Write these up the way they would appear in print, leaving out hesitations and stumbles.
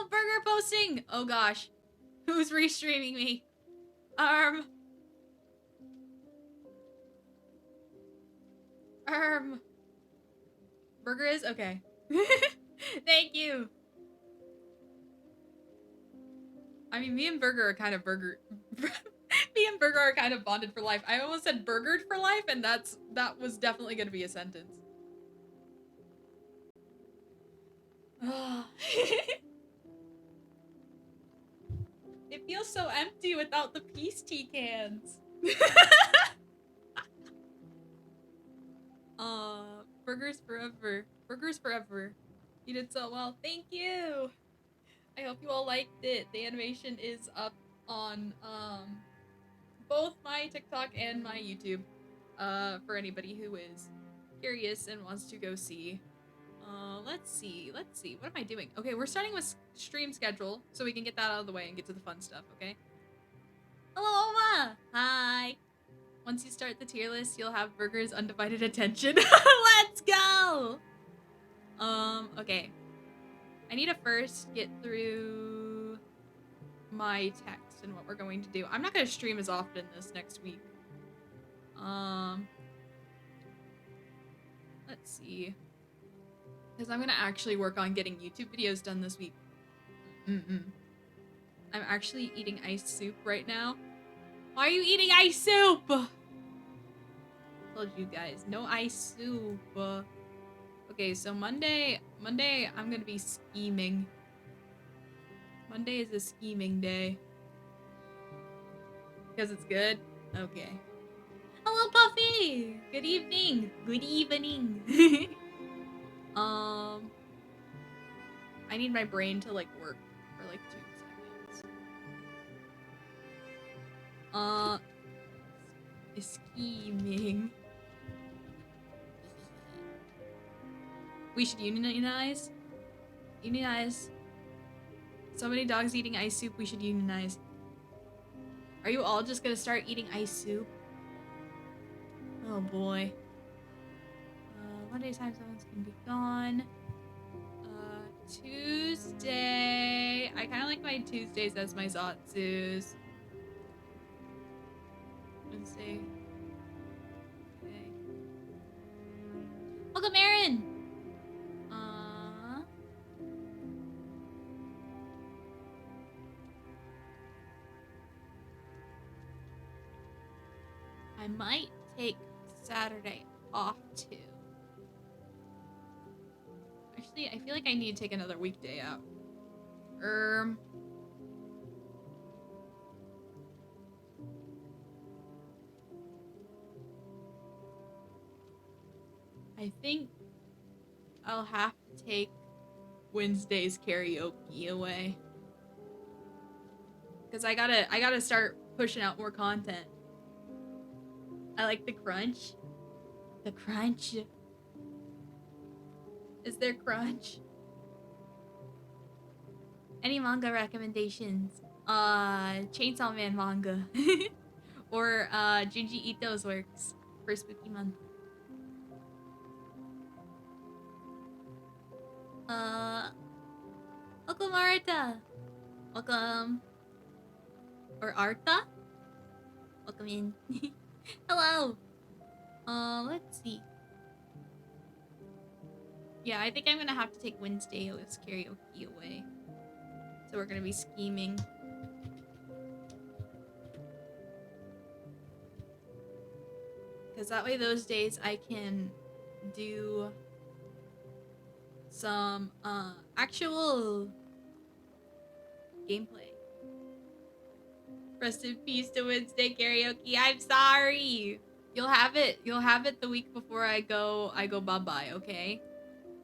burger posting! Oh gosh. Who's restreaming me? Burger is? Okay. Thank you. I mean, me and Burger are kind of me and Burger are kind of bonded for life. I almost said burgered for life, and that was definitely gonna be a sentence. It feels so empty without the peace tea cans. Burgers forever. Burgers forever. You did so well. Thank you. I hope you all liked it. The animation is up on both my TikTok and my YouTube. For anybody who is curious and wants to go see. Let's see. What am I doing? Okay, we're starting with stream schedule so we can get that out of the way and get to the fun stuff, okay? Hello, Oma! Hi! Once you start the tier list, you'll have Burger's undivided attention. Let's go! Okay. I need to first get through my text and what we're going to do. I'm not gonna stream as often this next week. Let's see. Because I'm gonna actually work on getting YouTube videos done this week. I'm actually eating ice soup right now. Why are you eating ice soup? Told you guys, no ice soup. Okay, so Monday, I'm gonna be scheming. Monday is a scheming day. Because it's good? Okay. Hello, Puffy! Good evening! Good evening! I need my brain to, like, work for, like, 2 seconds. Scheming. We should unionize? Unionize. So many dogs eating ice soup, we should unionize. Are you all just gonna start eating ice soup? Oh boy. Monday time zones can be gone. Tuesday. I kind of like my Tuesdays as my Zatsus. Wednesday. Okay. Welcome, Aaron! I might take Saturday off too. Actually, I feel like I need to take another weekday out. I think I'll have to take Wednesday's karaoke away. Cause I gotta start pushing out more content. I like the crunch. The crunch. Is there crunch? Any manga recommendations? Chainsaw Man manga. Or Junji Ito's works for spooky month. Welcome, Arta. Welcome. Or Arta? Welcome in. Hello. Let's see. Yeah, I think I'm gonna have to take Wednesday's karaoke away. So we're gonna be scheming. Because that way those days I can do some actual gameplay. Rest in peace to Wednesday karaoke. I'm sorry. You'll have it the week before I go bye-bye, okay?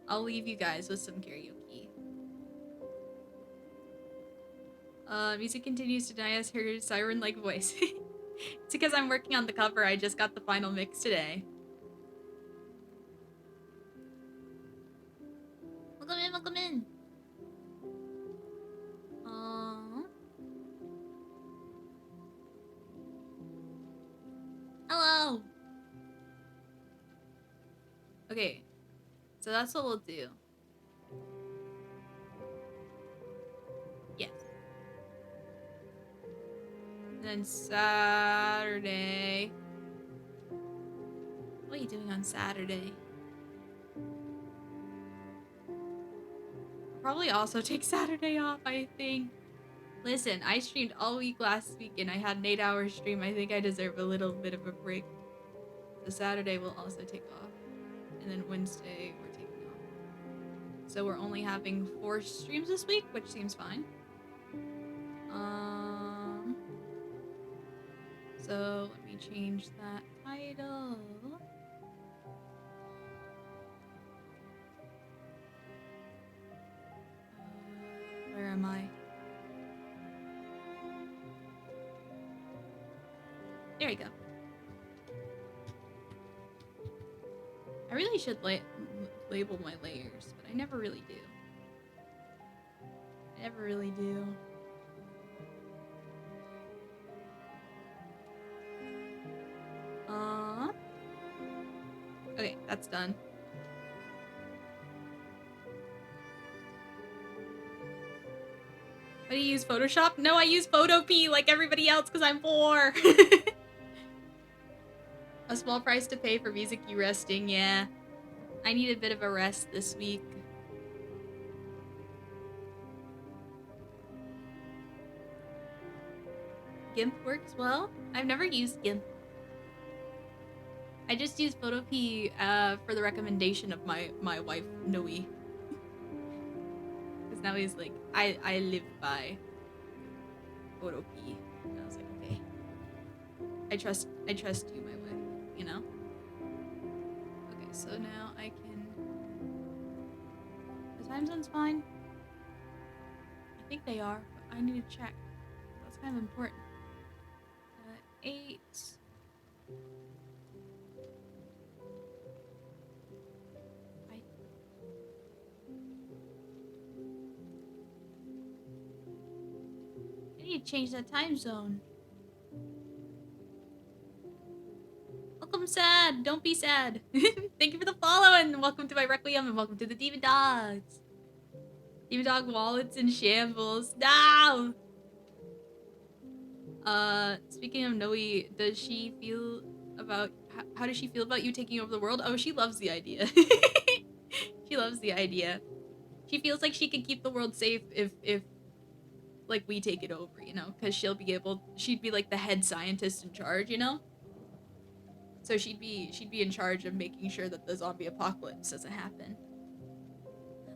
I'll leave you guys with some karaoke. Music continues to die as her siren-like voice. It's because I'm working on the cover. I just got the final mix today. Welcome in, welcome in. Hello. Okay, so that's what we'll do. then Saturday. What are you doing on Saturday? Probably also take Saturday off, I think. Listen, I streamed all week last week and I had an 8-hour stream. I think I deserve a little bit of a break. So Saturday we'll also take off. And then Wednesday we're taking off. So we're only having 4 streams this week, which seems fine. So let me change that title. Where am I? There we go. I really should label my layers, but I never really do. I never really do. Okay, that's done. What do you use, Photoshop? No, I use Photopea like everybody else because I'm poor. A small price to pay for Mizuki resting, yeah. I need a bit of a rest this week. GIMP works well. I've never used GIMP. I just use Photopea for the recommendation of my wife, Noe. Because now he's like, I live by Photopea. And I was like, okay. I trust you, my wife, you know? Okay, so now I can... The time zone's fine. I think they are, but I need to check. That's kind of important. 8... I need to change that time zone. Welcome, sad. Don't be sad. Thank you for the follow and welcome to my Requiem and welcome to the Demon Dogs. Demon Dog wallets in shambles. No! Speaking of Noe, does she feel about... How does she feel about you taking over the world? Oh, she loves the idea. She loves the idea. She feels like she can keep the world safe if like we take it over, you know, because she'd be like the head scientist in charge, you know. So she'd be in charge of making sure that the zombie apocalypse doesn't happen.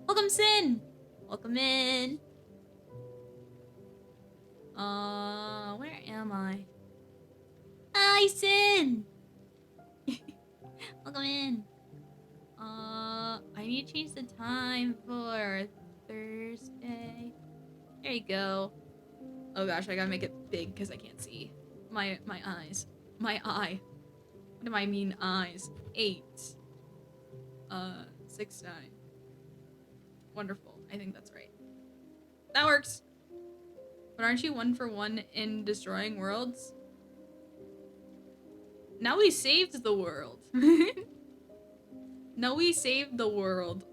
Welcome, Sin. Welcome in. Where am I? Hi, Sin. Welcome in. I need to change the time for Thursday. There you go. Oh gosh, I gotta make it big because I can't see. My eyes. My eye. What do I mean eyes? 8. 6, 9. Wonderful. I think that's right. That works. But aren't you 1 for 1 in destroying worlds? Now we saved the world. Now we saved the world.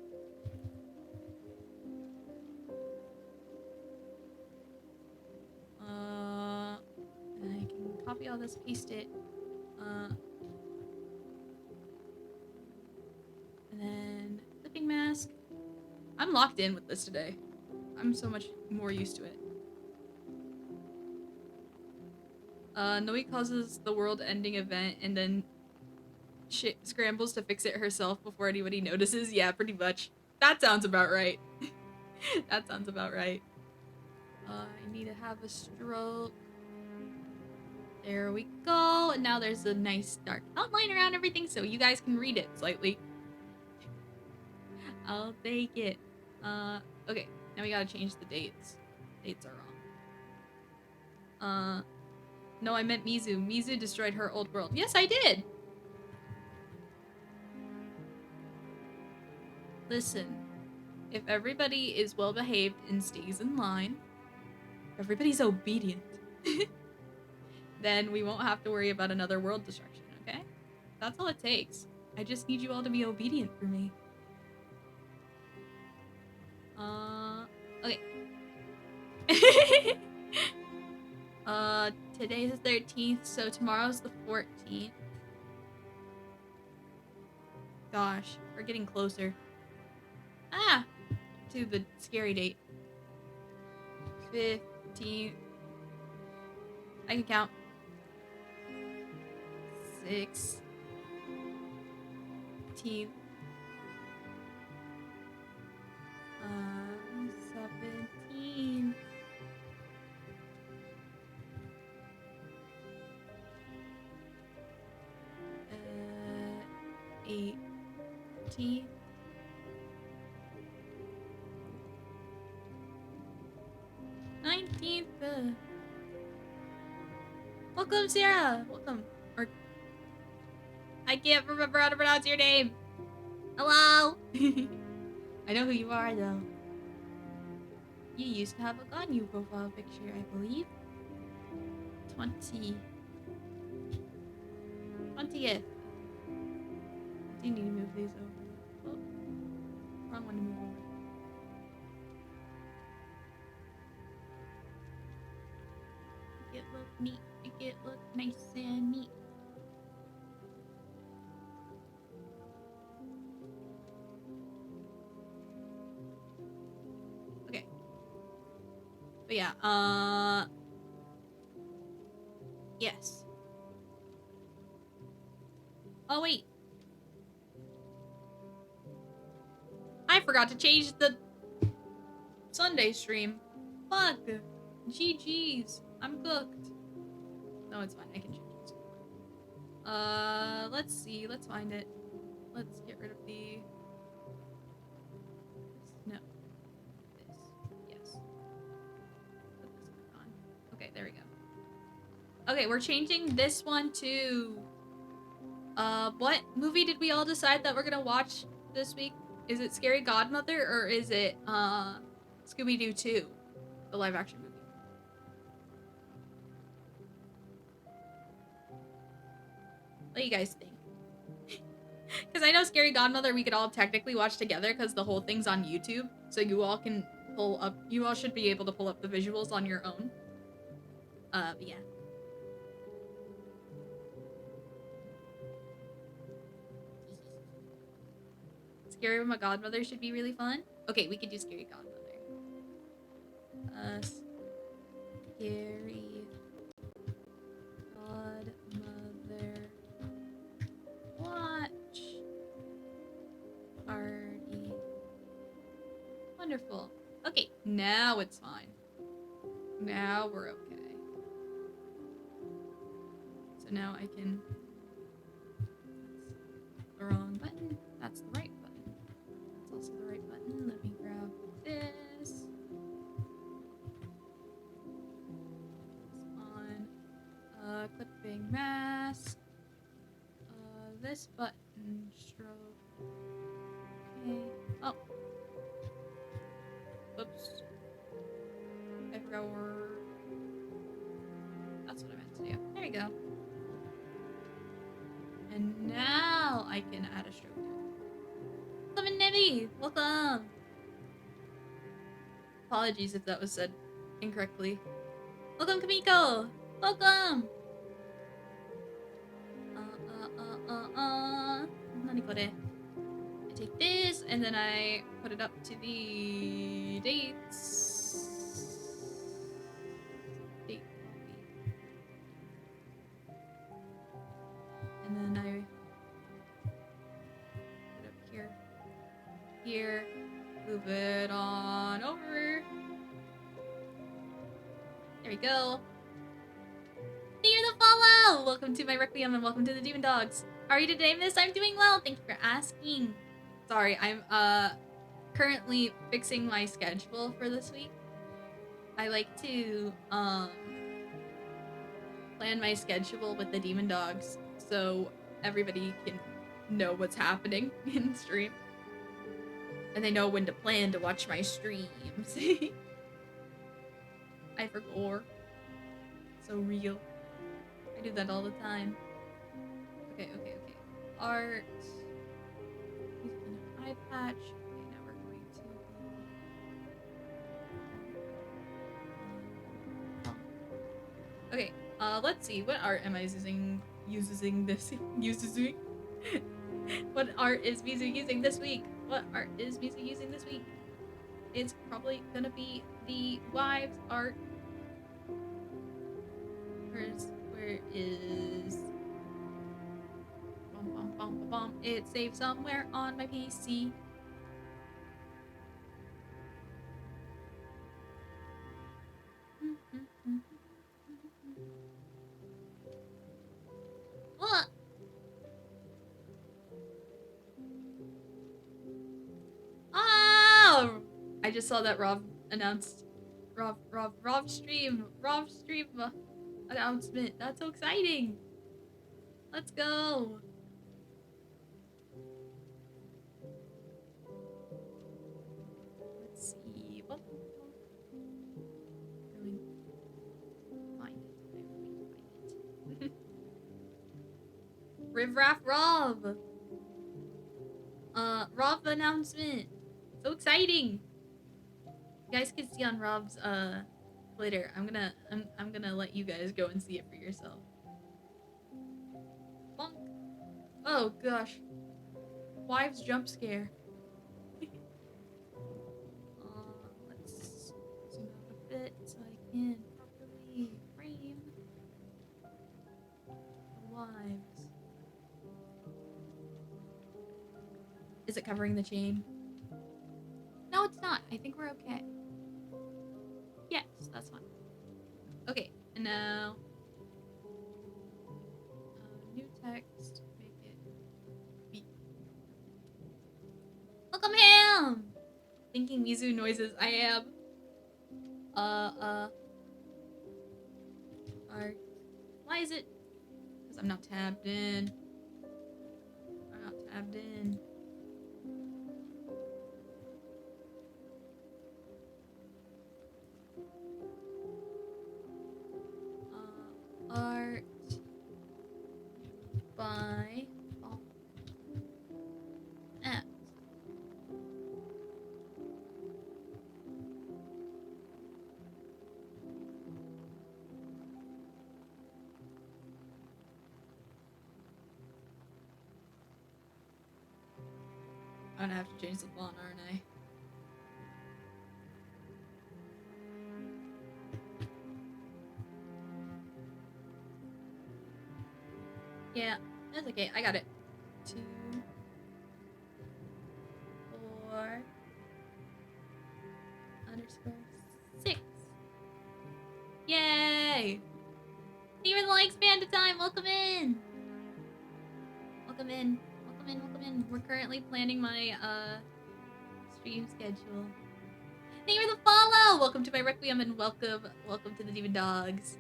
I can copy all this, paste it. And then clipping mask. I'm locked in with this today. I'm so much more used to it. Noe causes the world-ending event and then scrambles to fix it herself before anybody notices. Yeah, pretty much. That sounds about right. That sounds about right. I need to have a stroke. There we go. And now there's a nice dark outline around everything so you guys can read it slightly. I'll take it. Okay. Now we gotta change the dates. Dates are wrong. No, I meant Mizu. Mizu destroyed her old world. Yes, I did! Listen. If everybody is well behaved and stays in line, everybody's obedient, then we won't have to worry about another world destruction, okay? That's all it takes. I just need you all to be obedient for me. Okay. Today's the 13th, so tomorrow's the 14th. Gosh, we're getting closer. To the scary date. 15th. I can count. 16th. 17th. 18th. 19th. Welcome, Sarah. Welcome. Or I can't remember how to pronounce your name. Hello. I know who you are, though. You used to have a Ganyu profile picture, I believe. 20th. I do need to move these over. Oh, wrong one to move over. Make it look neat. Make it look nice and neat. Okay. But yeah, yes. Oh, wait. I forgot to change the Sunday stream. Fuck. GG's. I'm cooked. No, it's fine. I can change it. Let's see. Let's find it. Let's get rid of the... No. This. Yes. Put this back on. Okay, there we go. Okay, we're changing this one to... what movie did we all decide that we're gonna watch this week? Is it Scary Godmother or is it, Scooby-Doo 2? The live-action movie. What do you guys think? Because I know Scary Godmother we could all technically watch together because the whole thing's on YouTube. So you all can pull up, you all should be able to pull up the visuals on your own. But yeah. Scary Godmother should be really fun. Okay, we could do Scary Godmother. Scary Godmother watch party. Wonderful. Okay, now it's fine. Now we're okay. So now I can... That's the wrong button. That's the right button. That's also the right button. Let me grab this. On clipping mask. This button stroke. Okay. Oh. Oops. I forgot where. That's what I meant to do. There you go. And now I can add a stroke to it. Welcome, Nibby! Welcome! Apologies if that was said incorrectly. Welcome, Kamiko! Welcome! I take this and then I put it up to the dates. Date copy. And then I put it up here. Here. Move it on over. There we go. Thank you for the follow! Welcome to my Requiem and welcome to the Demon Dogs. How are you today, miss? I'm doing well. Thank you for asking. Sorry, I'm currently fixing my schedule for this week. I like to plan my schedule with the Demon Dogs so everybody can know what's happening in stream. And they know when to plan to watch my streams. I forgot. So real. I do that all the time. Okay. Art. Using an eye patch. Okay, now we're going to Let's see. What art am I using this? What art is Mizu using this week? What art is Mizu using this week? It's probably gonna be the wives art. Where is... It's saved somewhere on my PC. What? Oh! I just saw that Rob announced Rob stream announcement. That's so exciting. Let's go. Let's see. Oh. Find it. Riv Raff Rob. Rob announcement. So exciting. You guys can see on Rob's Twitter. I'm gonna let you guys go and see it for yourself. Bonk. Oh gosh. Wives jump scare. Let's zoom out a bit so I can properly frame the wives. Is it covering the chain? No, it's not. I think we're okay. Yes, that's fine. Okay, and now new text. Make it beep. Welcome him. Thinking Mizu noises. I am. Art. Why is it? Because I'm not tabbed in. I'm not tabbed in. Art by at. I'm gonna have to change the font, aren't I? Yeah, that's okay. I got it. 2, 4 _6. Yay! Thank you for the likes, Panda Time. Welcome in. Welcome in. Welcome in. Welcome in. We're currently planning my stream schedule. Thank you for the follow. Welcome to my Requiem and welcome to the Demon Dogs.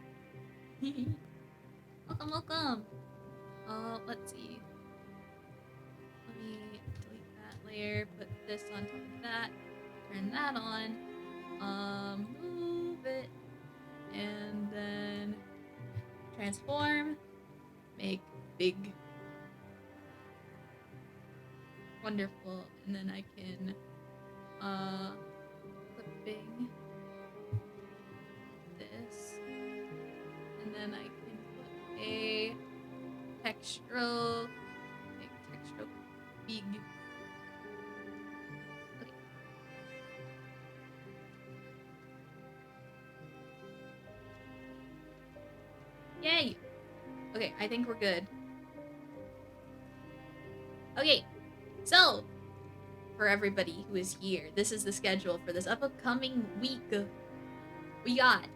welcome. Let's see. Let me delete that layer, put this on top of that, turn that on, move it, and then transform, make big. Wonderful, and then I can, clipping this, and then I can put a textural, make textural big. Okay. Yay! Okay, I think we're good. Okay, so for everybody who is here, this is the schedule for this upcoming week. We got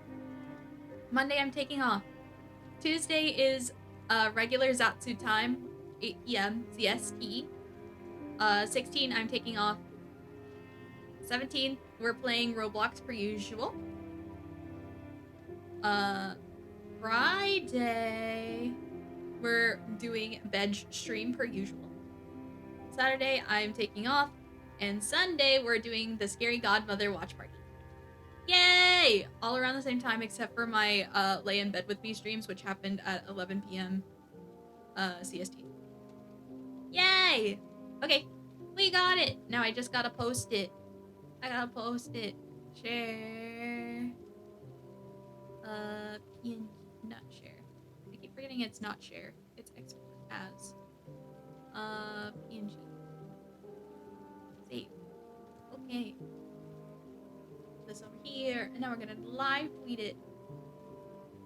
Monday, I'm taking off. Tuesday is regular Zatsu time, 8 p.m. CST. 16, I'm taking off. 17, we're playing Roblox per usual. Friday, we're doing Bench stream per usual. Saturday, I'm taking off. And Sunday, we're doing the Scary Godmother watch party. Yay! All around the same time, except for my lay in bed with me streams, which happened at 11 p.m. CST. Yay! Okay, we got it. Now I just gotta post it. I gotta post it. Share. PNG, not share. saying it's not share. It's export as. PNG. Save. Okay. Put this over here, and now we're gonna live tweet it.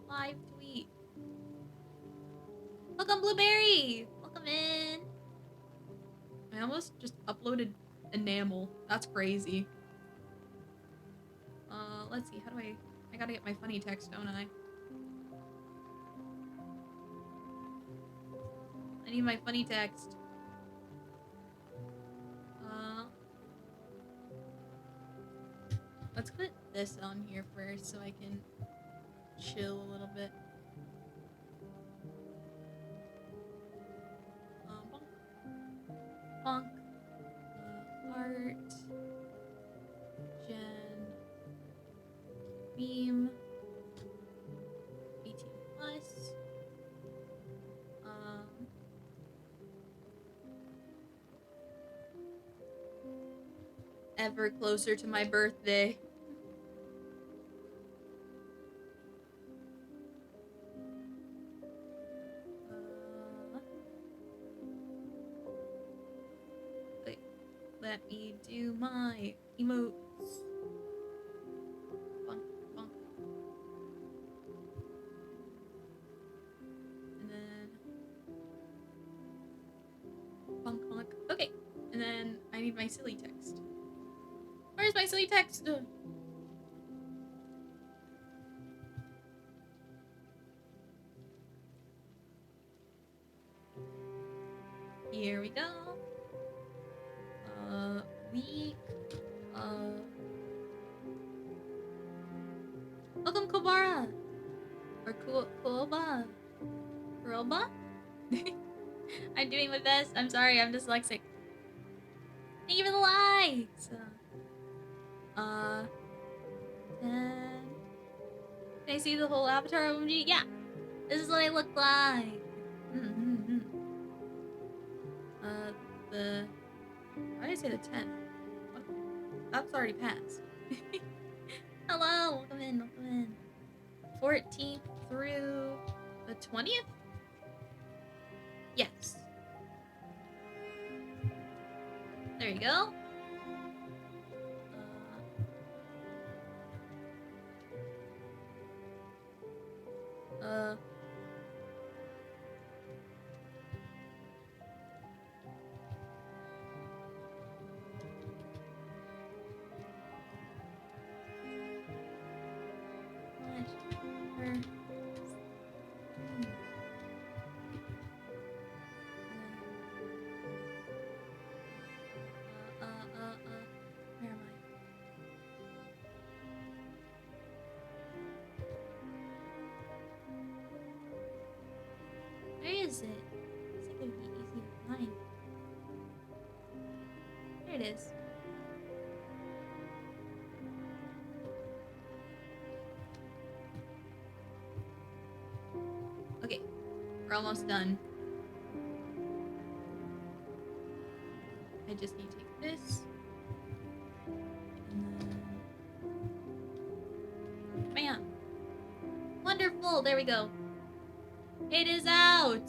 Live tweet. Welcome, Blueberry! Welcome in! I almost just uploaded enamel. That's crazy. Let's see, how do I gotta get my funny text, don't I? I need my funny text. Let's put this on here first so I can chill a little bit. Bonk. Art. Gen. Beam. 18 plus. Ever closer to my birthday. Wait, let me do my emotes. Bonk, bonk. And then bonk, bonk. Okay, and then I need my silly text. Where's my silly text? Here we go. Week. Welcome, Kobara. Or Kuoba. Kuroba? I'm doing my best. I'm sorry, I'm dyslexic. Thank you for the likes. 10. Can I see the whole avatar OMG? Yeah. This is what I look like. Why did I say the 10th? What? That's already passed. Hello, welcome in, welcome in. 14th through the 20th? Yes. There you go. Where am I? Where is it? I think it would be easy to find. There it is. Okay, we're almost done. I just need to take this. And then... Bam! Wonderful! There we go. It is out!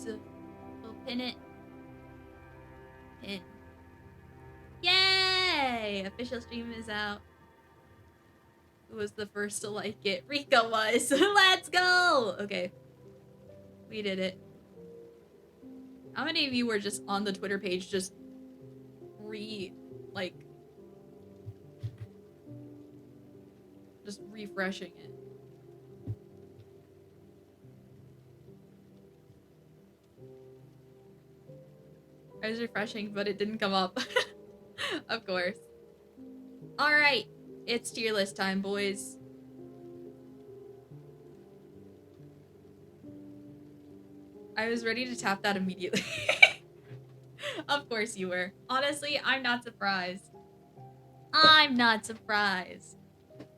We'll pin it. Pin. Yay! Official stream is out. Who was the first to like it? Rika was! Let's go! Okay. We did it. How many of you were just on the Twitter page just just refreshing it? I was refreshing, but it didn't come up. Of course. Alright, it's tier list time, boys. I was ready to tap that immediately. Of course you were. Honestly, I'm not surprised. I'm not surprised.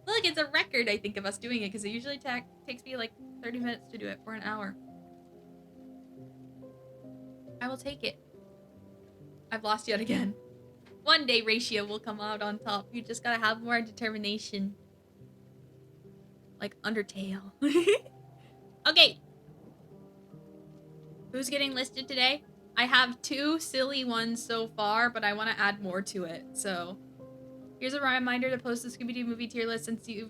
Look, it's a record, I think, of us doing it, because it usually takes me like 30 minutes to do it, or an hour. I will take it. I've lost yet again. One day Ratio will come out on top. You just gotta have more determination. Like Undertale. Okay. Who's getting listed today? I have 2 silly ones so far, but I want to add more to it. So here's a reminder to post the Scooby-Doo movie tier list since you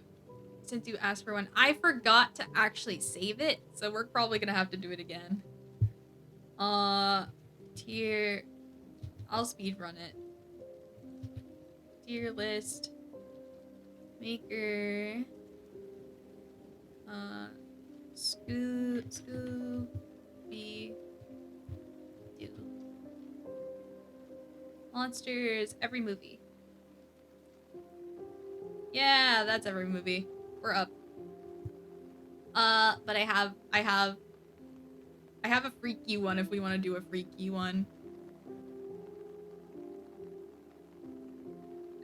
asked for one. I forgot to actually save it, so we're probably gonna have to do it again. Tier. I'll speed run it. Tier list. Maker. Scooby-Doo. Monsters, every movie. Yeah, that's every movie. We're up. But I have a freaky one if we want to do a freaky one.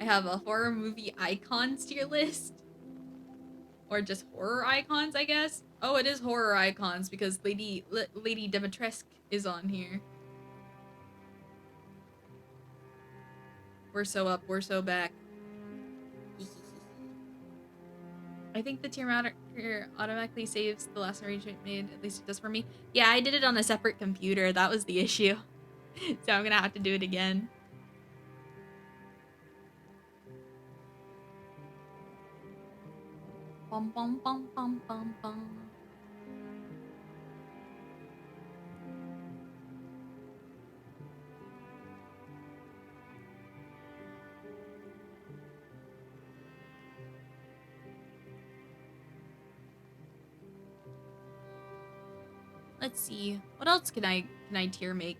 I have a horror movie icons tier list. Or just horror icons, I guess. Oh, it is horror icons because Lady Dimitrescu is on here. We're so up, we're so back. I think the tier automatically saves the last arrangement made, at least it does for me. Yeah, I did it on a separate computer, that was the issue. So I'm gonna have to do it again. Bum bum bum bum bum bum. Let's see. What else can I tier make?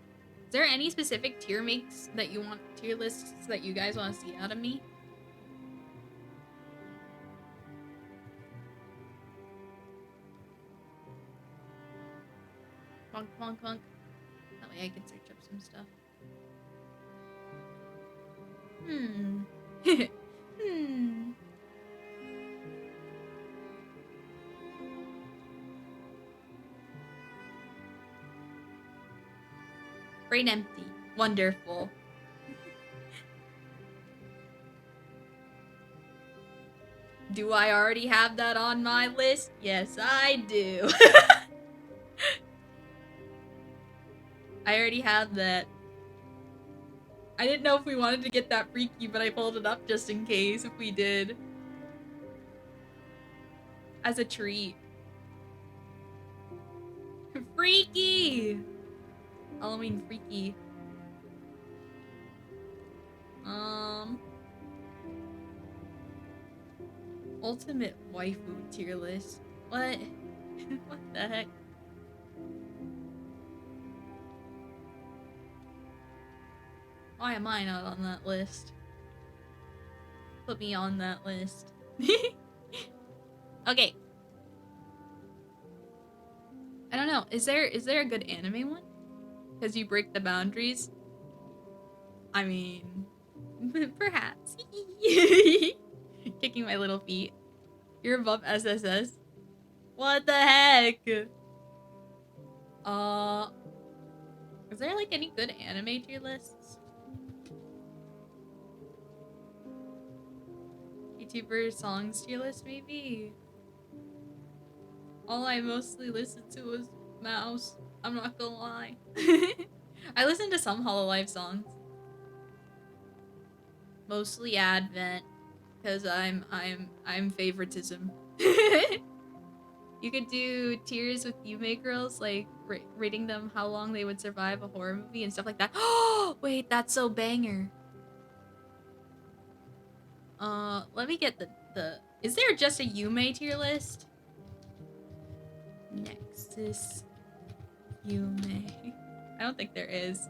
Is there any specific tier makes that you want, tier lists that you guys want to see out of me? Bonk, bonk, bonk. That way I can search up some stuff. Brain empty. Wonderful. Do I already have that on my list? Yes, I do. I already have that. I didn't know if we wanted to get that freaky, but I pulled it up just in case if we did. As a treat. Freaky! Halloween freaky. Ultimate waifu tier list. What? What the heck? Why am I not on that list? Put me on that list. Okay. I don't know. Is there a good anime one? Because you break the boundaries? I mean, perhaps. Kicking my little feet. You're above SSS? What the heck? Is there like any good anime tier lists? YouTuber songs tier list, maybe? All I mostly listened to was Mouse. I'm not gonna lie. I listened to some HoloLive songs. Mostly Advent, because I'm favoritism. You could do tiers with Yume girls, like rating them how long they would survive a horror movie and stuff like that. Oh, wait, that's so banger. Let me get the. Is there just a Yume tier list? Nexas Yume. I don't think there is.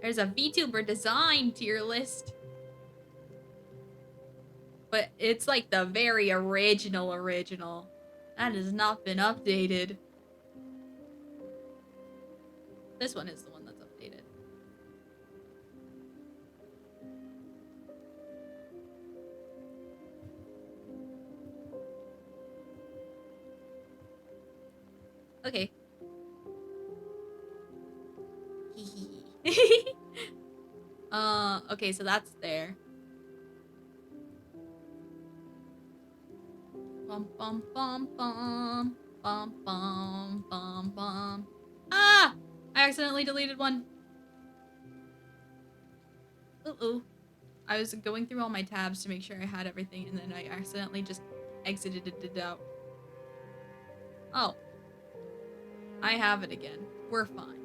There's a Vtuber design tier list. But it's like the very original. That has not been updated. This one is the one that's updated. Okay. Okay, so that's there. Bum bum bum bum bum bum bum bum. Ah! I accidentally deleted one. Uh-oh. I was going through all my tabs to make sure I had everything, and then I accidentally just exited it out. Oh. I have it again. We're fine.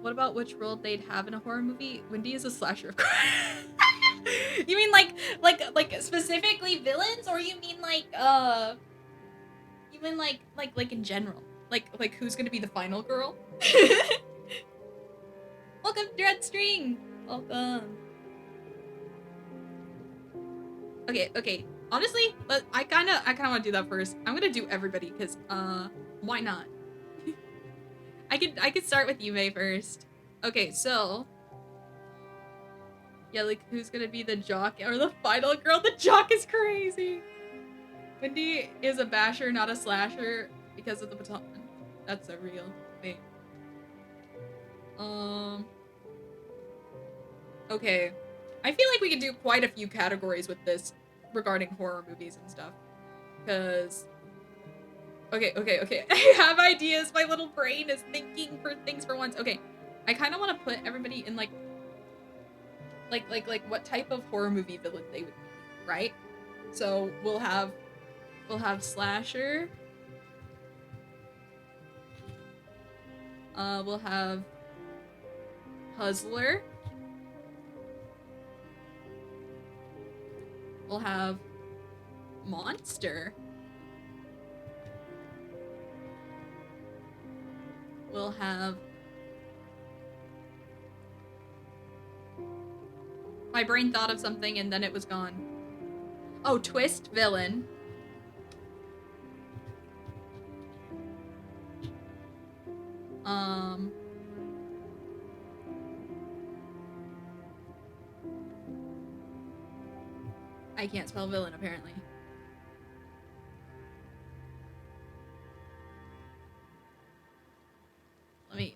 What about which role they'd have in a horror movie? Wendy is a slasher, of course. You mean like specifically villains, or you mean like you mean like in general? Like who's gonna be the final girl? Welcome, Dread String. Welcome. Okay. Honestly, but I kind of want to do that first. I'm gonna do everybody because why not? I could start with Yume first. Okay, so yeah, like who's gonna be the jock or the final girl? The jock is crazy. Wendy is a basher, not a slasher, because of the baton. That's a real thing. Okay. I feel like we could do quite a few categories with this regarding horror movies and stuff. Because... Okay. I have ideas. My little brain is thinking for things for once. Okay. I kind of want to put everybody in, like what type of horror movie villain they would be, right? So we'll have slasher. We'll have puzzler. We'll have monster. We'll have... My brain thought of something and then it was gone. Oh, twist villain. I can't spell villain, apparently.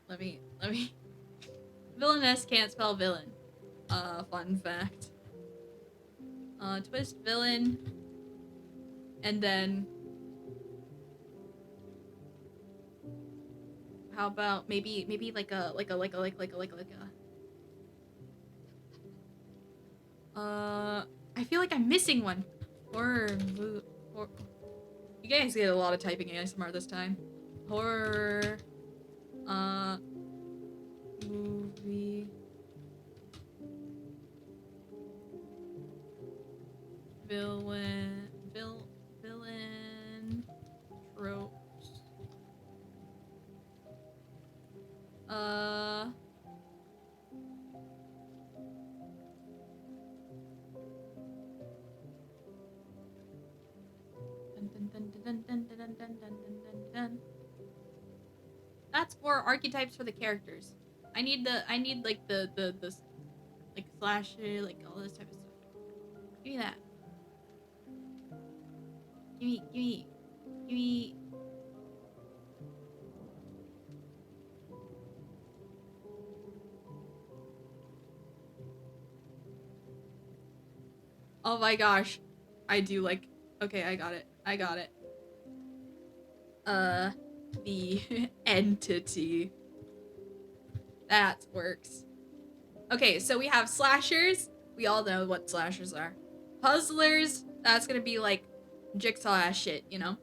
Let me. Villainess can't spell villain. Fun fact. Twist villain. And then... How about maybe like a I feel like I'm missing one. Horror. You guys get a lot of typing ASMR this time. Horror. Movie. Villain. Tropes. That's for archetypes for the characters. I need like the like slasher, like all this type of stuff. Give me that. Give me. Oh my gosh. I do like... Okay, I got it. The entity. That works. Okay, so we have slashers. We all know what slashers are. Puzzlers. That's gonna be like jigsaw-ass shit, you know?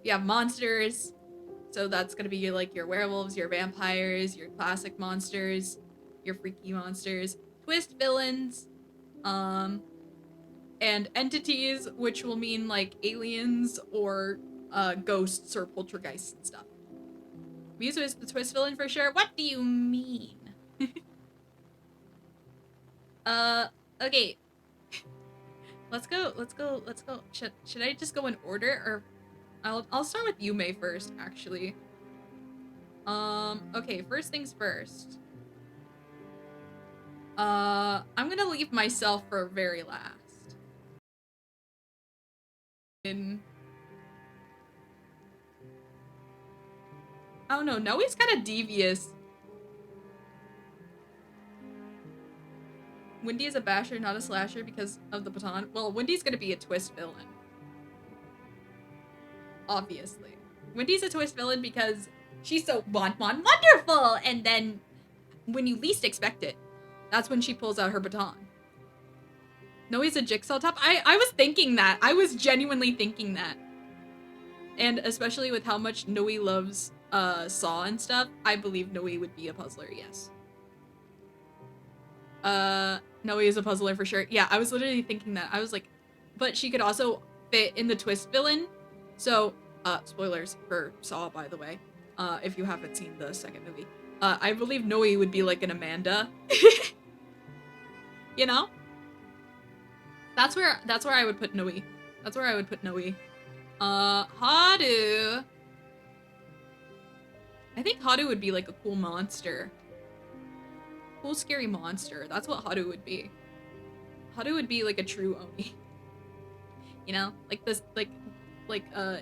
We have monsters. So that's gonna be like your werewolves, your vampires, your classic monsters, your freaky monsters. Twist villains. And entities, which will mean like aliens or ghosts or poltergeists and stuff. Mizu is the twist villain for sure. What do you mean? Okay. Let's go. Should I just go in order, or I'll start with Yume first, actually. Okay, first things first. I'm gonna leave myself for very last. I don't know, Noe's kind of devious. Wendy is a basher, not a slasher because of the baton. Well, Wendy's gonna be a twist villain. obviously. Wendy's a twist villain because she's so wonderful, and then when you least expect it, that's when she pulls out her baton. Noe's a jigsaw top? I was thinking that. I was genuinely thinking that. And especially with how much Noe loves Saw and stuff, I believe Noe would be a puzzler, yes. Noe is a puzzler for sure. Yeah, I was literally thinking that. I was like, but she could also fit in the twist villain. So, spoilers for Saw, by the way, if you haven't seen the second movie. I believe Noe would be like an Amanda. You know? That's where I would put Noe. That's where I would put Noe. Haru. I think Haru would be like a cool monster. Cool, scary monster. That's what Haru would be. Haru would be like a true Oni. You know? Like this,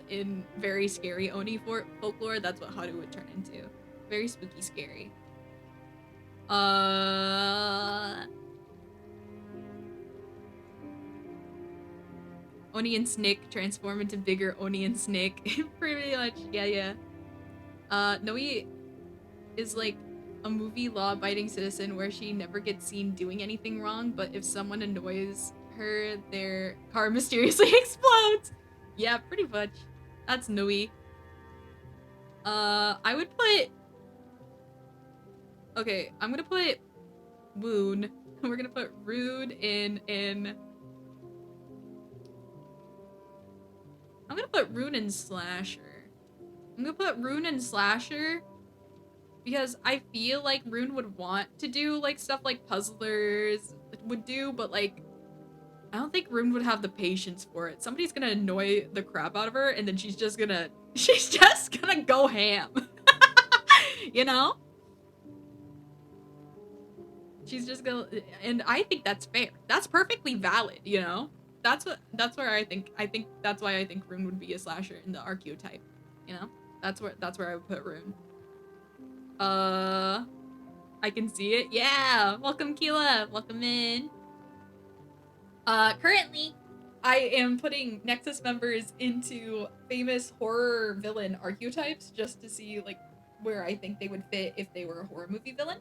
in very scary Oni folklore, that's what Haru would turn into. Very spooky, scary. Oni and Snick transform into bigger Oni and Snick. Pretty much, yeah. Noe is like a movie law-abiding citizen where she never gets seen doing anything wrong, but if someone annoys her, their car mysteriously explodes. Yeah, pretty much. That's Noe. I would put... Okay, I'm gonna put Woon. We're gonna put Rude in... I'm gonna put Rune and Slasher. I'm gonna put Rune and Slasher because I feel like Rune would want to do like stuff like puzzlers would do, but like I don't think Rune would have the patience for it. Somebody's gonna annoy the crap out of her and then she's just gonna go ham. You know? She's just gonna, and I think that's fair. That's perfectly valid, you know? That's where I think that's why I think Rune would be a slasher in the archetype, you know? That's where I would put Rune. I can see it. Yeah! Welcome, Keela! Welcome in. Currently, I am putting Nexus members into famous horror villain archetypes just to see, like, where I think they would fit if they were a horror movie villain.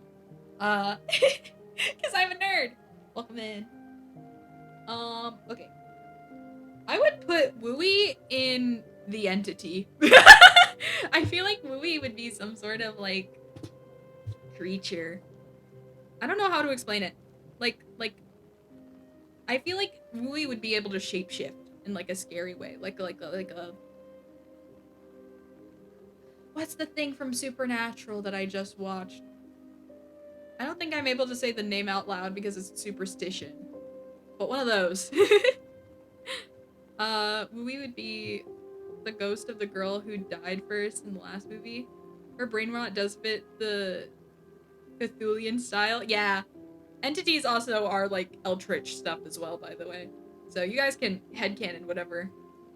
Because I'm a nerd! Welcome in. Okay. I would put Wooey in The Entity. I feel like Wooey would be some sort of, like, creature. I don't know how to explain it. Like, I feel like Wooey would be able to shapeshift in, like, a scary way. Like a... What's the thing from Supernatural that I just watched? I don't think I'm able to say the name out loud because it's superstition. But one of those. Wooey would be the ghost of the girl who died first in the last movie. Her brain rot does fit the Cthulhian style. Yeah. Entities also are, like, Eldritch stuff as well, by the way. So you guys can headcanon whatever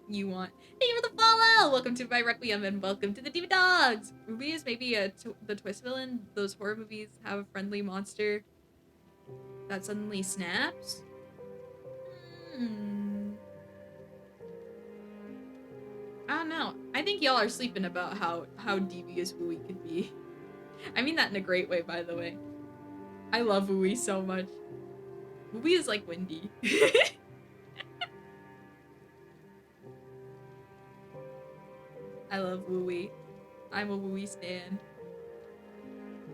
you want. Thank you for the follow! Welcome to my Requiem and welcome to the Demon Dogs! Wooey is maybe the twist villain. Those horror movies have a friendly monster that suddenly snaps. I don't know. I think y'all are sleeping about how devious Wooey could be. I mean that in a great way, by the way. I love Wooey so much. Wooey is like Wendy. I love Wooey. I'm a Wooey stan.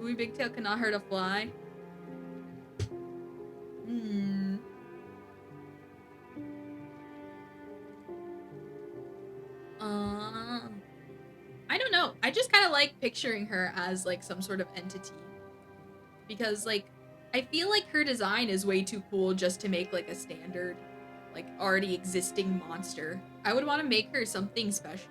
Wooey Bigtail cannot hurt a fly. I don't know. I just kind of like picturing her as like some sort of entity. Because like, I feel like her design is way too cool just to make like a standard, like already existing monster. I would want to make her something special.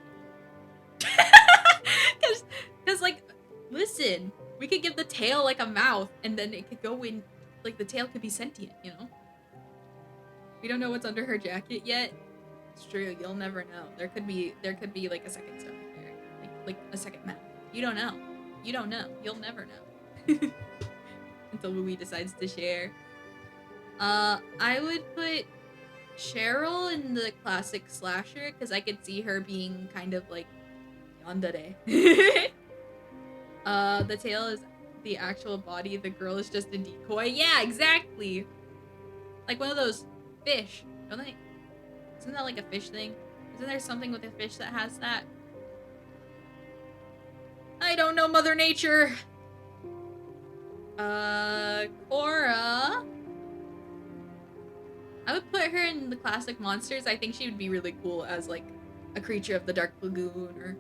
Cause like, listen, we could give the tail like a mouth and then it could go in, like the tail could be sentient, you know? We don't know what's under her jacket yet. It's true, you'll never know. There could be like a second stomach there. Like a second mouth. You don't know. You don't know. You'll never know. Until Wooey decides to share. I would put Cheryl in the classic slasher, because I could see her being kind of like yandere. The tail is the actual body, the girl is just a decoy. Yeah, exactly. Like one of those fish. Don't they? Isn't that like a fish thing? Isn't there something with a fish that has that? I don't know, Mother Nature. Cora. I would put her in the classic monsters. I think she would be really cool as like a creature of the Dark Lagoon, or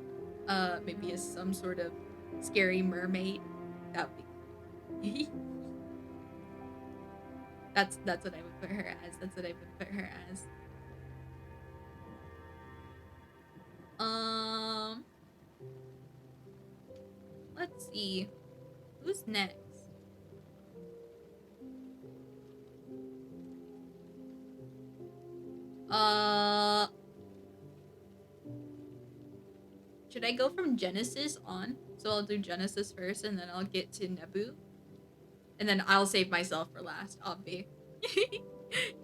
maybe as some sort of scary mermaid. That would be cool. That's what I would put her as. That's what I would put her as. Let's see. Who's next? Should I go from Genesis on? So I'll do Genesis first, and then I'll get to Nebu. And then I'll save myself for last, obvi.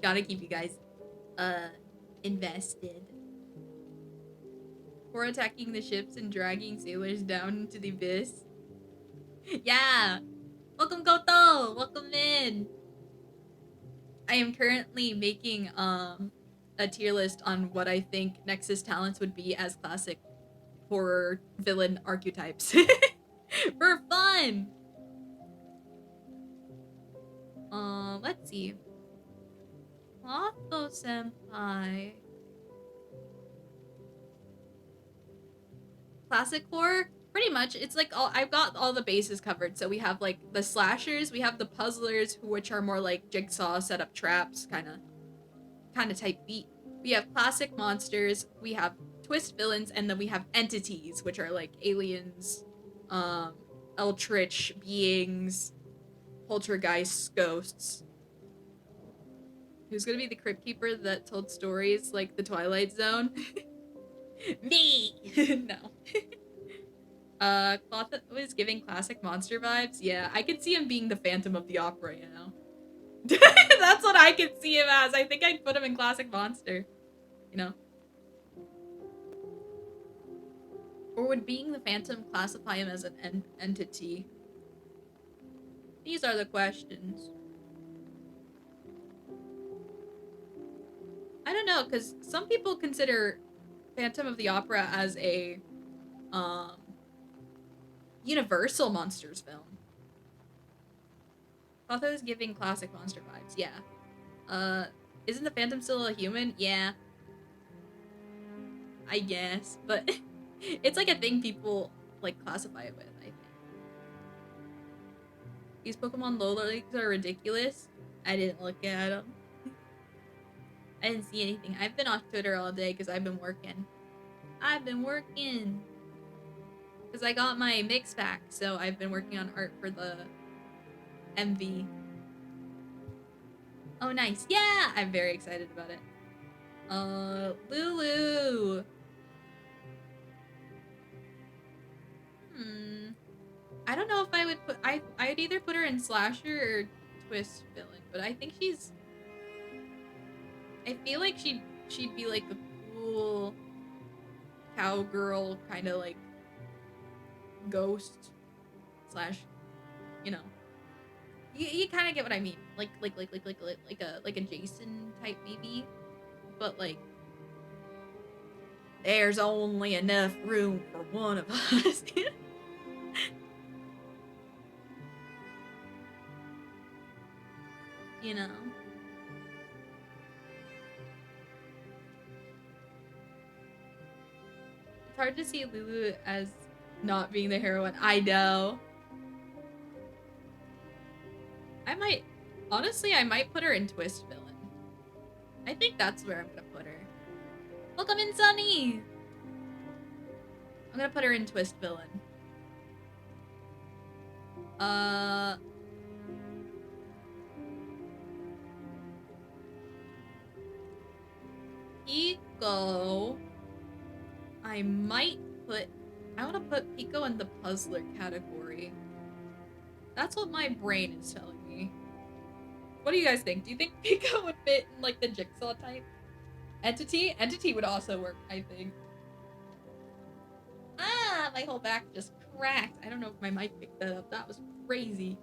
Gotta keep you guys, invested. For attacking the ships and dragging sailors down into the abyss. Yeah! Welcome, Goto! Welcome in! I am currently making, a tier list on what I think Nexus talents would be as classic horror villain archetypes. For fun! Let's see. Mato Senpai. Classic horror? Pretty much. It's like I've got all the bases covered. So we have like the slashers, we have the puzzlers, which are more like Jigsaw set up traps, kinda type beat. We have classic monsters, we have twist villains, and then we have entities, which are like aliens, eldritch beings, poltergeists, ghosts. Who's gonna be the crypt keeper that told stories like the Twilight Zone? Me! No. Cloth was giving classic monster vibes. Yeah, I could see him being the Phantom of the Opera, you know? That's what I could see him as. I think I'd put him in classic monster. You know? Or would being the Phantom classify him as an entity? These are the questions. I don't know, because some people consider Phantom of the Opera as a, Universal Monsters film. Thought that was giving classic monster vibes, yeah. Isn't the Phantom still a human? Yeah. I guess, but it's like a thing people, like, classify it with, I think. These Pokemon Lola leagues are ridiculous. I didn't look at them. I didn't see anything. I've been off Twitter all day because I've been working. Because I got my mix pack, so I've been working on art for the MV. Oh, nice. Yeah! I'm very excited about it. Lulu! I don't know if I would put... I'd either put her in Slasher or Twist Villain, but I think she's... I feel like she'd be like the cool cowgirl kind of like ghost slash, you know. You kind of get what I mean. Like a Jason type maybe, but like there's only enough room for one of us. You know. It's hard to see Lulu as not being the heroine. I know. Honestly, I might put her in Twist Villain. I think that's where I'm gonna put her. Welcome in, Sunny! I'm gonna put her in Twist Villain. Pico. I want to put Pico in the puzzler category. That's what my brain is telling me. What do you guys think? Do you think Pico would fit in, like, the Jigsaw type? Entity? Entity would also work, I think. Ah, my whole back just cracked. I don't know if my mic picked that up. That was crazy.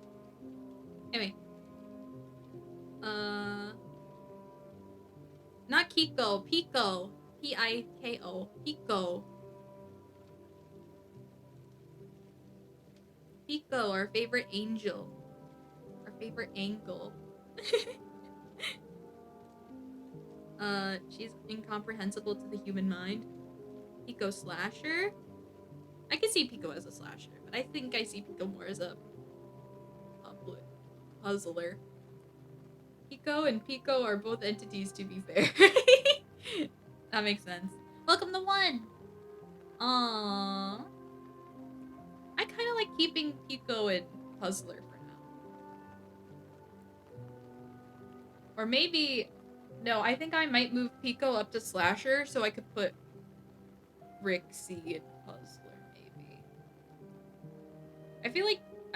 Anyway. Not Kiko. Pico. P-I-K-O. Pico. Pico, our favorite angel. Our favorite angle. She's incomprehensible to the human mind. Pico slasher? I can see Pico as a slasher, but I think I see Pico more as a puzzler. Pico and Pico are both entities, to be fair. That makes sense. Welcome to one! Aww. I kind of like keeping Pico and Puzzler for now. Or maybe... No, I think I might move Pico up to Slasher so I could put Rixie and Puzzler, maybe. I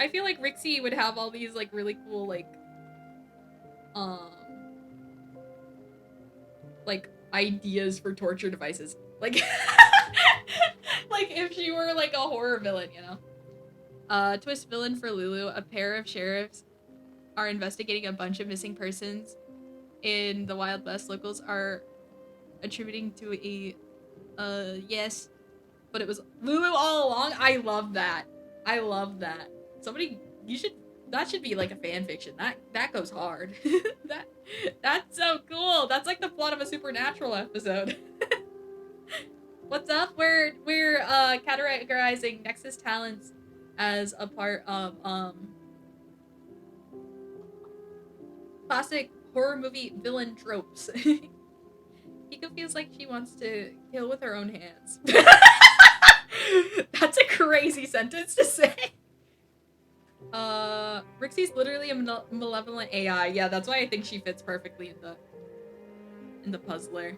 feel like Rixie would have all these, like, really cool, like, ideas for torture devices. Like, like, if she were, like, a horror villain, you know? Twist villain for Lulu. A pair of sheriffs are investigating a bunch of missing persons in the Wild West. Locals are attributing to yes, but it was Lulu all along. I love that. I love that. Somebody, that should be like a fan fiction. That goes hard. That's so cool. That's like the plot of a Supernatural episode. What's up? We're categorizing Nexus talents as a part of classic horror movie villain tropes. Hiko feels like she wants to kill with her own hands. That's a crazy sentence to say. Rixie's literally a malevolent AI. Yeah, that's why I think she fits perfectly in the puzzler.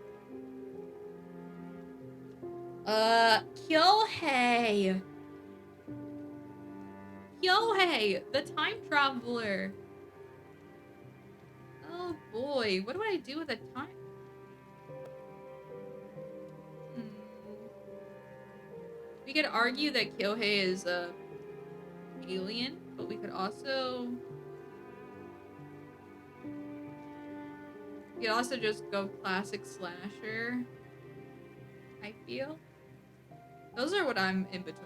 Kyohei! Kyohei, the time traveler. Oh boy, what do I do with a time? We could argue that Kyohei is a alien, but we could also just go classic slasher. I feel those are what I'm in between.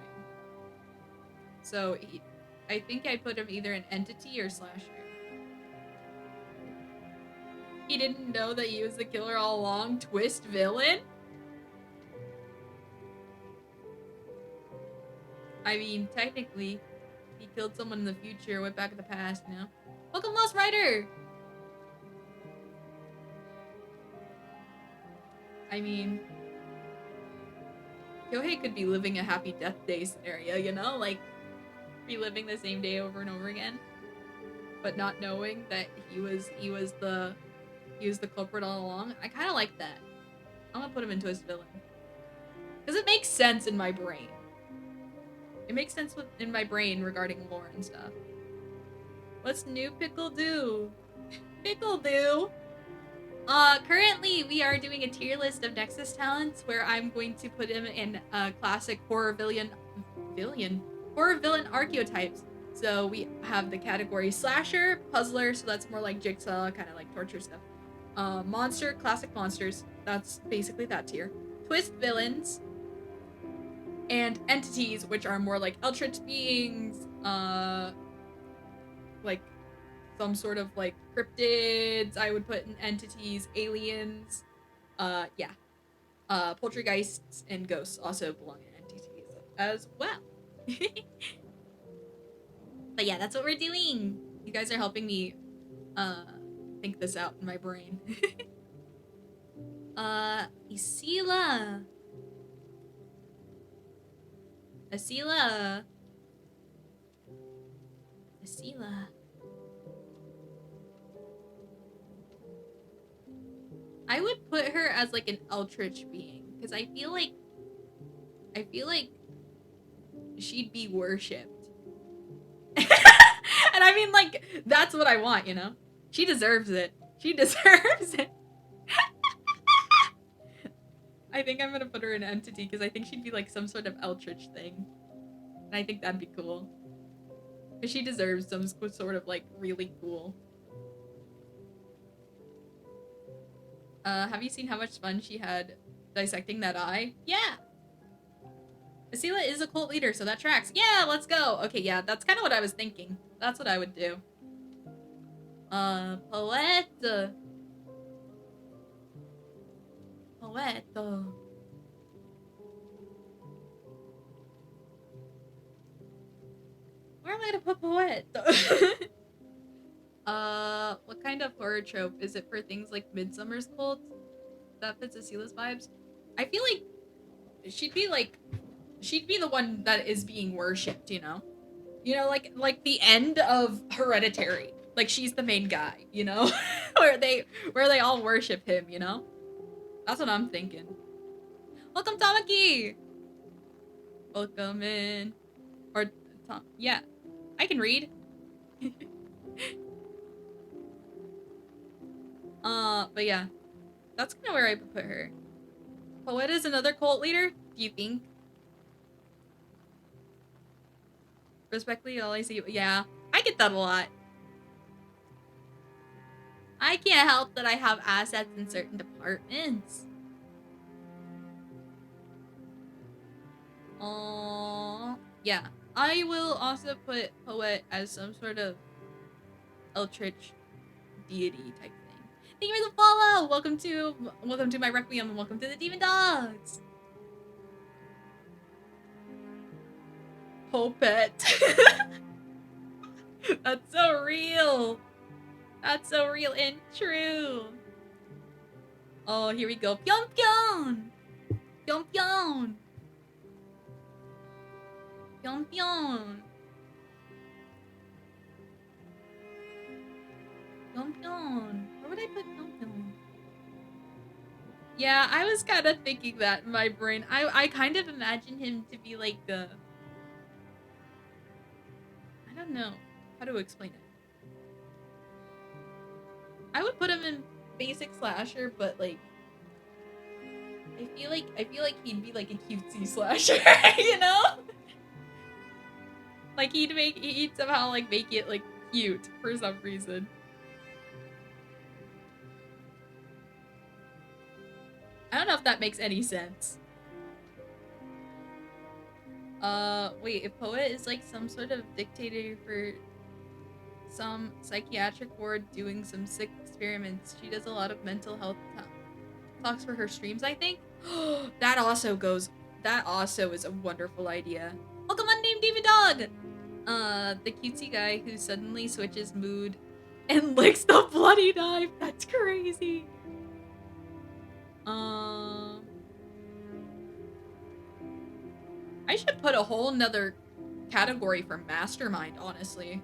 So I think I put him either in entity or slasher. He didn't know that he was the killer all along. Twist villain? I mean, technically, he killed someone in the future, went back in the past, you know? Welcome, Lost Rider! I mean, Kyohei could be living a happy death day scenario, you know? Like, reliving the same day over and over again. But not knowing that he was the culprit all along. I kind of like that. I'm gonna put him into his villain. Because it makes sense in my brain. It makes sense in my brain regarding lore and stuff. What's new, Pickle do? Pickle do? Currently we are doing a tier list of Nexus talents where I'm going to put him in classic horror villain archetypes. So we have the category slasher, puzzler, so that's more like Jigsaw, kind of like torture stuff. Monster, classic monsters, that's basically that tier. Twist villains, and entities, which are more like eldritch beings, like some sort of like cryptids, I would put in entities, aliens, yeah. Poltergeists and ghosts also belong in entities as well. But yeah, that's what we're doing. You guys are helping me, think this out in my brain. Asila. I would put her as like an eldritch being because I feel like she'd be worshipped. And I mean, like, that's what I want, you know? She deserves it. She deserves it. I think I'm gonna put her in entity because I think she'd be like some sort of Eldritch thing. And I think that'd be cool. Because she deserves some sort of like really cool. Have you seen how much fun she had dissecting that eye? Yeah! Asila is a cult leader, so that tracks. Yeah, let's go! Okay, yeah, that's kind of what I was thinking. That's what I would do. Poet. Poet. Where am I gonna put poet? What kind of horror trope is it for things like Midsummer's Cult? That fits Asila's vibes. I feel like she'd be the one that is being worshipped, you know? You know, like the end of Hereditary. Like she's the main guy, you know? where they all worship him, you know? That's what I'm thinking. Welcome, Tamaki! Welcome in. Or Tom, yeah. I can read. But yeah. That's kind of where I would put her. Poet is another cult leader? Do you think? Respectfully, all I see. Yeah, I get that a lot. I can't help that I have assets in certain departments. Yeah. I will also put Poet as some sort of Eldritch deity type thing. Thank you for the follow! Welcome to my Requiem and welcome to the Demon Dogs! Popet. That's so real! That's so real and true! Oh, here we go. Pyong pyong! Pyong pyong! Pyong pyong! Pyong pyong! Where would I put pyong pyong? Yeah, I was kind of thinking that in my brain. I kind of imagine him to be like I don't know how to explain it. I would put him in basic slasher, but like I feel like he'd be like a cutesy slasher, you know? Like he'd somehow like make it like cute for some reason. I don't know if that makes any sense. Wait, if Poet is like some sort of dictator for some psychiatric ward doing some sick experiments, she does a lot of mental health talks for her streams, I think. That also is a wonderful idea. Welcome, unnamed David Dog! The cutesy guy who suddenly switches mood and licks the bloody knife. That's crazy. I should put a whole nother category for mastermind, honestly.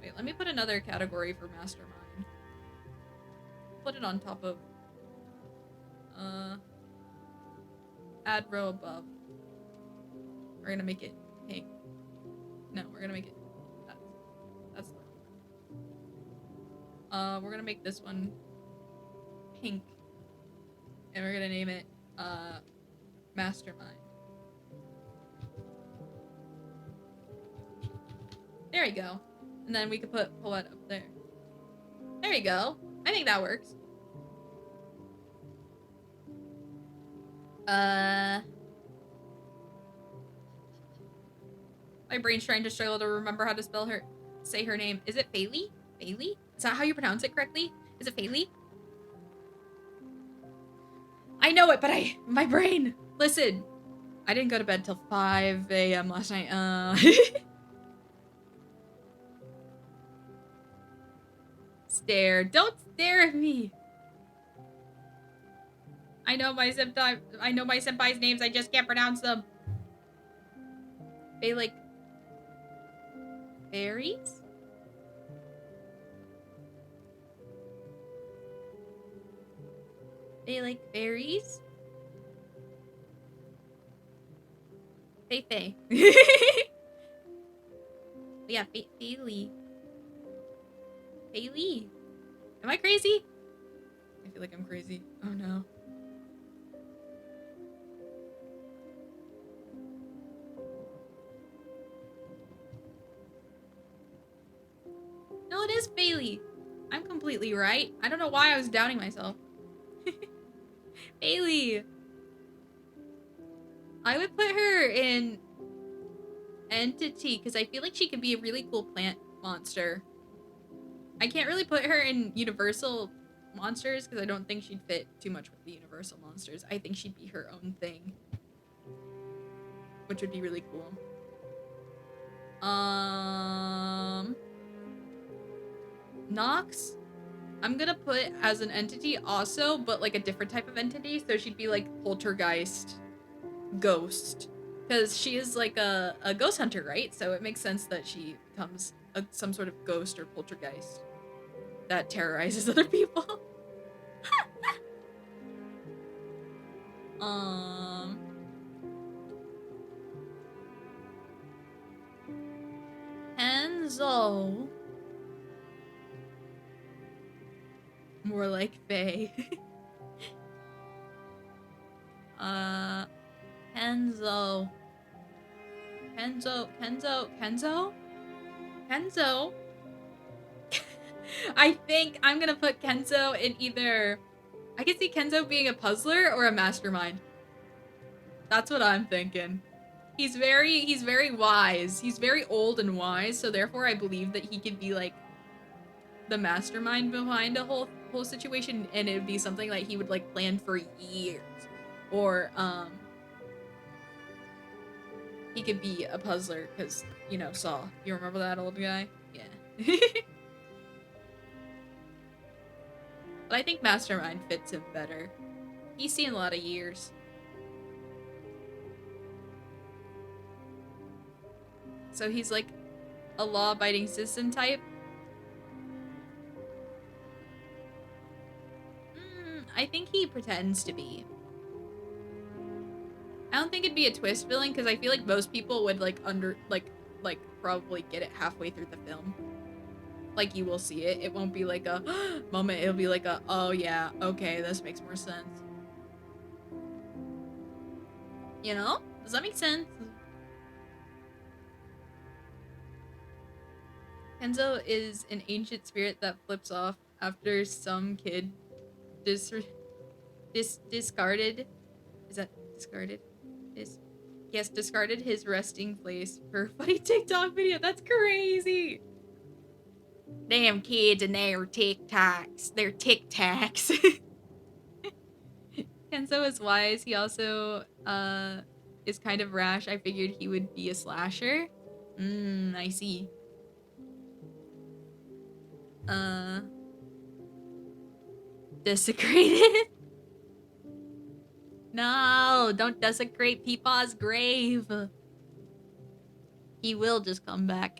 Wait, let me put another category for mastermind. Put it on top of add row above. We're gonna make it pink. No, we're gonna make it that's we're gonna make this one pink. And we're gonna name it Mastermind. There we go. And then we could put Poet up there. There we go. I think that works. My brain's trying to struggle to remember how to say her name. Is it Bailey? Bailey? Is that how you pronounce it correctly? Is it Bailey? I know it, but my brain. Listen, I didn't go to bed till 5 a.m. last night. Stare. Don't stare at me. I know my senpai's names, I just can't pronounce them. They like berries? They like berries? Fei. Yeah, Bailey. Bailey. Am I crazy? feel like I'm crazy. Oh no. No, it is Bailey. I'm completely right. I don't know why I was doubting myself. Bailey. I would put her in Entity because I feel like she could be a really cool plant monster. I can't really put her in Universal monsters because I don't think she'd fit too much with the Universal monsters. I think she'd be her own thing, which would be really cool. Nox, I'm gonna put as an entity also, but like a different type of entity. So she'd be like poltergeist, ghost, because she is like a ghost hunter, right? So it makes sense that she becomes some sort of ghost or poltergeist that terrorizes other people. Enzo. More like Faye. Kenzo. Kenzo? I think I'm gonna put Kenzo in either... I could see Kenzo being a puzzler or a mastermind. That's what I'm thinking. He's very wise. He's very old and wise, so therefore I believe that he could be like the mastermind behind a whole situation, and it would be something like he would like plan for years. Or he could be a puzzler because, you know, Saw. You remember that old guy? Yeah. But I think mastermind fits him better. He's seen a lot of years. So he's like a law-abiding citizen type. I think he pretends to be. I don't think it'd be a twist villain because I feel like most people would like probably get it halfway through the film. Like you will see it. It won't be like a moment. It'll be like a, oh yeah, okay, this makes more sense. You know? Does that make sense? Kenzo is an ancient spirit that flips off after some kid discarded. Is that discarded? Yes, discarded his resting place for a funny TikTok video. That's crazy. Damn kids and their TikToks. Their TikToks. Kenzo is wise. He also is kind of rash. I figured he would be a slasher. I see. Desecrated? No, don't desecrate Peepaw's grave. He will just come back.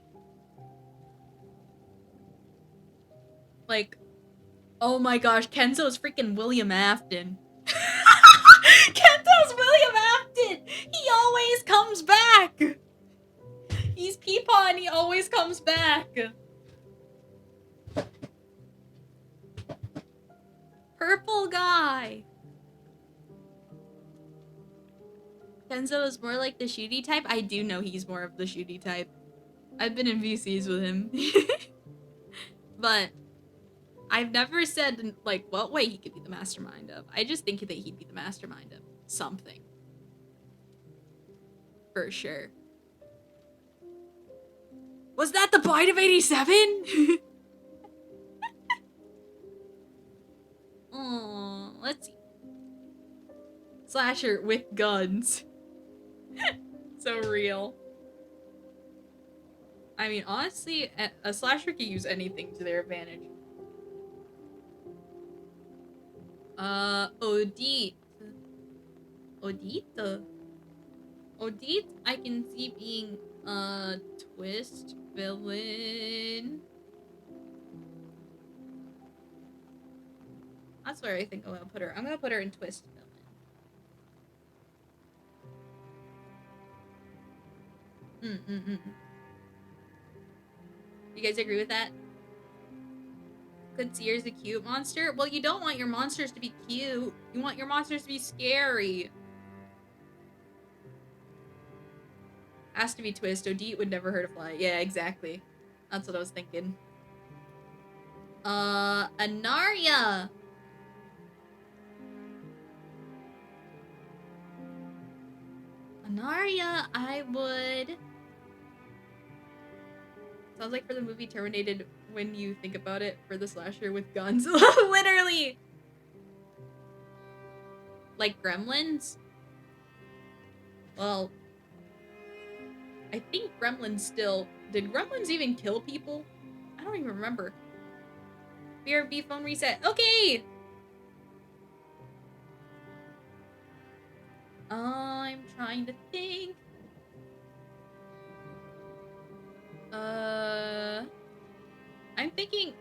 Like, oh my gosh, Kenzo's freaking William Afton. Kenzo's William Afton! He always comes back! He's Peepaw and he always comes back. Purple guy. Kenzo is more like the shooty type. I do know he's more of the shooty type. I've been in VCs with him. But I've never said, like, what way he could be the mastermind of. I just think that he'd be the mastermind of something. For sure. Was that the bite of 87? Oh, let's see. Slasher with guns. So real. I mean, honestly, a slasher can use anything to their advantage. Odit. Odit, I can see being a twist villain. That's where I think I'm gonna put her. I'm gonna put her in twist villain. You guys agree with that? Good Seer's a cute monster? Well, you don't want your monsters to be cute. You want your monsters to be scary. Has to be Twist. Odette would never hurt a fly. Yeah, exactly. That's what I was thinking. Anaria! Anaria, I would... Sounds like for the movie Terminated, when you think about it, for the slasher with guns. Literally! Like Gremlins? Well... I think Gremlins still... Did Gremlins even kill people? I don't even remember. BRB phone reset. Okay! I'm trying to think. I'm thinking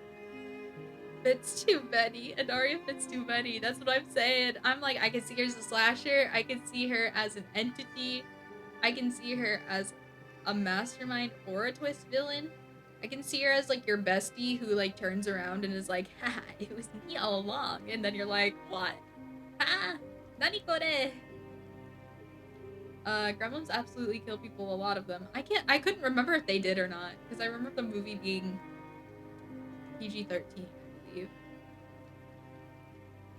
fits too many. Anaria fits too many. That's what I'm saying. I'm like, I can see her as a slasher. I can see her as an entity. I can see her as a mastermind or a twist villain. I can see her as like your bestie who like turns around and is like, haha, it was me all along. And then you're like, what? Ha! Nani kore? Gremlins absolutely kill people, a lot of them. I couldn't remember if they did or not, because I remember the movie being PG-13, I believe.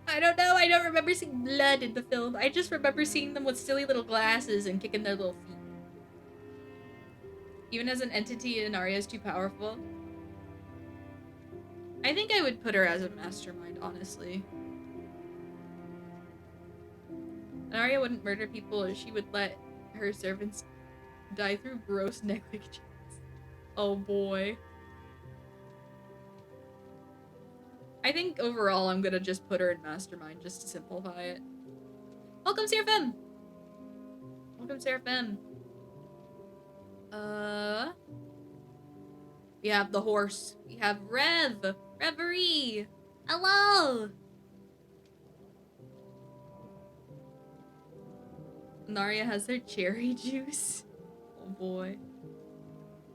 I don't know, I don't remember seeing blood in the film. I just remember seeing them with silly little glasses and kicking their little feet. Even as an entity, Inaria is too powerful. I think I would put her as a mastermind, honestly. Inaria wouldn't murder people, she would let her servants die through gross negligence. Oh boy. I think overall I'm gonna just put her in mastermind just to simplify it. Welcome, Seraphim! Welcome, Seraphim. We have the horse. We have Rev! Reverie! Hello! Naria has her cherry juice. Oh boy.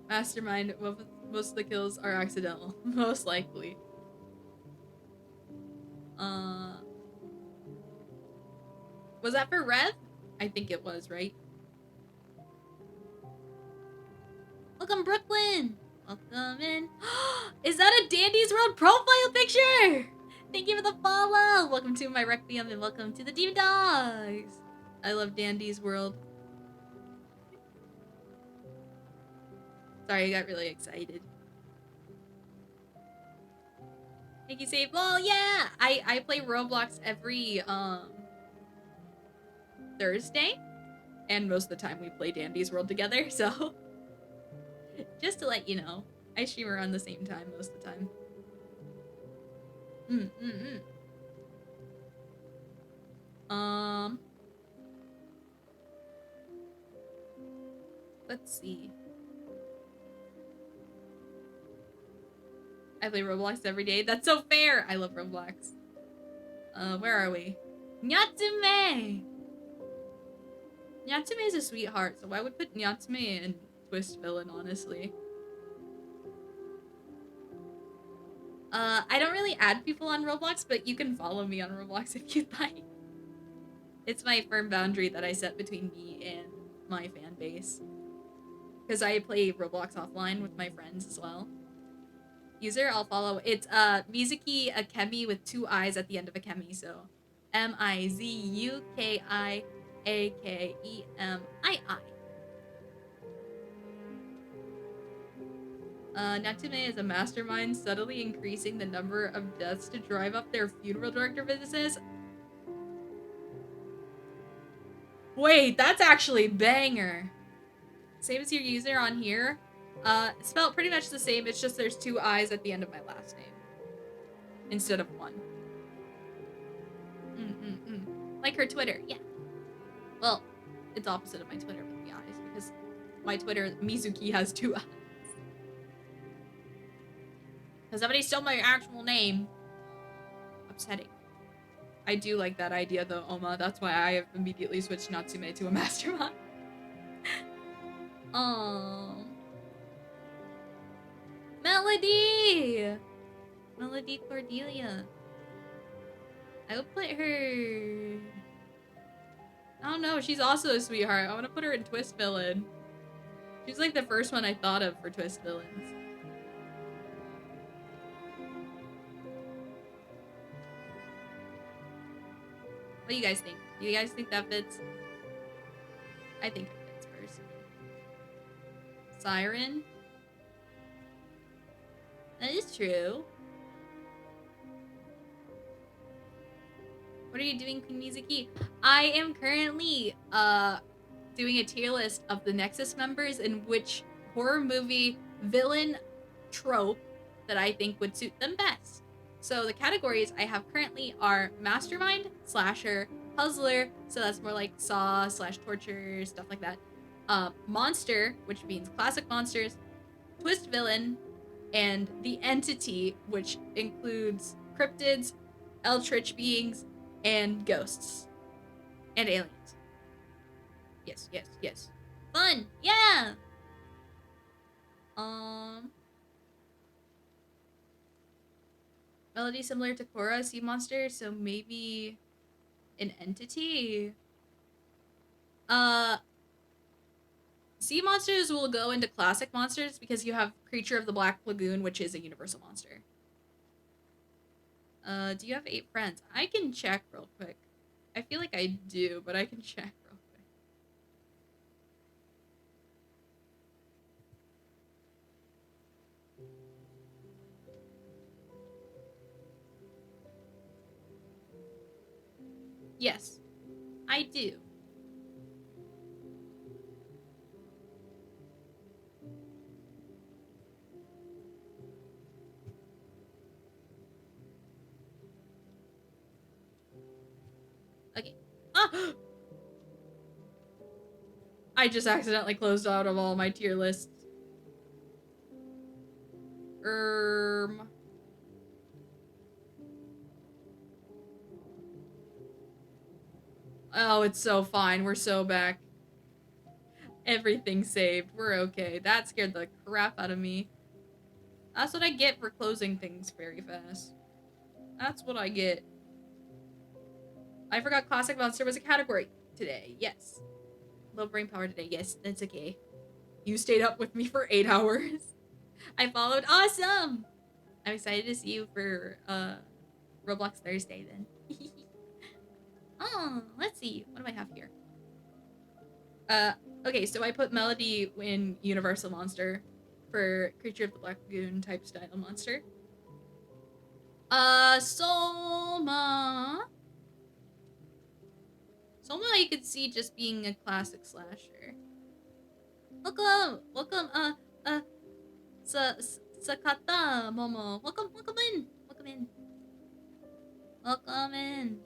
Mastermind, most of the kills are accidental. Most likely. Was that for Rev? I think it was, right? Welcome, Brooklyn! Welcome in. Is that a Dandy's World profile picture? Thank you for the follow! Welcome to my Requiem and welcome to the Demon Dogs! I love Dandy's World. Sorry, I got really excited. Thank you, Save. Well, yeah! I play Roblox every, Thursday. And most of the time we play Dandy's World together, so... Just to let you know. I stream around the same time most of the time. Let's see. I play Roblox every day. That's so fair! I love Roblox. Where are we? Nyatsume! Nyatsume is a sweetheart, so I would put Nyatsume in Twist Villain, honestly. I don't really add people on Roblox, but you can follow me on Roblox if you'd like. It's my firm boundary that I set between me and my fan base. Because I play Roblox offline with my friends as well. User, I'll follow. It's Mizuki Akemi with 2 I's at the end of Akemi, so Mizukii Akemii. Natsume is a mastermind, subtly increasing the number of deaths to drive up their funeral director businesses. Wait, that's actually banger. Same as your user on here. Spelled pretty much the same, it's just there's 2 I's at the end of my last name. Instead of 1. Like her Twitter, yeah. Well, it's opposite of my Twitter with the I's, because my Twitter, Mizuki, has 2 I's. Because somebody stole my actual name. Upsetting. I do like that idea though, Oma. That's why I have immediately switched Natsume to a mastermind. Oh. Melody! Melody Cordelia. I would put her... I don't know, she's also a sweetheart. I want to put her in Twist Villain. She's like the first one I thought of for Twist Villains. What do you guys think? Do you guys think that fits? I think it fits, personally. Siren? That is true. What are you doing, Queen Mizuki? I am currently doing a tier list of the Nexus members in which horror movie villain trope that I think would suit them best. So the categories I have currently are mastermind, slasher, puzzler, so that's more like Saw / torture, stuff like that. Monster, which means classic monsters, twist villain, and the entity, which includes cryptids, eldritch beings, and ghosts. And aliens. Yes, yes, yes. Fun! Yeah! Melody similar to Korra, sea monster, so maybe an entity? Sea monsters will go into classic monsters because you have Creature of the Black Lagoon, which is a universal monster. Do you have 8 friends? I can check real quick. I feel like I do, but I can check real quick. Yes, I do. Okay. Ah! I just accidentally closed out of all my tier lists. Oh, it's so fine. We're so back. Everything's saved. We're okay. That scared the crap out of me. That's what I get for closing things very fast. That's what I get. I forgot classic monster was a category today. Yes. Low brain power today. Yes, that's okay. You stayed up with me for 8 hours. I followed. Awesome! I'm excited to see you for Roblox Thursday then. Oh, let's see. What do I have here? Okay, so I put Melody in Universal Monster for Creature of the Black Lagoon type style monster. Soma. Soma you could see just being a classic slasher. Welcome! Welcome, Sakata Momo. Welcome in! Welcome in. Welcome in.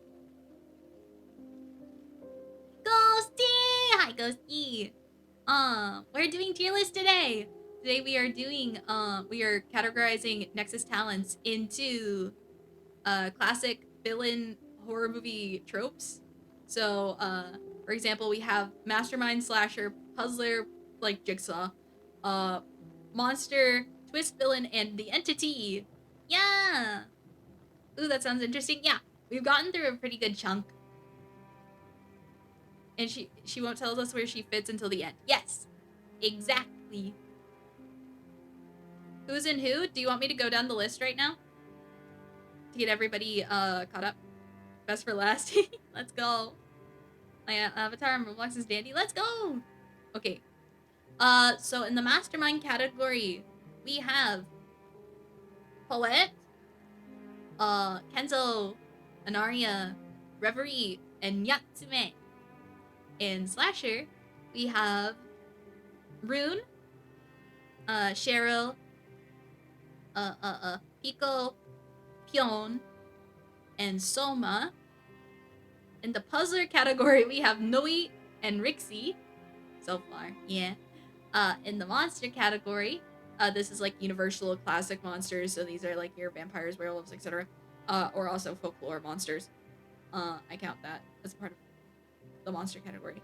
Ghosty! Hi, Ghosty! We're doing tier list today. Today we are doing, we are categorizing Nexus talents into, classic villain horror movie tropes. So, for example, we have Mastermind, Slasher, Puzzler, like Jigsaw, Monster, Twist Villain, and the Entity. Yeah! Ooh, that sounds interesting. Yeah, we've gotten through a pretty good chunk. And she won't tell us where she fits until the end. Yes, exactly. Who's in who? Do you want me to go down the list right now? To get everybody caught up? Best for last. Let's go. My avatar and Roblox is dandy. Let's go! Okay. So in the Mastermind category, we have Paulette, Kenzo, Anaria, Reverie, and Yatsume. In Slasher, we have Rune, Cheryl, Pico, Pion, and Soma. In the Puzzler category, we have Noe and Rixie. So far, yeah. In the Monster category, this is like universal classic monsters, so these are like your vampires, werewolves, etc. Or also folklore monsters. I count that as part of the monster category.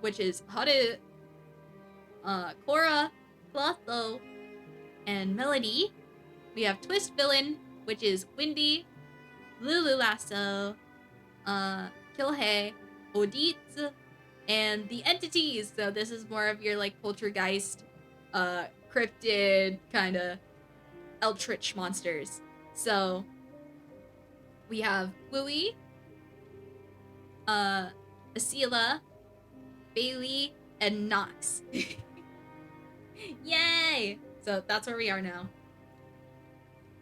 Which is Haru, Korra, Clotho, and Melody. We have Twist Villain, which is Windy, Lulu Lasso, Kilhei, Oditz, and the entities. So this is more of your like poltergeist, cryptid kind of eldritch monsters. So we have Wooey, Asila, Bailey, and Nox. Yay! So that's where we are now.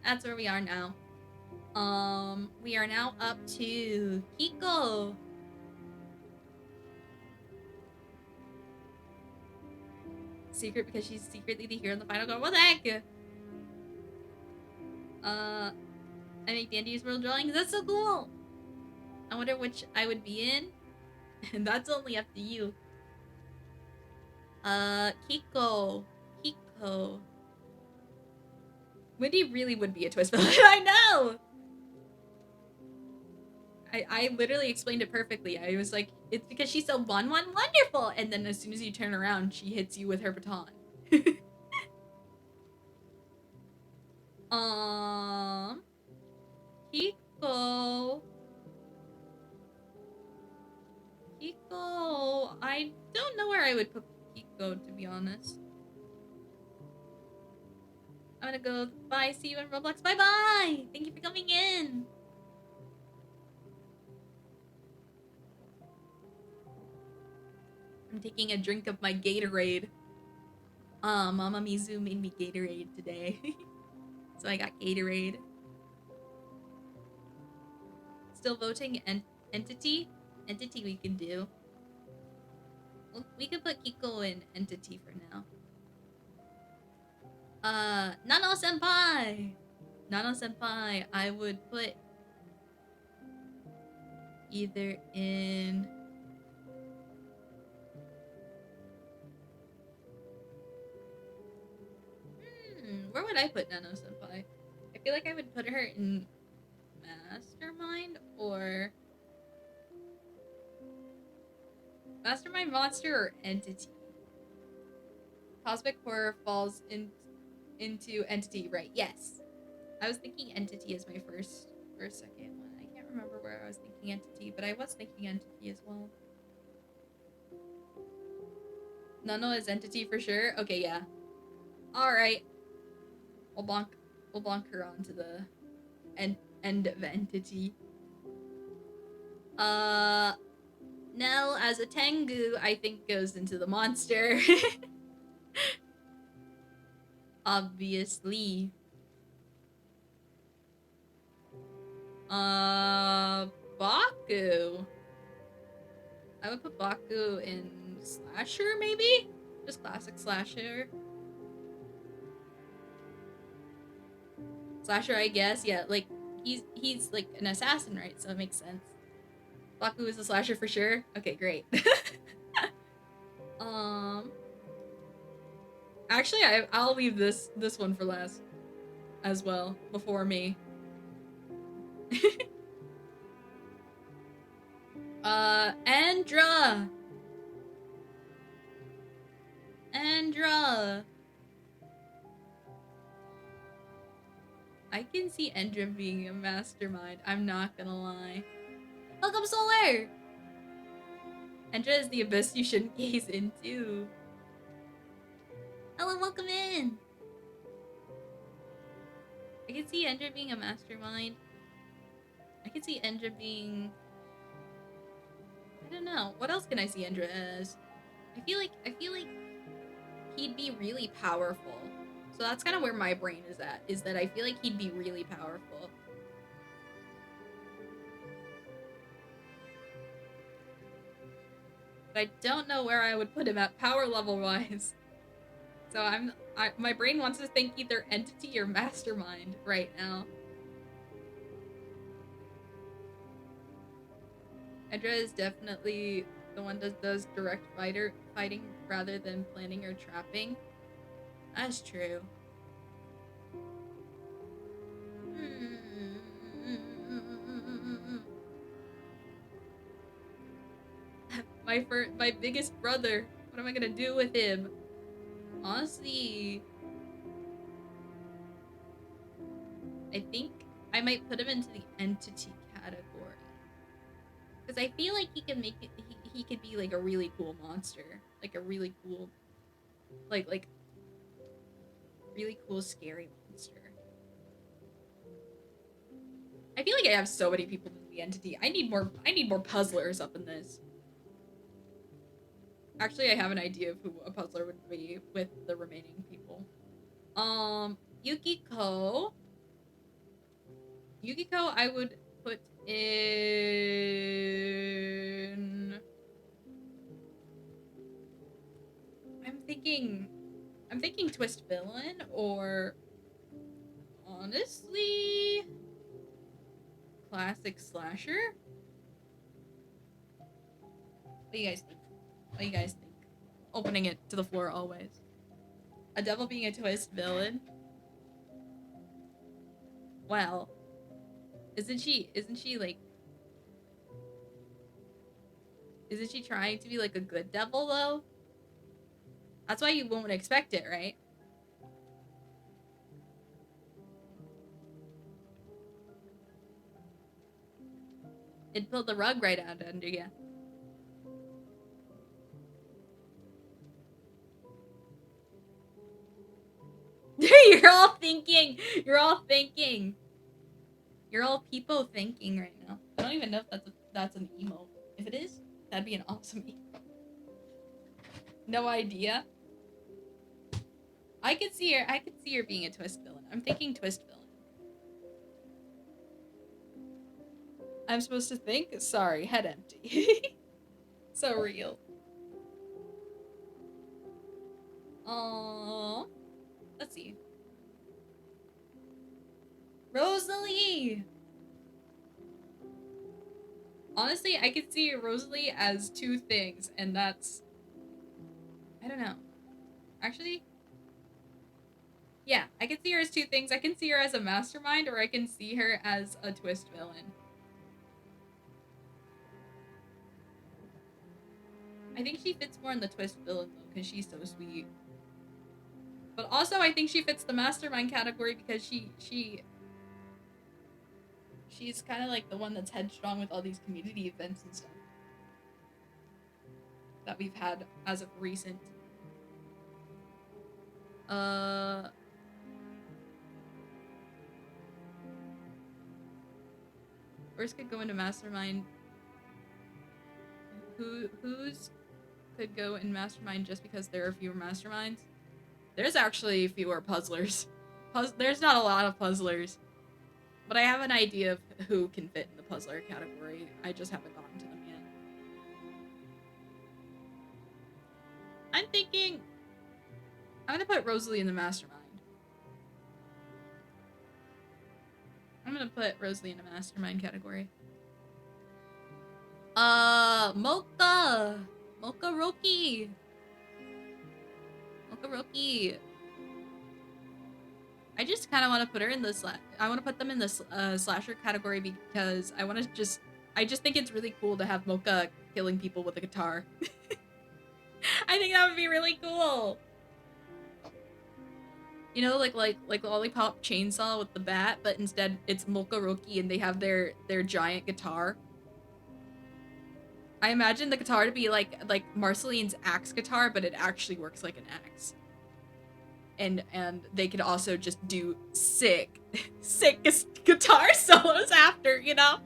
That's where we are now. We are now up to Kiko. Secret because she's secretly the hero in the final girl. What the heck? I make Dandy's world drawings. That's so cool. I wonder which I would be in. And that's only up to you. Kiko. Windy really would be a twist villain. I know! I literally explained it perfectly. I was like, it's because she's so wonderful. And then as soon as you turn around, she hits you with her baton. Kiko. I don't know where I would put Kiko, to be honest. I'm gonna go, bye, see you in Roblox, bye-bye! Thank you for coming in! I'm taking a drink of my Gatorade. Mama Mizu made me Gatorade today. So I got Gatorade. Still voting entity? Entity we can do. Well, we could put Kiko in entity for now. Nano-senpai! Nano-senpai, I would put either in... where would I put Nano-senpai? I feel like I would put her in Mastermind or... Mastermind, Monster, or Entity? Cosmic Horror falls into Entity, right? Yes. I was thinking Entity as my first or second one. I can't remember where I was thinking Entity, but I was thinking Entity as well. Nano is Entity for sure? Okay, yeah. Alright. We'll bonk her onto the end of Entity. Nell as a Tengu, I think goes into the monster. Obviously. Baku. I would put Baku in Slasher, maybe? Just classic Slasher. Slasher, I guess. Yeah, like, he's like an assassin, right? So it makes sense. Baku is a Slasher for sure? Okay, great. Actually, I'll leave this one for last as well, before me. Andra! I can see Andra being a mastermind, I'm not gonna lie. Welcome, Solar! Andra is the abyss you shouldn't gaze into. Hello, welcome in! I can see Andra being a mastermind. I can see Andra being... I don't know. What else can I see Andra as? I feel like he'd be really powerful. So that's kind of where my brain is at, is that I feel like he'd be really powerful. But I don't know where I would put him at power level wise. So my brain wants to think either entity or mastermind right now. Edra is definitely the one that does direct fighting rather than planning or trapping. That's true. My biggest brother. What am I gonna do with him? Honestly, I think I might put him into the entity category. Because I feel like he can make it, he could be like a really cool monster. Like a really cool, like really cool scary monster. I feel like I have so many people in the entity. I need more puzzlers up in this. Actually, I have an idea of who a puzzler would be with the remaining people. Yukiko. Yukiko, I would put in... I'm thinking twist villain, or honestly, classic slasher. What do you guys think? What do you guys think? Opening it to the floor always. A devil being a twist villain. Well, isn't she like, isn't she trying to be like a good devil though? That's why you won't expect it, right? It pulled the rug right out under you. You're all thinking. You're all people thinking right now. I don't even know if that's an emote. If it is, that'd be an awesome emote. No idea. I could see her being a twist villain. I'm thinking twist villain. I'm supposed to think? Sorry, head empty. So real. Let's see. Rosalie! Honestly, I could see Rosalie as two things, and that's... I don't know. Actually... Yeah, I can see her as two things. I can see her as a mastermind, or I can see her as a twist villain. I think she fits more in the twist villain, though, because she's so sweet. But also, I think she fits the mastermind category because she's kind of like the one that's headstrong with all these community events and stuff that we've had as of recent. Yours could go into mastermind. Whose could go in mastermind just because there are fewer masterminds? There's actually fewer puzzlers. There's not a lot of puzzlers. But I have an idea of who can fit in the puzzler category. I just haven't gotten to them yet. I'm thinking... I'm gonna put Rosalie in the mastermind. I'm gonna put Rosalie in the mastermind category. Mocha! Mocha Roki! Mocha Roki! I just kind of want to put her in the I want to put them in the slasher category because I just think it's really cool to have Mocha killing people with a guitar. I think that would be really cool. You know, like Lollipop Chainsaw with the bat, but instead it's Mocha Roki and they have their giant guitar. I imagine the guitar to be like Marceline's axe guitar, but it actually works like an axe. And they could also just do sick guitar solos after, you know?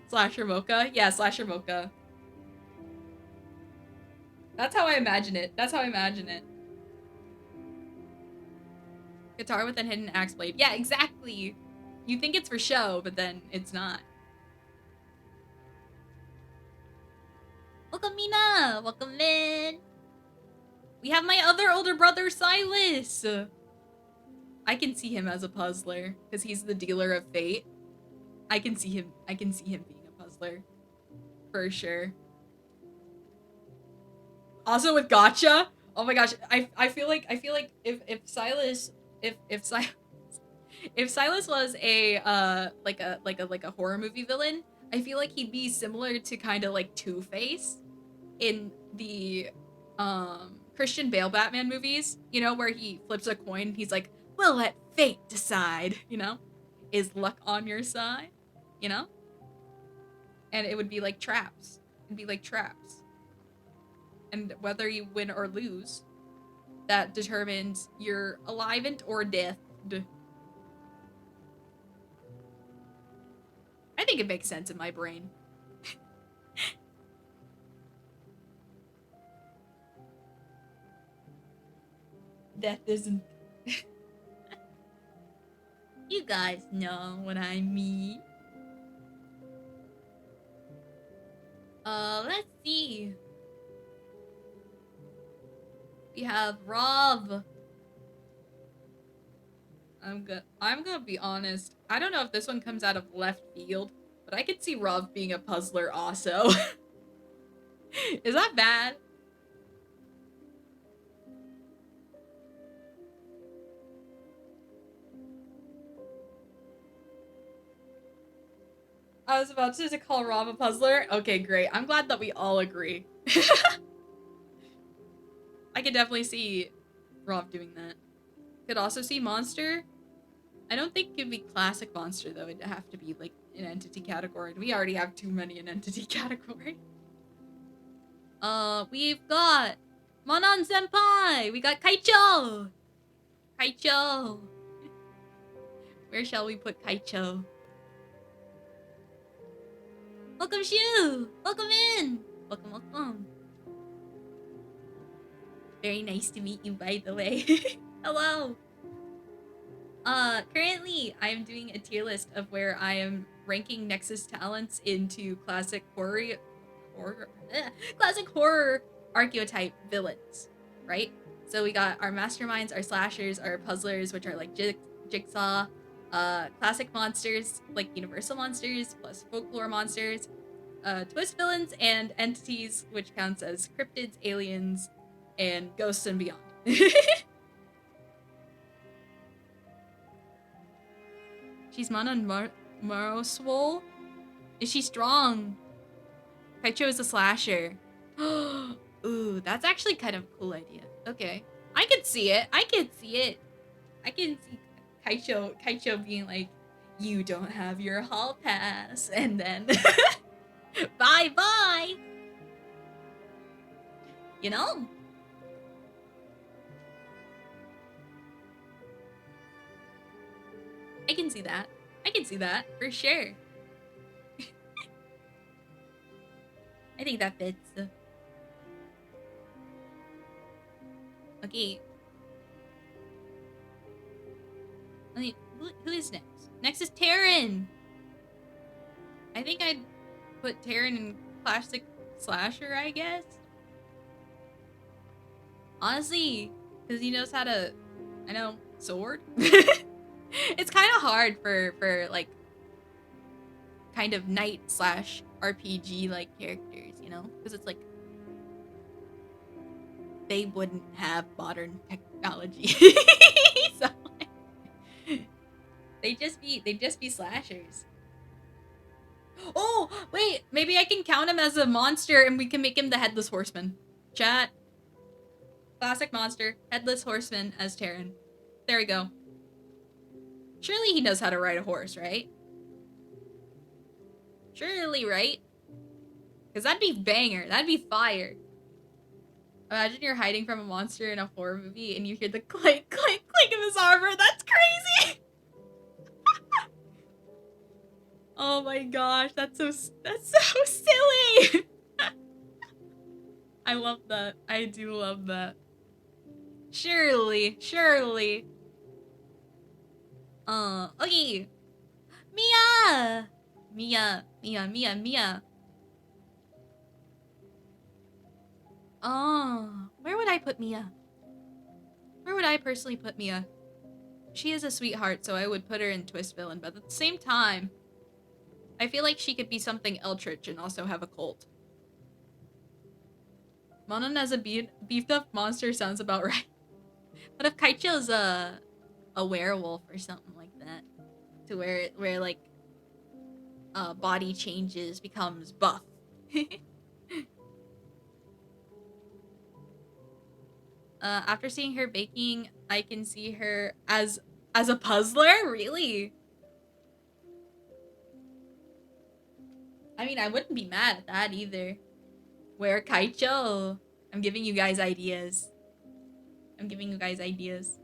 Slasher Mocha? Yeah, Slasher Mocha. That's how I imagine it. Guitar with a hidden axe blade. Yeah, exactly. You think it's for show, but then it's not. Welcome, Mina! Welcome in! We have my other older brother, Silas! I can see him as a puzzler, because he's the dealer of fate. I can see him being a puzzler. For sure. Also with Gotcha? Oh my gosh, I feel like if Silas was a like a horror movie villain, I feel like he'd be similar to kind of like Two-Face in the Christian Bale Batman movies, you know, where he flips a coin, he's like, we'll let fate decide, you know? is luck on your side, you know? And it would be like traps. It'd be like traps. And whether you win or lose, that determines you're alive or dead. I think it makes sense in my brain. Death isn't. You guys know what I mean. Let's see. We have Rob. I'm gonna be honest. I don't know if this one comes out of left field, but I could see Rob being a puzzler also. Is that bad? I was about to call Rob a puzzler. Okay, great. I'm glad that we all agree. I could definitely see Rob doing that. Could also see Monster. I don't think it'd be classic Monster, though. It'd have to be, like, an entity category. And we already have too many in entity category. We've got Monon Senpai! We got Kaicho! Kaicho! Where shall we put Kaicho? Welcome, Shu! Welcome in! Welcome, welcome. Very nice to meet you, by the way. Hello! Currently, I am doing a tier list of where I am ranking Nexus talents into classic horror archetype villains, right? So we got our masterminds, our slashers, our puzzlers, which are like Jigsaw, classic monsters, like universal monsters, plus folklore monsters, twist villains, and entities, which counts as cryptids, aliens, and ghosts and beyond. She's Manon Maroswole? Is she strong? Kaicho is a slasher. Ooh, that's actually kind of a cool idea. Okay. I could see it. I could see it. I can see Kaicho being like, you don't have your hall pass, and then bye-bye. You know? I can see that. I can see that, for sure. I think that fits. Okay. Who is next? Next is Taryn! I think I'd put Taryn in classic slasher, I guess? Honestly, because he knows how to, I know, sword? It's kind of hard for like, kind of knight slash RPG like characters, you know? Because it's like, they wouldn't have modern technology. So like, they'd just be slashers. Oh, wait, maybe I can count him as a monster and we can make him the Headless Horseman. Chat. Classic monster, Headless Horseman as Taryn. There we go. Surely he knows how to ride a horse, right? Surely, right? Because that'd be banger. That'd be fire. Imagine you're hiding from a monster in a horror movie and you hear the clink, clink, clink of his armor. That's crazy! Oh my gosh, that's so silly! I love that. I do love that. Surely. Okay. Mia! Mia. Oh, where would I put Mia? Where would I personally put Mia? She is a sweetheart, so I would put her in Twist Villain, but at the same time, I feel like she could be something eldritch and also have a cult. Monon as a beefed up monster sounds about right. What if Kaicho's a werewolf or something like that? To where like body changes, becomes buff. After seeing her baking, I can see her as a puzzler? Really? I mean, I wouldn't be mad at that either. Where Kaicho? I'm giving you guys ideas. I'm giving you guys ideas.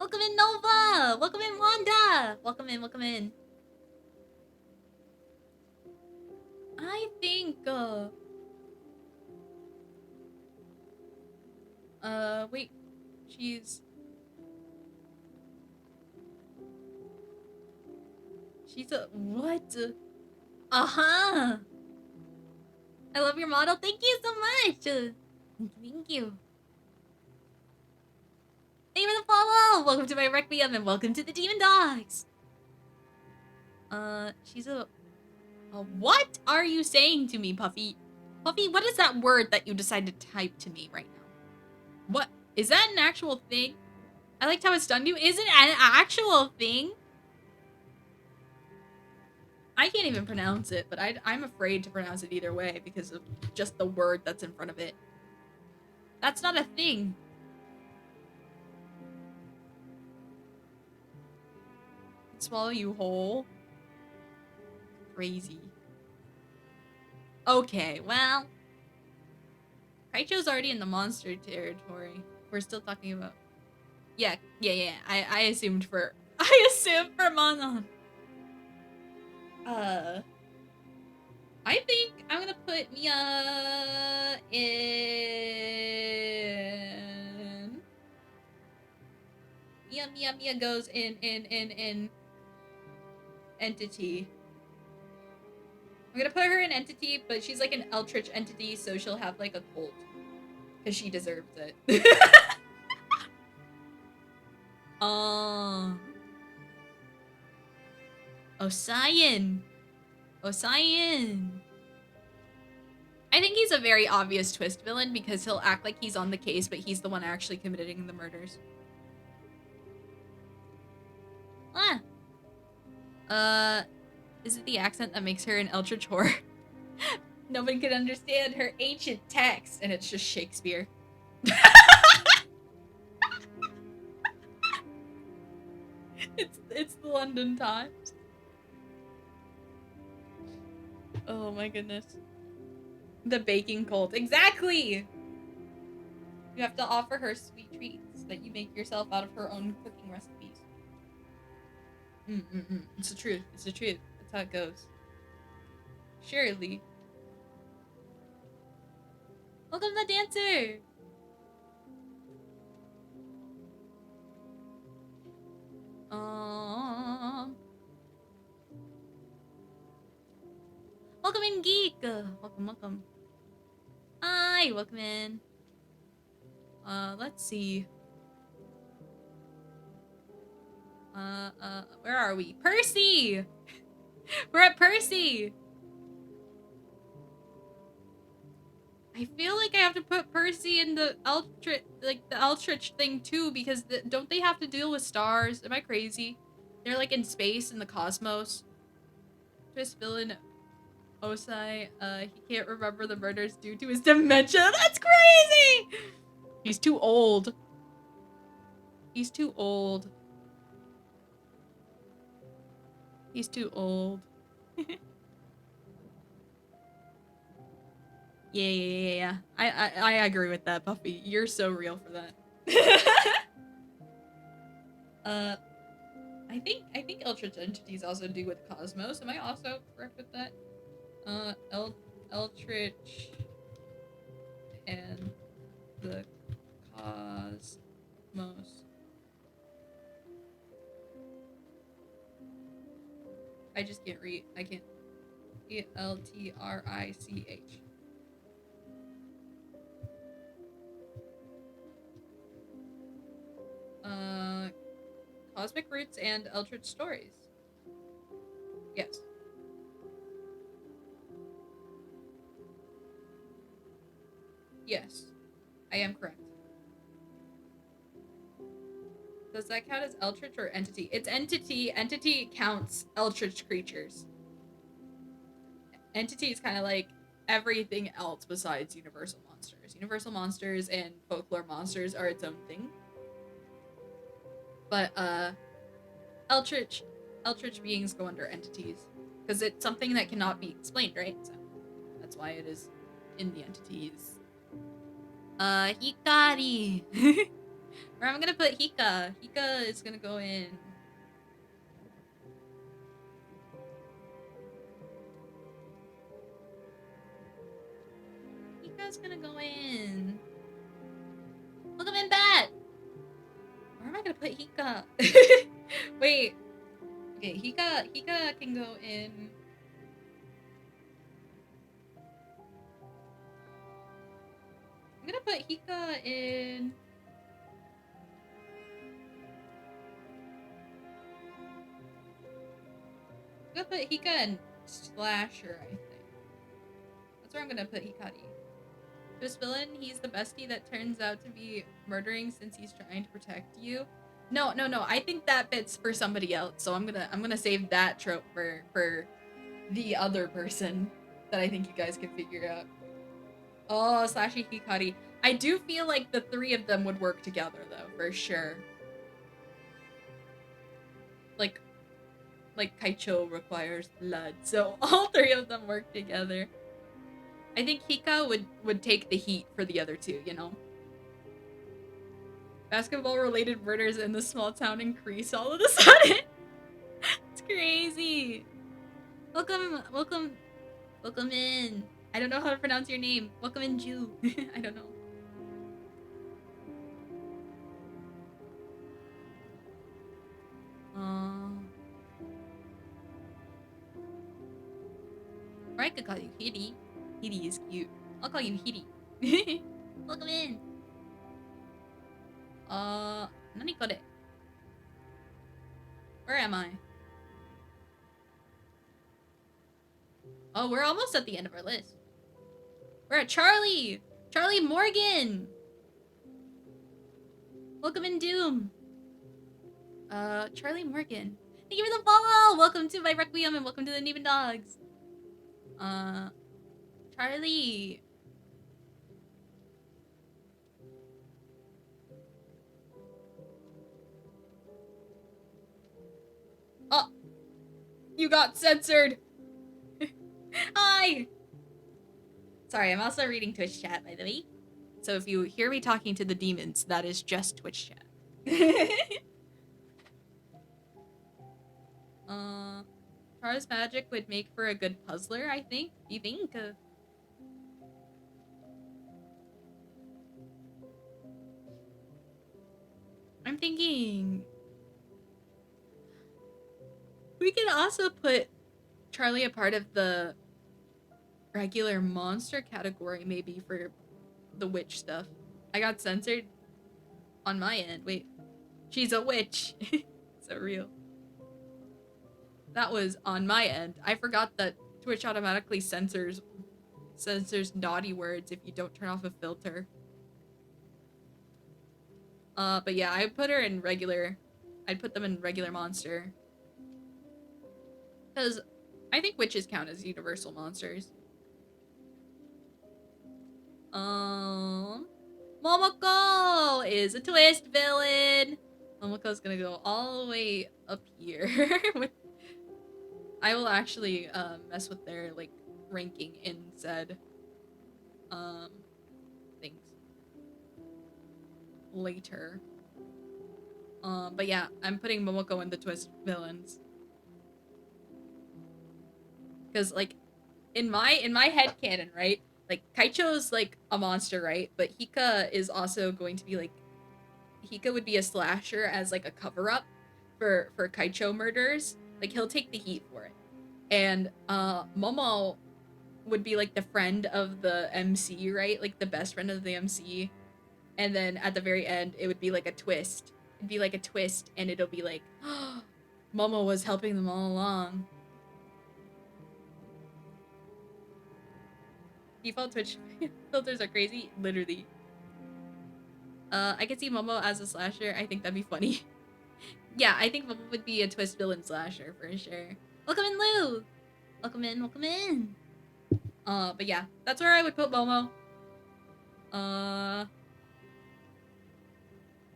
Welcome in, Nova! Welcome in, Wanda! Welcome in, welcome in. I think, wait. She's a, what? Uh-huh! I love your model. Thank you so much! Thank you. Thank you for the follow! Welcome to my Requiem and welcome to the Demon Dogs! She's a... What are you saying to me, Puffy? Puffy, what is that word that you decided to type to me right now? What? Is that an actual thing? I liked how it stunned you. Is it an actual thing? I can't even pronounce it, but I'm afraid to pronounce it either way because of just the word that's in front of it. That's not a thing. Swallow you whole. Crazy. Okay, well. Kaicho's already in the monster territory. We're still talking about... Yeah. I assumed for... I assumed for Monon. I think I'm gonna put Mia in... Mia goes in entity. I'm gonna put her in entity, but she's like an Eldritch entity, so she'll have like a cult. Because she deserves it. Osian. I think he's a very obvious twist villain because he'll act like he's on the case, but he's the one actually committing the murders. Is it the accent that makes her an Eldritch whore? Nobody can understand her ancient text, and it's just Shakespeare. It's the London Times. Oh my goodness. The baking cult. Exactly! You have to offer her sweet treats that you make yourself out of her own cooking recipes. It's the truth. It's the truth. That's how it goes. Surely. Welcome to the dancer! Welcome in, Geek! Welcome. Hi, welcome in. Let's see. Where are we? Percy! We're at Percy! I feel like I have to put Percy in the Eldritch thing too, because don't they have to deal with stars? Am I crazy? They're like in space, in the cosmos. Twist villain Osai, he can't remember the murders due to his dementia. That's crazy! He's too old. He's too old. He's too old. Yeah. I agree with that, Buffy. You're so real for that. I think Eldritch entities also do with Cosmos. Am I also correct with that? Eldritch and the Cosmos. I just can't read. I can't. Eltrich. Cosmic Roots and Eldritch Stories. Yes. Yes. I am correct. Does that count as Eldritch or Entity? It's Entity. Entity counts Eldritch creatures. Entity is kind of like everything else besides Universal Monsters. Universal Monsters and Folklore Monsters are its own thing. But, Eldritch beings go under entities. Because it's something that cannot be explained, right? So that's why it is in the entities. Hikari. Where I'm gonna put Hika. Hika is gonna go in. Hika's gonna go in. Look, I'm in bat. Where am I gonna put Hika? Wait. Okay, Hika can go in. I'm gonna put Hika in. I'm gonna put Hika in Slasher, I think. That's where I'm gonna put Hikari. This villain, he's the bestie that turns out to be murdering since he's trying to protect you. No. I think that fits for somebody else. So I'm gonna save that trope for the other person that I think you guys can figure out. Oh, Slashy Hikari. I do feel like the three of them would work together though, for sure. Like Kaicho requires blood, so all three of them work together. I think Hika would take the heat for the other two, you know? Basketball-related murders in the small town increase all of a sudden. It's crazy. Welcome in. I don't know how to pronounce your name. Welcome in, Jew. I don't know. Or I could call you Hiri. Hiri is cute. I'll call you Hiri. Welcome in. Nani kore? Where am I? Oh, we're almost at the end of our list. We're at Charlie! Charlie Morgan! Welcome in, Doom. Charlie Morgan. Thank you for the follow! Welcome to my Requiem and welcome to the Neiman Dogs. Charlie. Oh! You got censored! Hi! Sorry, I'm also reading Twitch chat, by the way. So if you hear me talking to the demons, that is just Twitch chat. Char's magic would make for a good puzzler, I think. You think? I'm thinking... We can also put Charlie a part of the regular monster category, maybe, for the witch stuff. I got censored on my end. Wait. She's a witch. So real. That was on my end. I forgot that Twitch automatically censors naughty words if you don't turn off a filter. But yeah, I put her in regular. I'd put them in regular monster. Because I think witches count as universal monsters. Momoko is a twist villain. Momoko's gonna go all the way up here. I will actually mess with their like ranking in said things later. But yeah, I'm putting Momoko in the twist villains. Because like in my headcanon, right? Like Kaicho's like a monster, right? But Hika is also going to be like Hika would be a slasher as like a cover-up for Kaicho murders. Like he'll take the heat for it. And Momo would be like the friend of the MC, right? Like the best friend of the MC. And then at the very end, it would be like a twist. It'd be like a twist, and it'll be like, oh, Momo was helping them all along. Default Twitch filters are crazy, literally. I could see Momo as a slasher. I think that'd be funny. Yeah, I think Momo would be a twist villain slasher for sure. Welcome in, Lou! Welcome in. But yeah, that's where I would put Momo.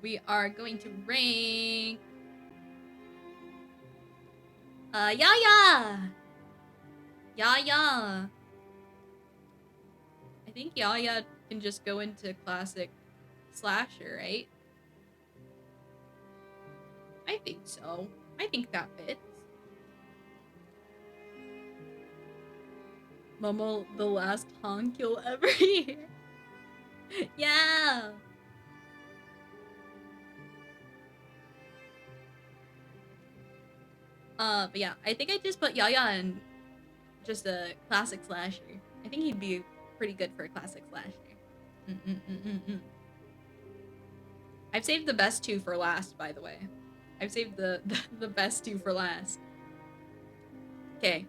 We are going to rank... Yaya! Yaya. I think Yaya can just go into classic slasher, right? I think so. I think that fits. Momo, the last honk you'll ever hear. Yeah. But yeah, I think I just put Yaya in just a classic slasher. I think he'd be pretty good for a classic slasher. I've saved the best two for last, by the way. I've saved the best two for last. Okay.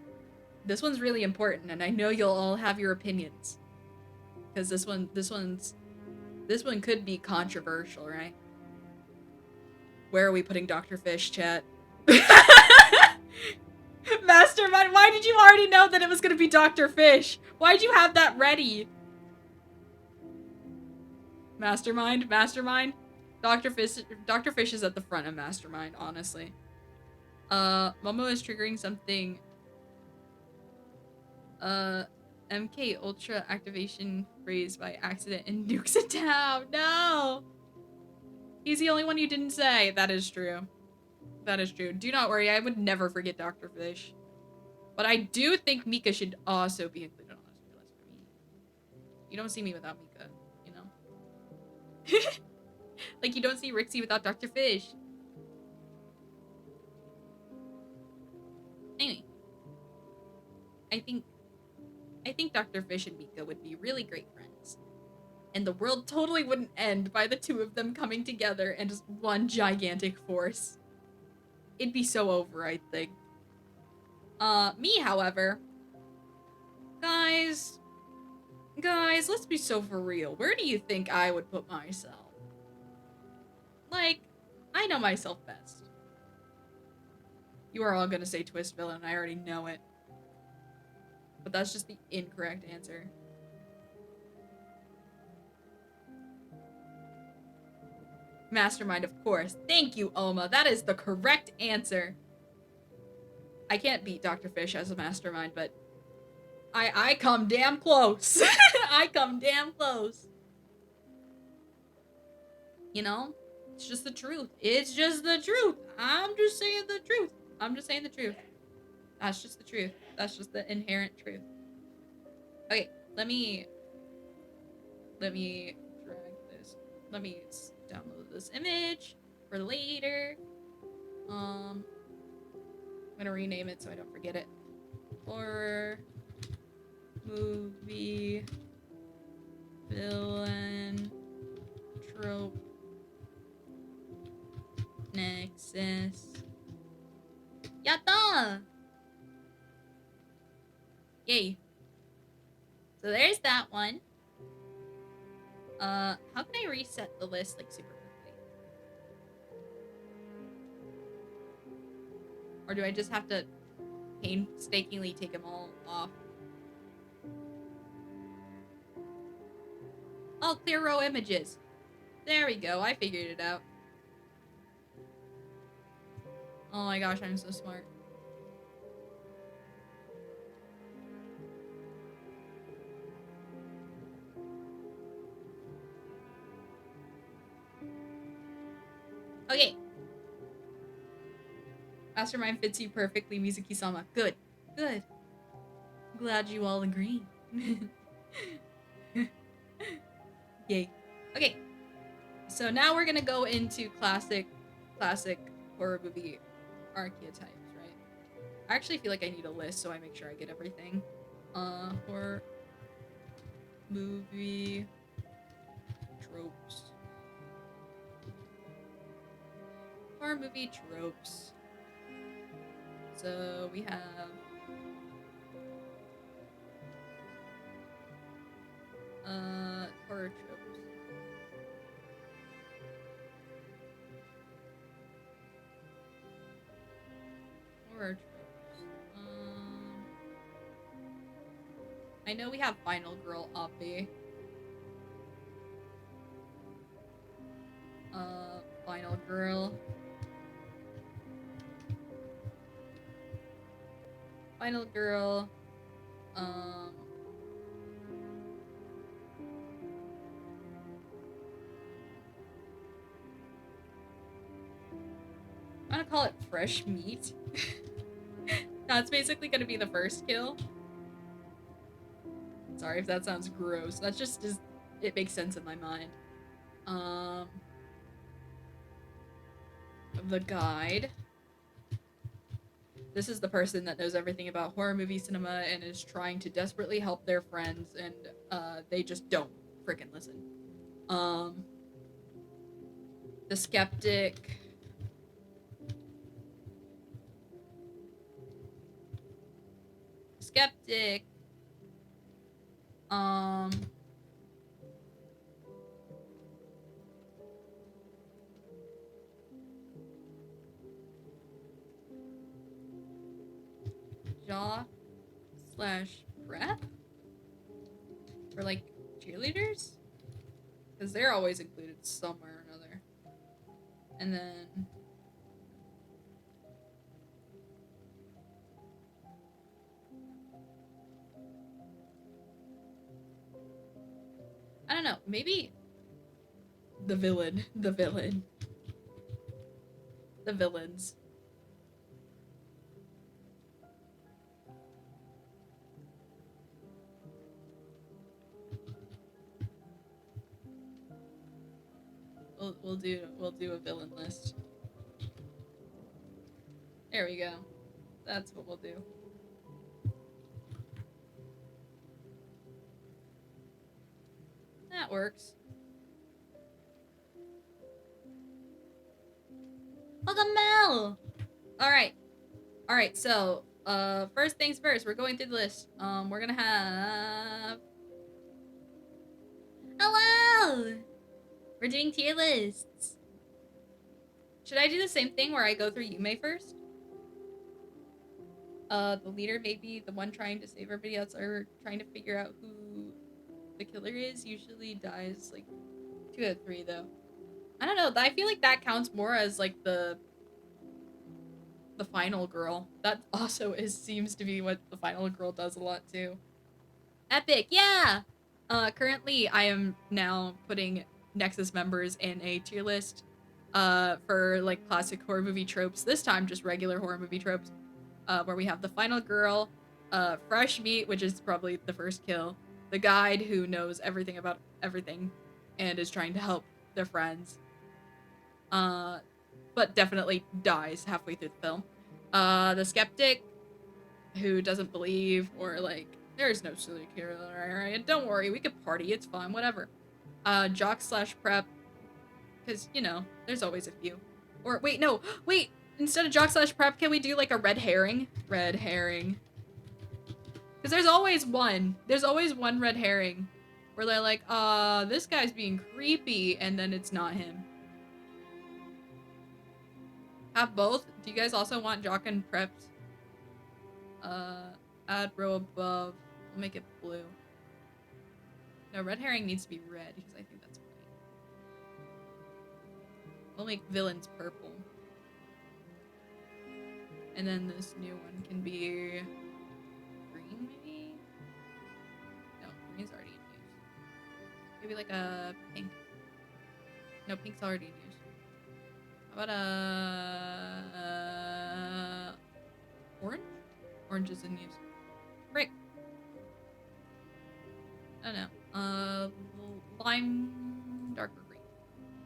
This one's really important, and I know you'll all have your opinions. Because this one could be controversial, right? Where are we putting Dr. Fish, chat? Mastermind, why did you already know that it was gonna be Dr. Fish? Why'd you have that ready? Mastermind? Dr. Fish is at the front of Mastermind, honestly. Momo is triggering something. MK Ultra activation phrase by accident and nukes it down. No! He's the only one you didn't say. That is true. That is true. Do not worry, I would never forget Dr. Fish. But I do think Mika should also be included on this list for me. You don't see me without Mika, you know? Like you don't see Rixie without Dr. Fish. Anyway. I think Dr. Fish and Mika would be really great friends. And the world totally wouldn't end by the two of them coming together and just one gigantic force. It'd be so over, I think. Me, however. Guys, let's be so for real. Where do you think I would put myself? Like, I know myself best. You are all gonna say twist villain, I already know it. But that's just the incorrect answer. Mastermind, of course. Thank you, Oma. That is the correct answer. I can't beat Dr. Fish as a mastermind, but I come damn close. I come damn close. You know? It's just the truth. It's just the truth. I'm just saying the truth. I'm just saying the truth. That's just the truth. That's just the inherent truth. Okay, let me drag this. Let me download this image for later. I'm gonna rename it so I don't forget it. Horror movie villain trope Nexus. Yatta! Yay. So there's that one. How can I reset the list like super quickly? Or do I just have to painstakingly take them all off? Oh, clear row images. There we go, I figured it out. Oh my gosh, I'm so smart. Okay. Mastermind fits you perfectly, Mizuki-sama. Good. Good. Glad you all agree. Yay. Okay. So now we're gonna go into classic horror movie archetypes, right? I actually feel like I need a list so I make sure I get everything. Horror movie tropes. Horror movie tropes. So we have horror tropes. Horror tropes. I know we have Final Girl Oppie. Final Girl. Final Girl. I'm gonna call it fresh meat. That's basically gonna be the first kill. Sorry if that sounds gross. That's just it makes sense in my mind. The guide. This is the person that knows everything about horror movie cinema and is trying to desperately help their friends, and they just don't freaking listen. The skeptic. Skeptic. Jock / prep? For like cheerleaders? Because they're always included somewhere or another. And then I don't know, maybe the villain. The villains. We'll do a villain list. There we go. That's what we'll do. That works. Welcome, Mel! Alright, so, first things first, we're going through the list. We're gonna have... Hello! We're doing tier lists. Should I do the same thing where I go through Yume first? The leader may be the one trying to save everybody else or trying to figure out who the killer is. Usually dies, like, 2 out of 3, though. I don't know, I feel like that counts more as, like, the final girl. That also seems to be what the final girl does a lot, too. Epic, yeah! Currently, I am now putting Nexas members in a tier list, for, like, classic horror movie tropes. This time, just regular horror movie tropes. Where we have the final girl, fresh meat, which is probably the first kill, the guide who knows everything about everything and is trying to help their friends, but definitely dies halfway through the film, the skeptic who doesn't believe or like there's no serial killer, and don't worry, we could party, it's fun, whatever. Jock / prep, because you know there's always a few. Or wait, instead of jock / prep, can we do like a red herring? Red herring. Because there's always one red herring where they're like, this guy's being creepy, and then it's not him. Have both? Do you guys also want jock and preps? Add row above. We'll make it blue. No, red herring needs to be red because I think that's white. We'll make villains purple. And then this new one can be green, maybe? No, green's already in use. Maybe like a pink. No, pink's already in use. How about orange? Orange is in use. Great. I don't know. Lime, darker green.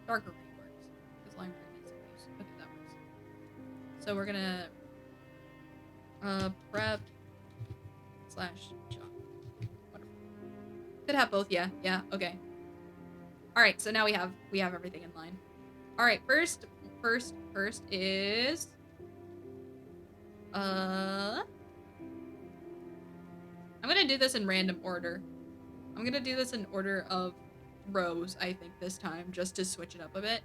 Darker green works. Because lime green is in use. Okay, that works. So we're gonna prep / job. Wonderful. Could have both, yeah, okay. Alright, so now we have everything in line. Alright, first is I'm gonna do this in random order. I'm gonna do this in order of rows, I think, this time, just to switch it up a bit.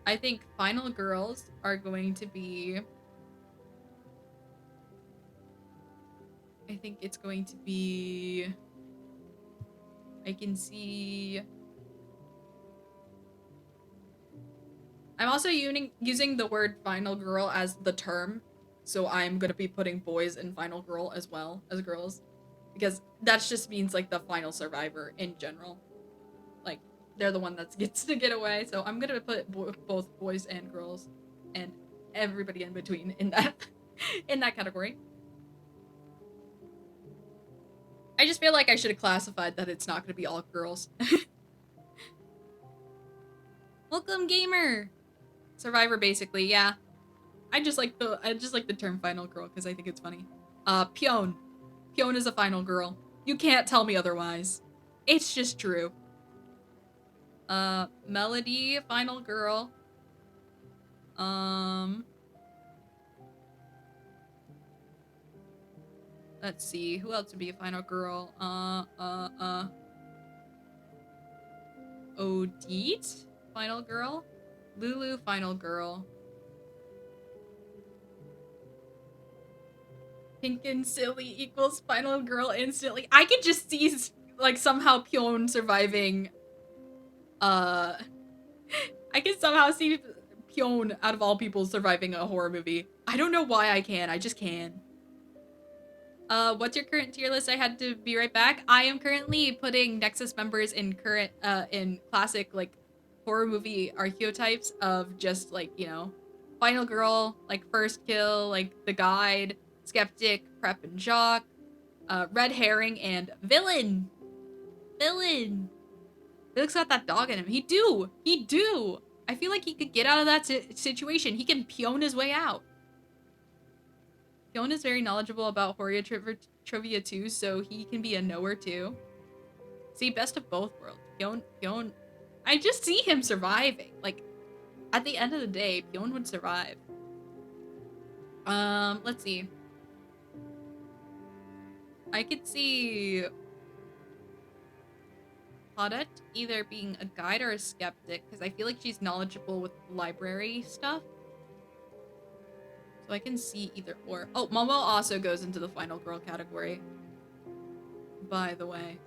I think final girls are going to be... I think it's going to be... I can see... I'm also using the word final girl as the term, so I'm gonna be putting boys in final girl as well as girls. because that just means like the final survivor in general. Like they're the one that gets to get away. So I'm gonna put both boys and girls and everybody in between in that in that category. I just feel like I should have classified that it's not gonna be all girls. Welcome, gamer. Survivor, basically, yeah. I just like the term final girl because I think it's funny. Pyeon. Pyeon is a final girl. You can't tell me otherwise. It's just true. Melody, final girl. Let's see, who else would be a final girl? Odette, final girl. Lulu, final girl. Pink and silly equals final girl instantly. I could just see like somehow Pyeon surviving. I can somehow see Pyeon out of all people surviving a horror movie. I don't know why I can. I just can. What's your current tier list? I had to be right back. I am currently putting Nexus members in in classic like horror movie archetypes of just like, you know, final girl, like first kill, like the guide, skeptic, prep and jock, red herring, and villain. Villain. Felix got that dog in him. He do. I feel like he could get out of that situation. He can Pyeon his way out. Pyeon is very knowledgeable about horror trivia too, so he can be a knower too. See, best of both worlds. Pyeon, I just see him surviving. Like, at the end of the day, Pyeon would survive. Let's see. I could see Claudette either being a guide or a skeptic, because I feel like she's knowledgeable with library stuff. So I can see either or. Oh, Momo also goes into the final girl category, by the way.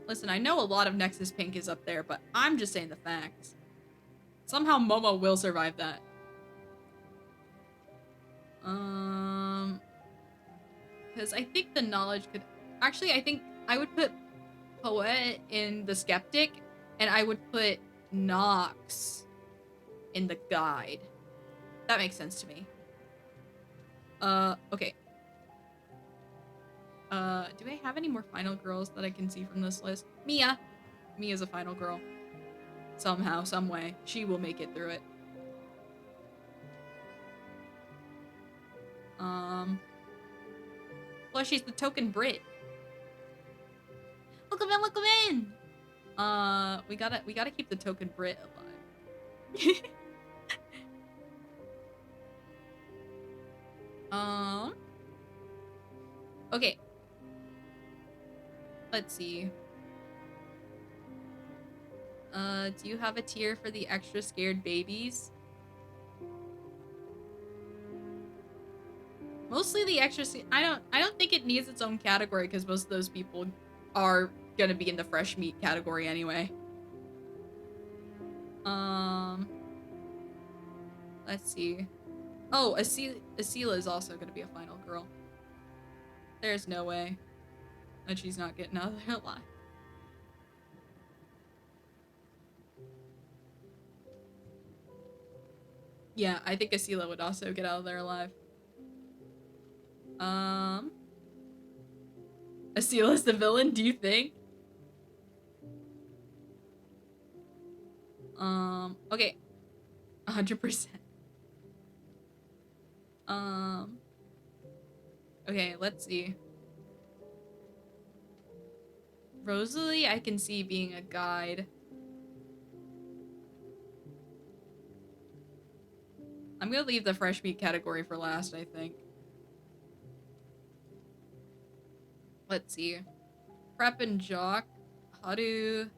Listen, I know a lot of Nexus Pink is up there, but I'm just saying the facts. Somehow Momo will survive that. Because I think the knowledge could... Actually, I think I would put Poet in the skeptic, and I would put Nox in the guide. That makes sense to me. Okay. Do I have any more final girls that I can see from this list? Mia. Mia's a final girl. Somehow, some way. She will make it through it. Plus she's the token Brit. Look him in, look him in! We gotta keep the token Brit alive. Okay. Let's see. Do you have a tier for the extra scared babies? Mostly the extra... I don't think it needs its own category because most of those people are gonna be in the fresh meat category anyway. Let's see. Oh, Asila is also gonna be a final girl. There's no way that she's not getting out of there alive. Yeah, I think Asila would also get out of there alive. Asila's the villain, do you think? Okay. 100%. Okay, let's see. Rosalie, I can see being a guide. I'm gonna leave the fresh meat category for last, I think. Let's see. Prep and jock. Haru,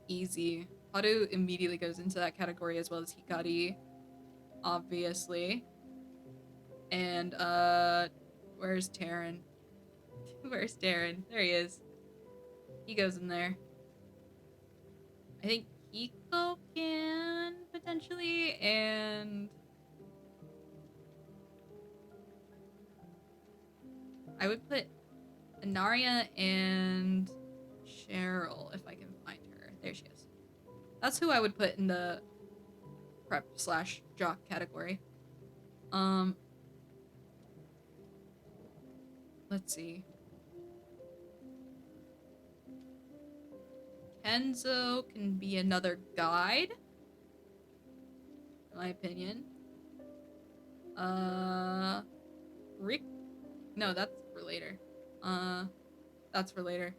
easy. Haru immediately goes into that category as well as Hikari, obviously. And, where's Taryn? Where's Taryn? There he is. He goes in there. I think Hiko can, potentially, and... I would put Anaria and Cheryl if I can find her. There she is. That's who I would put in the prep / jock category. Let's see. Kenzo can be another guide, in my opinion. Rick? No, that's for later. That's for later.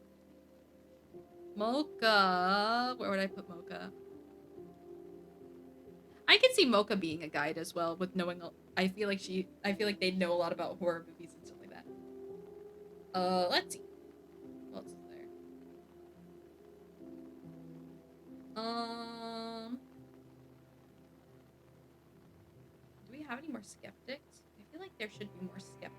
Mocha. Where would I put Mocha? I can see Mocha being a guide as well, with knowing. I feel like they'd know a lot about horror movies and stuff like that. Let's see. What else is there? Do we have any more skeptics? I feel like there should be more skeptics.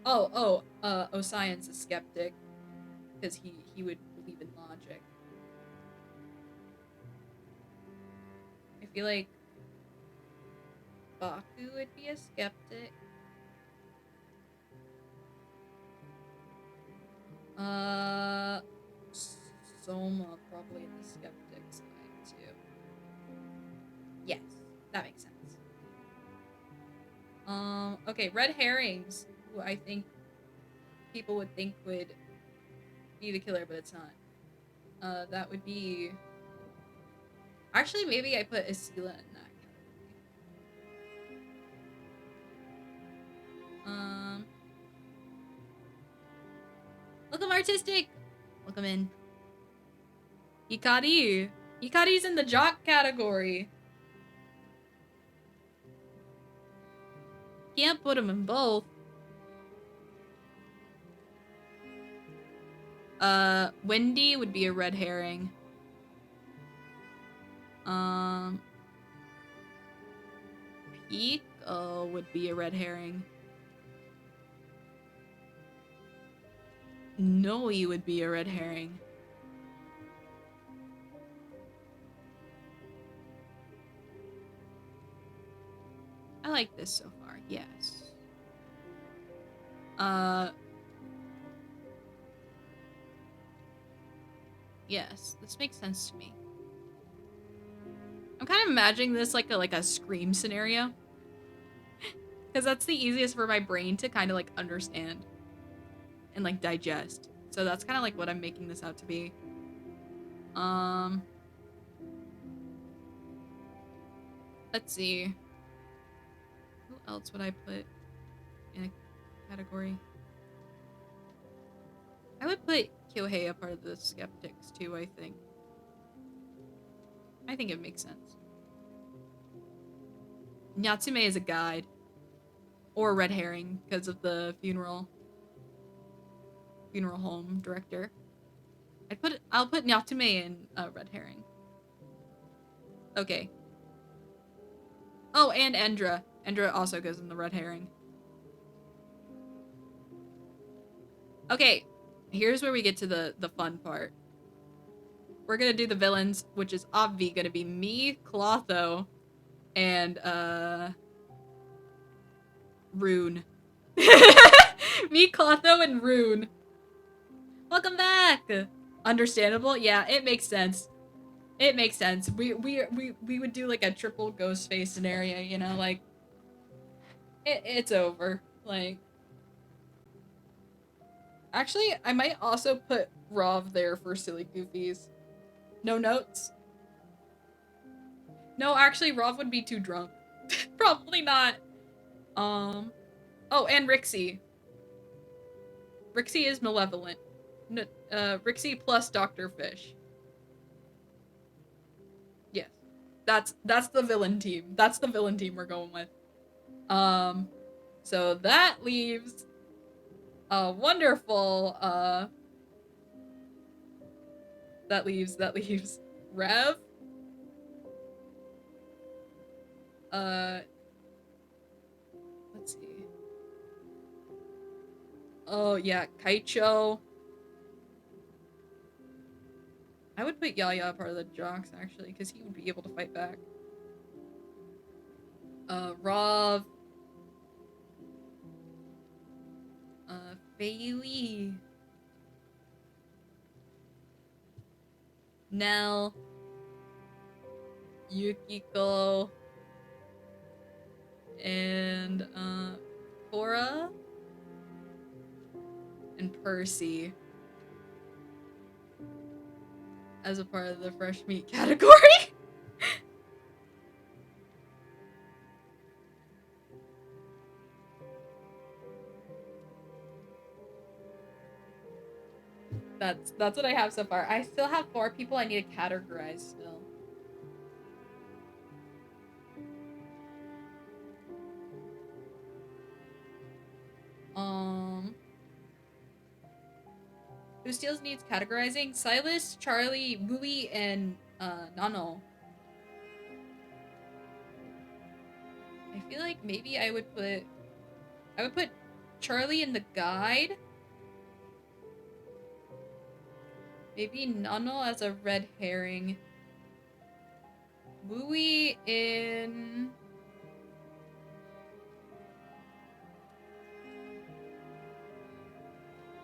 Oscion's a skeptic because he would believe in logic. I feel like Baku would be a skeptic. Soma probably in the skeptic side too. Yes, that makes sense. Okay, red herrings, who I think people would think would be the killer, but it's not. That would be... Actually, maybe I put Asila in that category. Welcome, Artistic! Welcome in. Hikari! Hikari's in the jock category! Can't put him in both. Wendy would be a red herring. Pico would be a red herring. Noe would be a red herring. I like this so far, yes. Yes, this makes sense to me. I'm kind of imagining this like a Scream scenario. Because that's the easiest for my brain to kind of like understand and like digest. So that's kind of like what I'm making this out to be. Let's see. Who else would I put in a category? I would put Kyohei a part of the skeptics too, I think. I think it makes sense. Natsume is a guide. Or a red herring because of the funeral home director. I'll put Natsume in a red herring. Okay. Oh, and Endra. Endra also goes in the red herring. Okay, here's where we get to the fun part. We're gonna do the villains, which is obvi gonna be me, Clotho, and Rune. Me, Clotho, and Rune. Welcome back! Understandable? Yeah, it makes sense. It makes sense. We would do like a triple ghost face scenario, you know, like it's over. Like actually I might also put Rov there for silly goofies. No notes? No, actually Rov would be too drunk. Probably not. Oh, and Rixie. Rixie is malevolent. No, Rixie plus Dr. Fish. Yes. That's the villain team. That's the villain team we're going with. So that leaves a wonderful, that leaves Rev. Let's see. Oh, yeah, Kaicho. I would put Yaya part of the jocks, actually, because he would be able to fight back. Rav, Bailey, Nell, Yukiko, and Cora, and Percy as a part of the fresh meat category. That's what I have so far. I still have 4 people I need to categorize still. Who still needs categorizing? Silas, Charlie, Wooey, and Nano. I feel like maybe I would put Charlie in the guide. Maybe Nano as a red herring. Wooey in...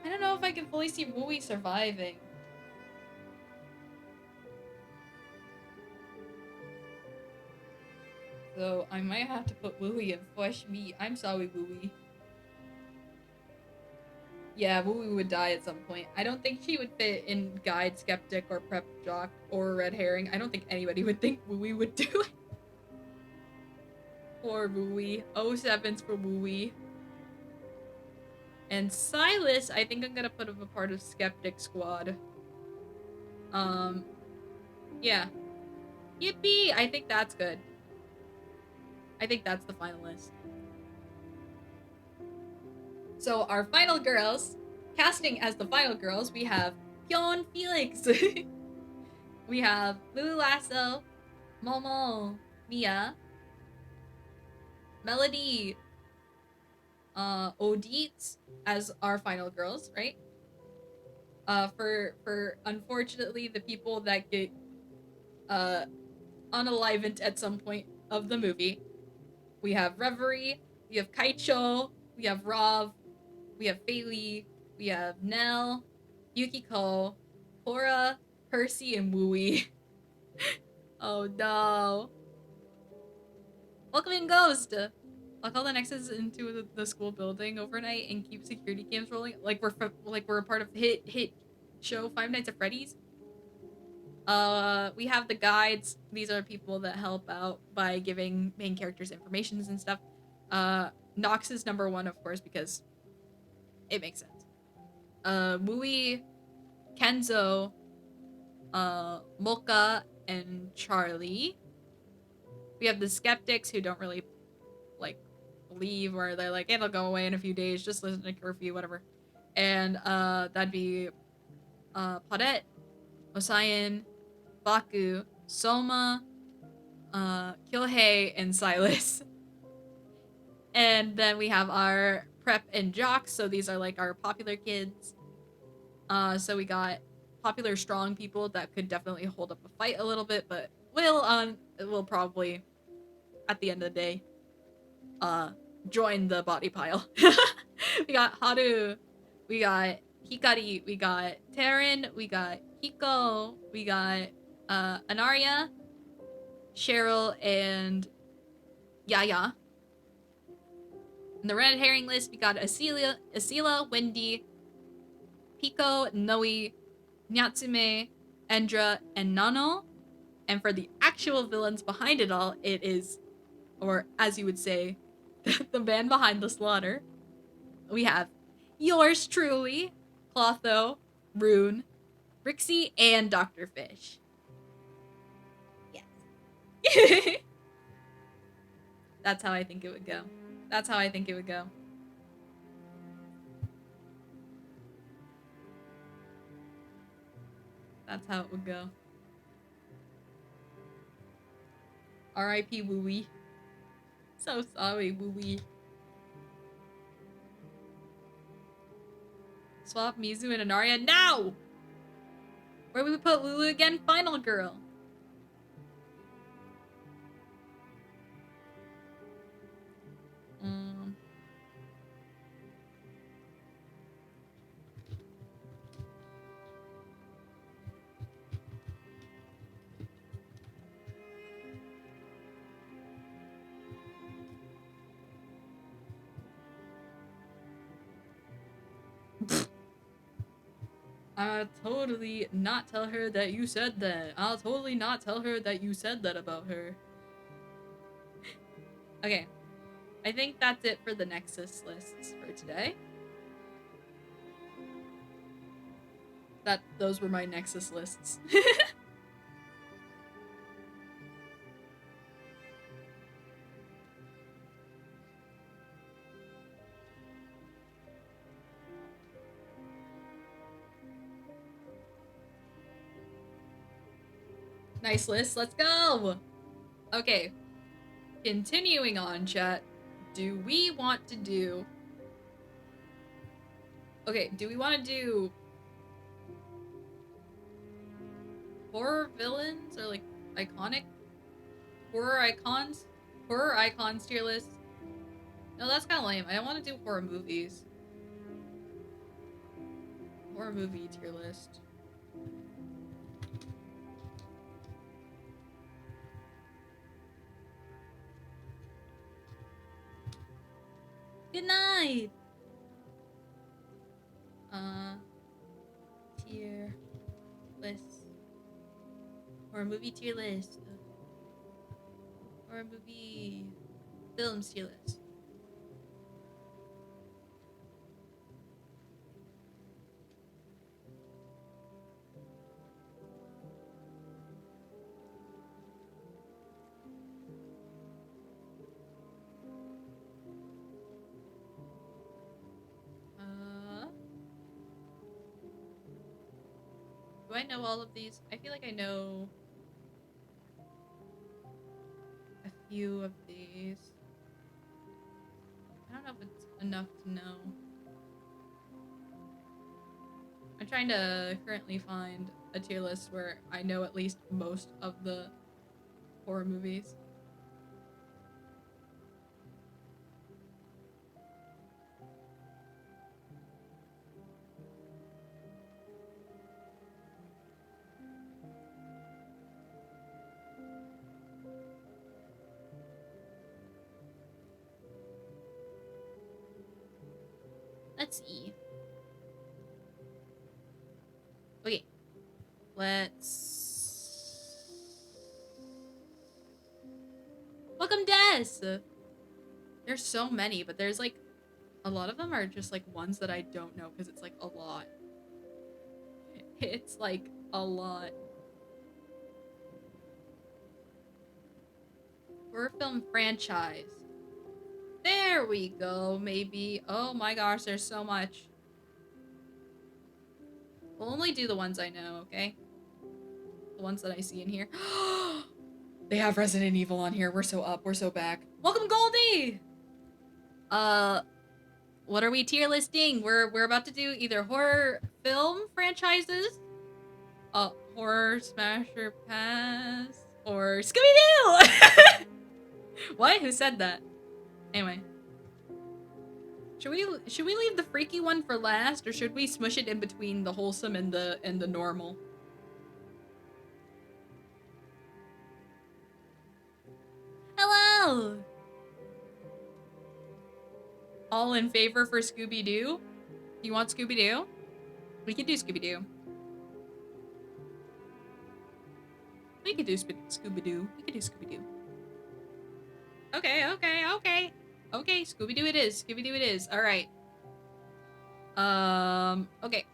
I don't know if I can fully see Wooey surviving. So I might have to put Wooey in fresh meat. I'm sorry, Wooey. Yeah, Wooey would die at some point. I don't think she would fit in Guide, Skeptic, or Prep Jock, or Red Herring. I don't think anybody would think Wooey would do it. Poor Wooey. 07's for Wooey. And Silas, I think I'm gonna put him a part of Skeptic Squad. Yeah. Yippee! I think that's good. I think that's the finalist. So our final girls, casting as the final girls, we have Pyeon Felix. We have Lulu Lasso, Momo, Mia, Melody, Odette as our final girls, right? For unfortunately the people that get unalivened at some point of the movie, we have Reverie, we have Kaicho, we have Rav, we have Bailey, we have Nell, Yukiko, Cora, Percy, and Wooey. Oh no. Welcome in, Ghost! I'll call the Nexas into the school building overnight and keep security cams rolling. Like we're a part of the hit show Five Nights at Freddy's. We have the guides. These are people that help out by giving main characters informations and stuff. Nox is number 1, of course, because it makes sense. Wooey, Kenzo, Mocha, and Charlie. We have the skeptics who don't really like leave, or they're like, it'll go away in a few days, just listen to curfew, whatever. And that'd be Paudette, Osayan, Baku, Soma, Kyohei, and Silas. And then we have our prep and jocks, so these are like our popular kids. So we got popular strong people that could definitely hold up a fight a little bit, but will probably at the end of the day join the body pile. We got Haru, we got Hikari, we got Taryn, we got Hiko, we got Anaria, Cheryl, and Yaya. In the red herring list, we got Asila, Wendy, Pico, Noe, Natsume, Endra, and Nano. And for the actual villains behind it all, it is, or as you would say, the man behind the slaughter. We have yours truly, Clotho, Rune, Rixie, and Dr. Fish. Yes. That's how I think it would go. That's how I think it would go. That's how it would go. R.I.P. Wooey. So sorry, Wooey. Swap Mizu and Anaria now! Where would we put Lulu again? Final girl. I'll totally not tell her that you said that. I'll totally not tell her that you said that about her. Okay. I think that's it for the Nexus lists for today. Those were my Nexus lists. Nice list, let's go! Okay. Continuing on, chat. Do we want to do... Okay, do we want to do... horror villains? Or, like, iconic? Horror icons? Horror icons tier list? No, that's kind of lame. I want to do horror movies. Horror movie tier list. Good night! Tier list. Horror movie tier list. Horror movie films tier list. Do I know all of these? I feel like I know a few of these. I don't know if it's enough to know. I'm trying to currently find a tier list where I know at least most of the horror movies. Let's see. Okay. Let's... Welcome, Des! There's so many, but there's like... A lot of them are just like ones that I don't know because it's like a lot. It's like a lot. Horror film franchise. There we go, maybe. Oh my gosh, there's so much. We'll only do the ones I know, okay? The ones that I see in here. They have Resident Evil on here. We're so up. We're so back. Welcome, Goldie! What are we tier listing? We're about to do either horror film franchises, horror smasher pass, or Scooby-Doo! What? Who said that? Anyway. Should we leave the freaky one for last, or should we smush it in between the wholesome and the normal? Hello! All in favor for Scooby-Doo? You want Scooby-Doo? We can do Scooby-Doo. We can do Scooby-Doo. We can do Scooby-Doo. Okay. Okay, Scooby-Doo it is. Scooby-Doo it is. Alright. Okay.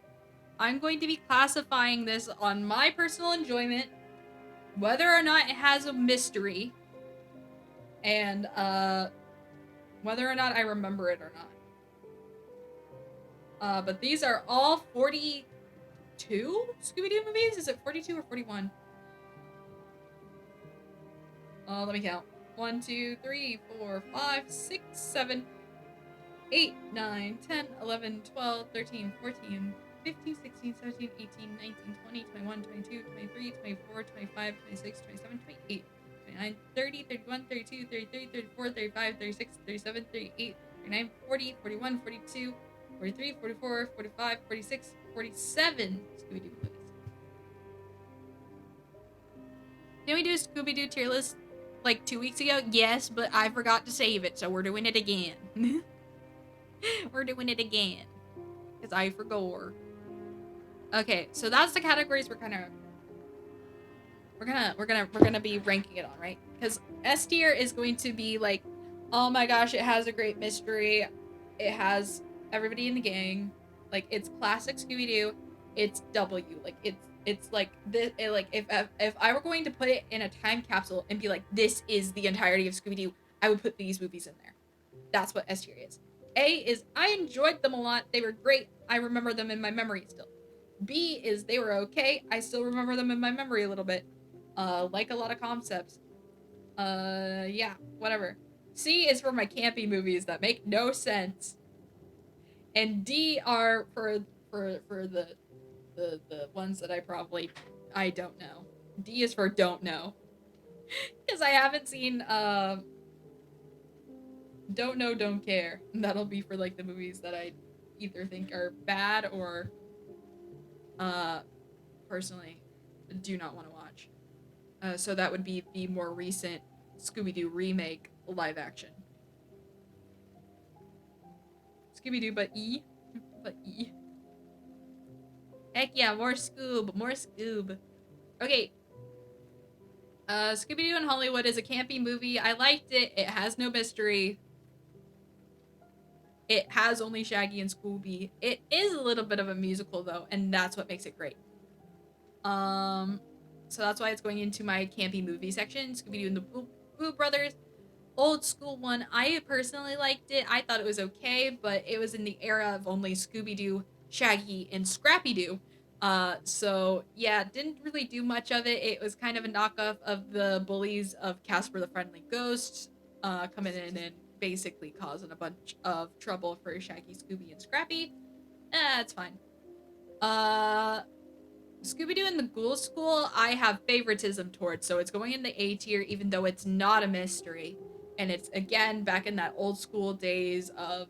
I'm going to be classifying this on my personal enjoyment, whether or not it has a mystery, and, whether or not I remember it or not. But these are all 42 Scooby-Doo movies? Is it 42 or 41? Let me count. 1, 2, 3, 4, 5, 6, 7, 8, 9, 10, 11, 12, 13, 14, 15, 16, 17, 18, 19, 20, 21, 22, 23, 24, 25, 26, 27, 28, 29, 30, 31, 32, 33, 34, 35, 36, 37, 38, 39, 40, 41, 42, 43, 44, 45, 46, 47 Scooby-Doo movies. Didn't we do a Scooby-Doo tier list like 2 weeks ago? Yes, but I forgot to save it, so we're doing it again. We're doing it again. Because I forgot. Okay, so that's the categories we're gonna be ranking it on, right? Because S tier is going to be like, oh my gosh, it has a great mystery, it has everybody in the gang, like it's classic Scooby Doo, it's W, like it's like this, like if I were going to put it in a time capsule and be like, this is the entirety of Scooby Doo, I would put these movies in there. That's what S tier is. A is I enjoyed them a lot, they were great, I remember them in my memory still. B is they were okay, I still remember them in my memory a little bit. Like a lot of concepts. Yeah, whatever. C is for my campy movies that make no sense. And D are for the ones that I don't know. D is for don't know. Because I haven't seen don't know, don't care. And that'll be for like the movies that I either think are bad or uh personally do not want to watch. So that would be the more recent Scooby-Doo remake live action. Scooby-Doo but E. But E. Heck yeah, more Scoob, more Scoob. Okay. Scooby-Doo in Hollywood is a campy movie. I liked it. It has no mystery. It has only Shaggy and Scooby. It is a little bit of a musical though, and that's what makes it great. So that's why it's going into my campy movie section. Scooby-Doo and the Boo Brothers. Old school one. I personally liked it. I thought it was okay, but it was in the era of only Scooby-Doo, Shaggy, and Scrappy-Doo. So yeah, didn't really do much of it. It was kind of a knockoff of the bullies of Casper the Friendly Ghost, coming in and basically causing a bunch of trouble for Shaggy, Scooby, and Scrappy. It's fine. Scooby-Doo and the Ghoul School, I have favoritism towards, so it's going in the A tier, even though it's not a mystery. And it's, again, back in that old school days of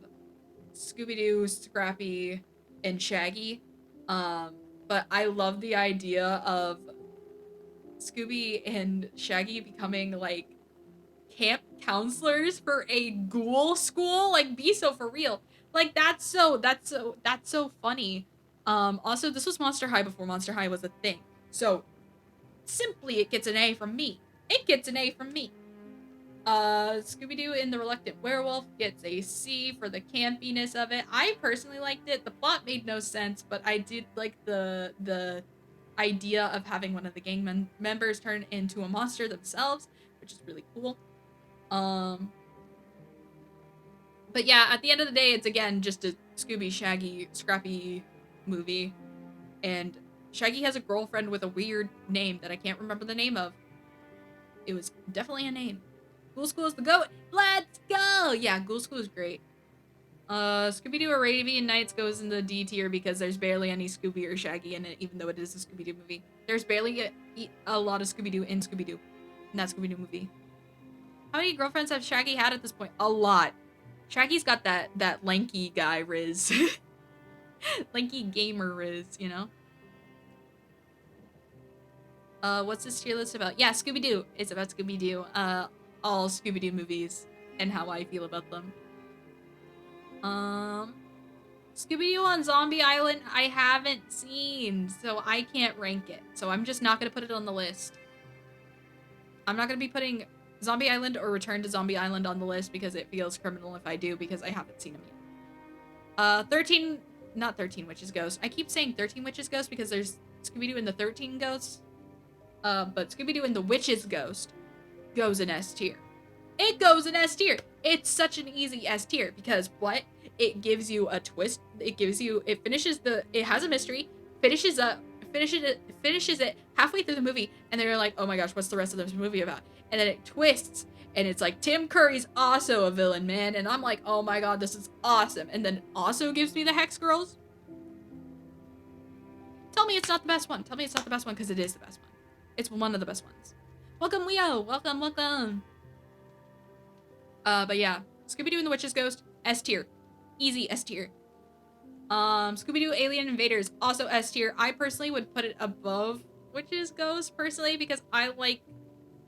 Scooby-Doo, Scrappy, and Shaggy. But I love the idea of Scooby and Shaggy becoming, like, camp counselors for a ghoul school. Like, be so for real. Like, that's so funny. Also, this was Monster High before Monster High was a thing. So, simply, it gets an A from me. It gets an A from me. Scooby-Doo and the Reluctant Werewolf gets a C for the campiness of it. I personally liked it. The plot made no sense, but I did like the idea of having one of the gang members turn into a monster themselves, which is really cool. But yeah, at the end of the day, it's again just a Scooby, Shaggy, Scrappy movie. And Shaggy has a girlfriend with a weird name that I can't remember the name of. It was definitely a name. Ghoul School is the go. Let's go! Yeah, Ghoul School is great. Scooby-Doo Arabian Nights goes in the D tier because there's barely any Scooby or Shaggy in it, even though it is a Scooby-Doo movie. There's barely a lot of Scooby-Doo in Scooby-Doo. In that Scooby-Doo movie. How many girlfriends have Shaggy had at this point? A lot. Shaggy's got that lanky guy riz. Lanky gamer riz, you know? What's this tier list about? Yeah, Scooby-Doo. It's about Scooby-Doo. All Scooby-Doo movies and how I feel about them. Scooby-Doo on Zombie Island, I haven't seen, so I can't rank it. So I'm just not gonna put it on the list. I'm not gonna be putting Zombie Island or Return to Zombie Island on the list because it feels criminal if I do because I haven't seen them yet. Not 13 Witches Ghost. I keep saying 13 Witches Ghost because there's Scooby-Doo and the 13 Ghosts. But Scooby-Doo and the Witches Ghost goes in S tier. It goes in S tier. It's such an easy S tier because what? It gives you a twist. It has a mystery, finishes it halfway through the movie, and then you're like, oh my gosh, what's the rest of this movie about? And then it twists, and it's like, Tim Curry's also a villain, man. And I'm like, oh my god, this is awesome. And then also gives me the Hex Girls. Tell me it's not the best one. Tell me it's not the best one because it is the best one. It's one of the best ones. Welcome, Leo. Welcome, welcome. But yeah, Scooby-Doo and the Witch's Ghost, S tier. Easy S tier. Scooby-Doo Alien Invaders, also S tier. I personally would put it above Witch's Ghost, personally, because I like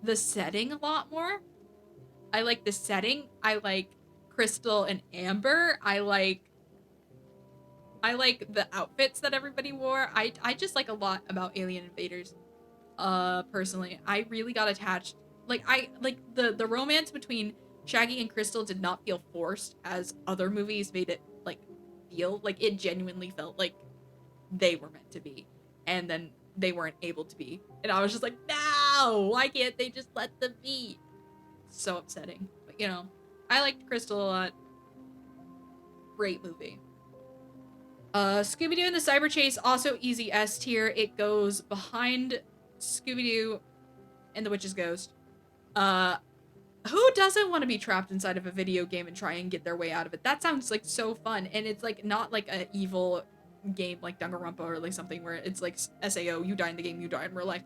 the setting a lot more. I like the setting. I like Crystal and Amber. I like I like the outfits that everybody wore. I just like a lot about Alien Invaders. Personally, I really got attached. Like I like the romance between Shaggy and Crystal did not feel forced as other movies made it like feel. Like it genuinely felt like they were meant to be, and then they weren't able to be. And I was just like, no, why can't they just let them be? So upsetting. But you know, I liked Crystal a lot. Great movie. Scooby-Doo and the Cyber Chase, also easy S tier. It goes behind Scooby-Doo and the Witch's Ghost. Who doesn't want to be trapped inside of a video game and try and get their way out of it? That sounds like so fun. And it's like not like an evil game like Danganronpa or like something where it's like SAO, you die in the game, you die in real life.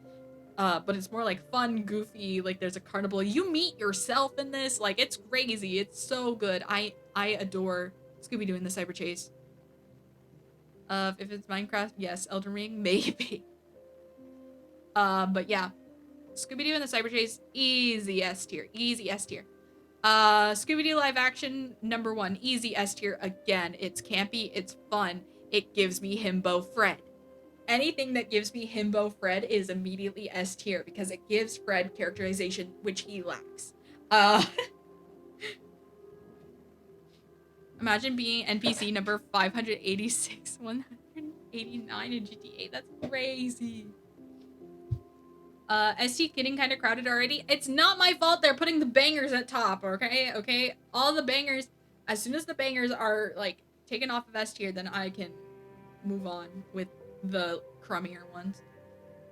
But it's more like fun, goofy, like there's a carnival. You meet yourself in this, like it's crazy. It's so good. I adore Scooby-Doo and the Cyber Chase. If it's Minecraft, yes. Elden Ring, maybe. But yeah. Scooby-Doo and the Cyber Chase, easy S tier. Easy S tier. Scooby-Doo live action, number 1. Easy S tier again. It's campy, it's fun. It gives me Himbo Fred. Anything that gives me Himbo Fred is immediately S tier because it gives Fred characterization which he lacks. Imagine being NPC number 586, 189 in GTA. That's crazy. ST getting kind of crowded already. It's not my fault they're putting the bangers at top, okay? Okay? All the bangers, as soon as the bangers are, like, taken off of S tier, then I can move on with the crummier ones.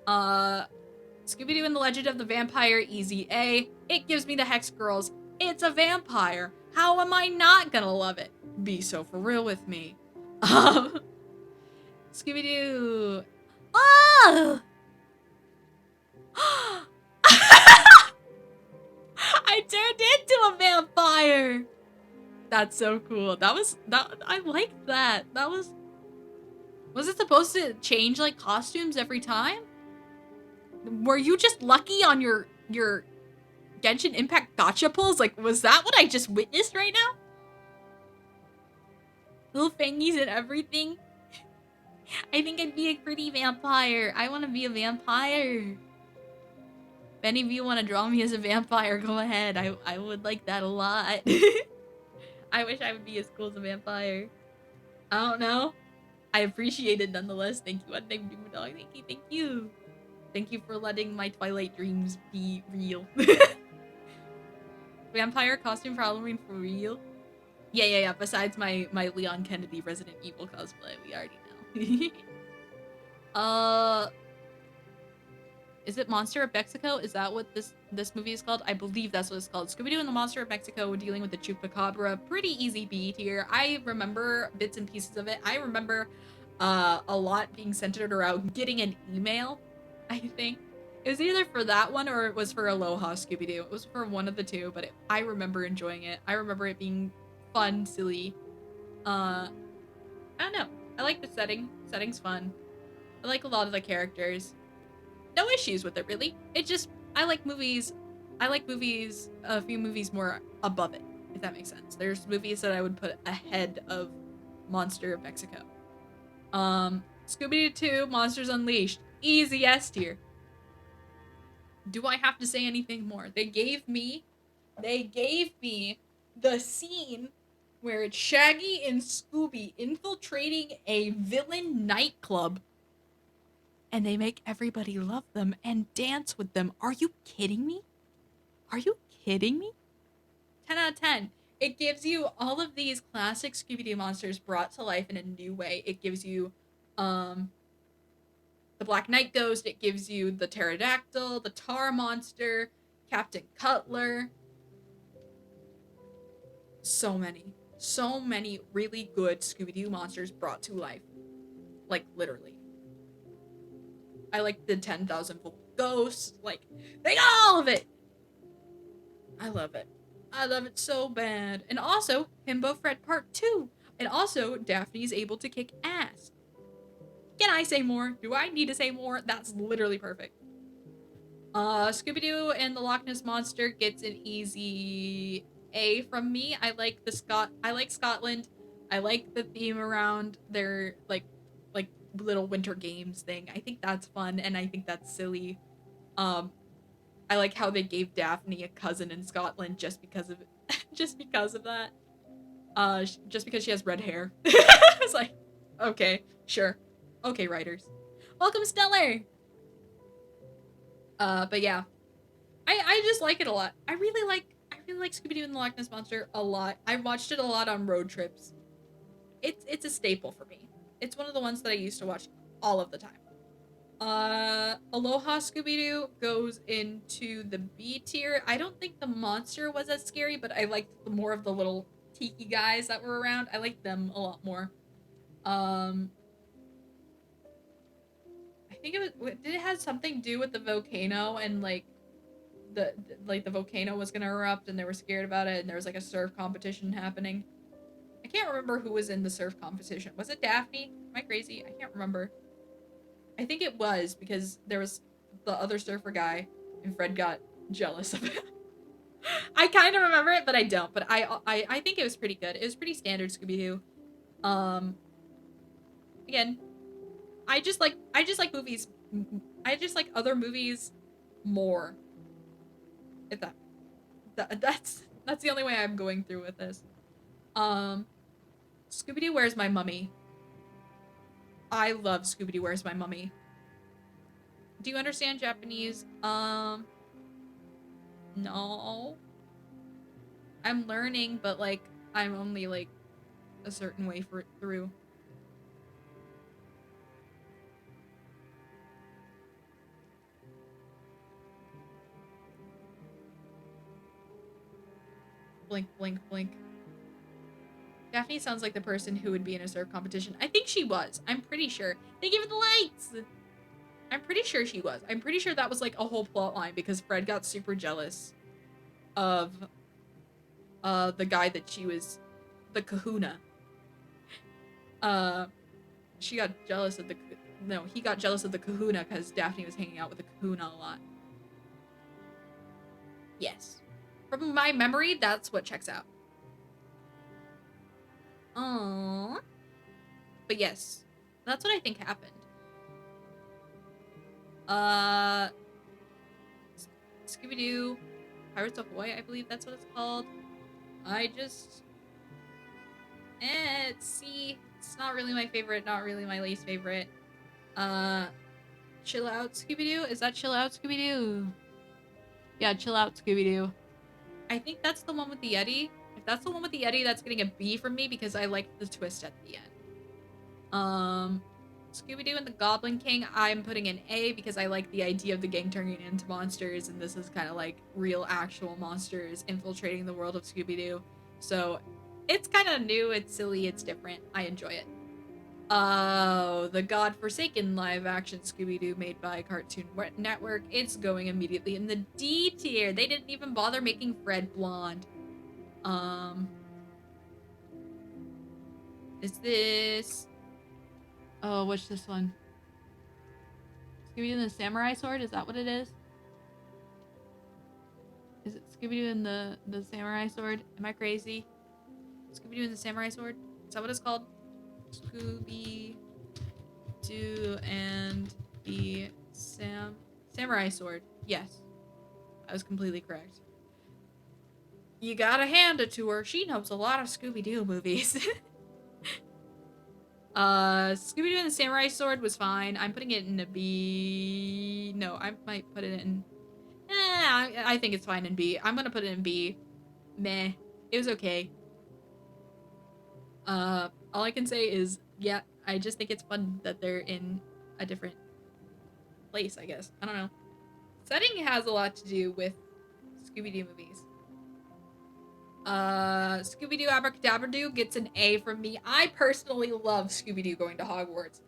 Scooby-Doo and the Legend of the Vampire, easy A. It gives me the Hex Girls. It's a vampire. How am I not gonna love it? Be so for real with me. Scooby-Doo. Oh! I turned into a vampire. That's so cool. I liked that. Was it supposed to change like costumes every time? Were you just lucky on your Genshin Impact gacha pulls? Like, was that what I just witnessed right now? Little fangies and everything. I think I'd be a pretty vampire. I want to be a vampire. If any of you want to draw me as a vampire, go ahead. I would like that a lot. I wish I would be as cool as a vampire. I don't know. I appreciate it nonetheless. Thank you, Unnamed Doom Dog. Thank you, thank you. Thank you for letting my Twilight dreams be real. Vampire costume for Halloween for real? Yeah. Besides my Leon Kennedy Resident Evil cosplay, we already know. Is it Monster of Mexico? Is that what this movie is called? I believe that's what it's called. Scooby-Doo and the Monster of Mexico dealing with the Chupacabra. Pretty easy B tier. I remember bits and pieces of it. I remember a lot being centered around getting an email, I think. It was either for that one or it was for Aloha Scooby-Doo. It was for one of the two, but I remember enjoying it. I remember it being fun, silly. I don't know. I like the setting. Setting's fun. I like a lot of the characters. No issues with it, really. It just, I like movies, a few movies more above it, if that makes sense. There's movies that I would put ahead of Monster of Mexico. Scooby-Doo 2, Monsters Unleashed. Easy S tier. Do I have to say anything more? They gave me the scene where it's Shaggy and Scooby infiltrating a villain nightclub. And they make everybody love them and dance with them. Are you kidding me? Are you kidding me? 10 out of 10. It gives you all of these classic Scooby-Doo monsters brought to life in a new way. It gives you the Black Knight Ghost. It gives you the Pterodactyl, the Tar Monster, Captain Cutler. So many really good Scooby-Doo monsters brought to life. Like, literally. I like the 10,000 volt ghosts. Like, they got all of it. I love it. I love it so bad. And also, Himbo Fred Part 2. And also, Daphne's able to kick ass. Can I say more? Do I need to say more? That's literally perfect. Scooby-Doo and the Loch Ness Monster gets an easy A from me. I like Scotland. I like the theme around their like little winter games thing. I think that's fun and I think that's silly. Um, I like how they gave Daphne a cousin in Scotland just because of just because of that. Just because she has red hair. I was like, okay, sure, okay, writers, welcome Stellar. But yeah, I just like it a lot. I really like Scooby Doo and the Loch Ness Monster a lot. I watched it a lot on road trips. It's a staple for me. It's one of the ones that I used to watch all of the time. Aloha Scooby Doo goes into the B tier. I don't think the monster was as scary, but I liked more of the little tiki guys that were around. I liked them a lot more. Um, I think it was, did it have something to do with the volcano and like the volcano was gonna erupt and they were scared about it and there was like a surf competition happening. I can't remember who was in the surf competition. Was it Daphne? Am I crazy? I can't remember. I think it was because there was the other surfer guy and Fred got jealous of it. I kind of remember it, but I don't. But I think it was pretty good. It was pretty standard Scooby Doo. Um, again, I just like movies. I just like other movies more. If that's the only way I'm going through with this. Um, Scooby Doo, Where's My Mummy? I love Scooby Doo, Where's My Mummy? Do you understand Japanese? No. I'm learning, but like I'm only like a certain way for through. Blink, blink, blink. Daphne sounds like the person who would be in a surf competition. I think she was. I'm pretty sure. Thank you for the lights! I'm pretty sure she was. I'm pretty sure that was like a whole plot line because Fred got super jealous of the guy that she was the kahuna. Uh she got jealous of the no, he got jealous of the kahuna because Daphne was hanging out with the kahuna a lot. Yes. From my memory, that's what checks out. Aww. But yes, that's what I think happened. Uh, Scooby-Doo, Pirates of Hawaii, I believe that's what it's called. I just, C. It's not really my favorite, not really my least favorite. Chill Out Scooby-Doo? Is that Chill Out Scooby-Doo? Yeah, Chill Out Scooby-Doo. I think that's the one with the Yeti. If that's the one with the Yeti, that's getting a B from me because I liked the twist at the end. Scooby-Doo and the Goblin King, I'm putting an A because I like the idea of the gang turning into monsters, and this is kind of like real, actual monsters infiltrating the world of Scooby-Doo. So, it's kind of new, it's silly, it's different. I enjoy it. Oh, the godforsaken live-action Scooby-Doo made by Cartoon Network. It's going immediately in the D tier. They didn't even bother making Fred blonde. Is this... Oh, what's this one? Scooby-Doo and the Samurai Sword? Is that what it is? Is it Scooby-Doo and the Samurai Sword? Am I crazy? Scooby-Doo and the Samurai Sword? Is that what it's called? Scooby-Doo and the Samurai Sword. Yes. I was completely correct. You gotta hand it to her. She knows a lot of Scooby-Doo movies. Scooby-Doo and the Samurai Sword was fine. I'm putting it in a B. No, I might put it in... I think it's fine in B. I'm gonna put it in B. Meh. It was okay. All I can say is, yeah, I just think it's fun that they're in a different place, I guess. I don't know. Setting has a lot to do with Scooby-Doo movies. Scooby-Doo Abracadabra-Doo gets an A from me. I personally love Scooby-Doo going to Hogwarts.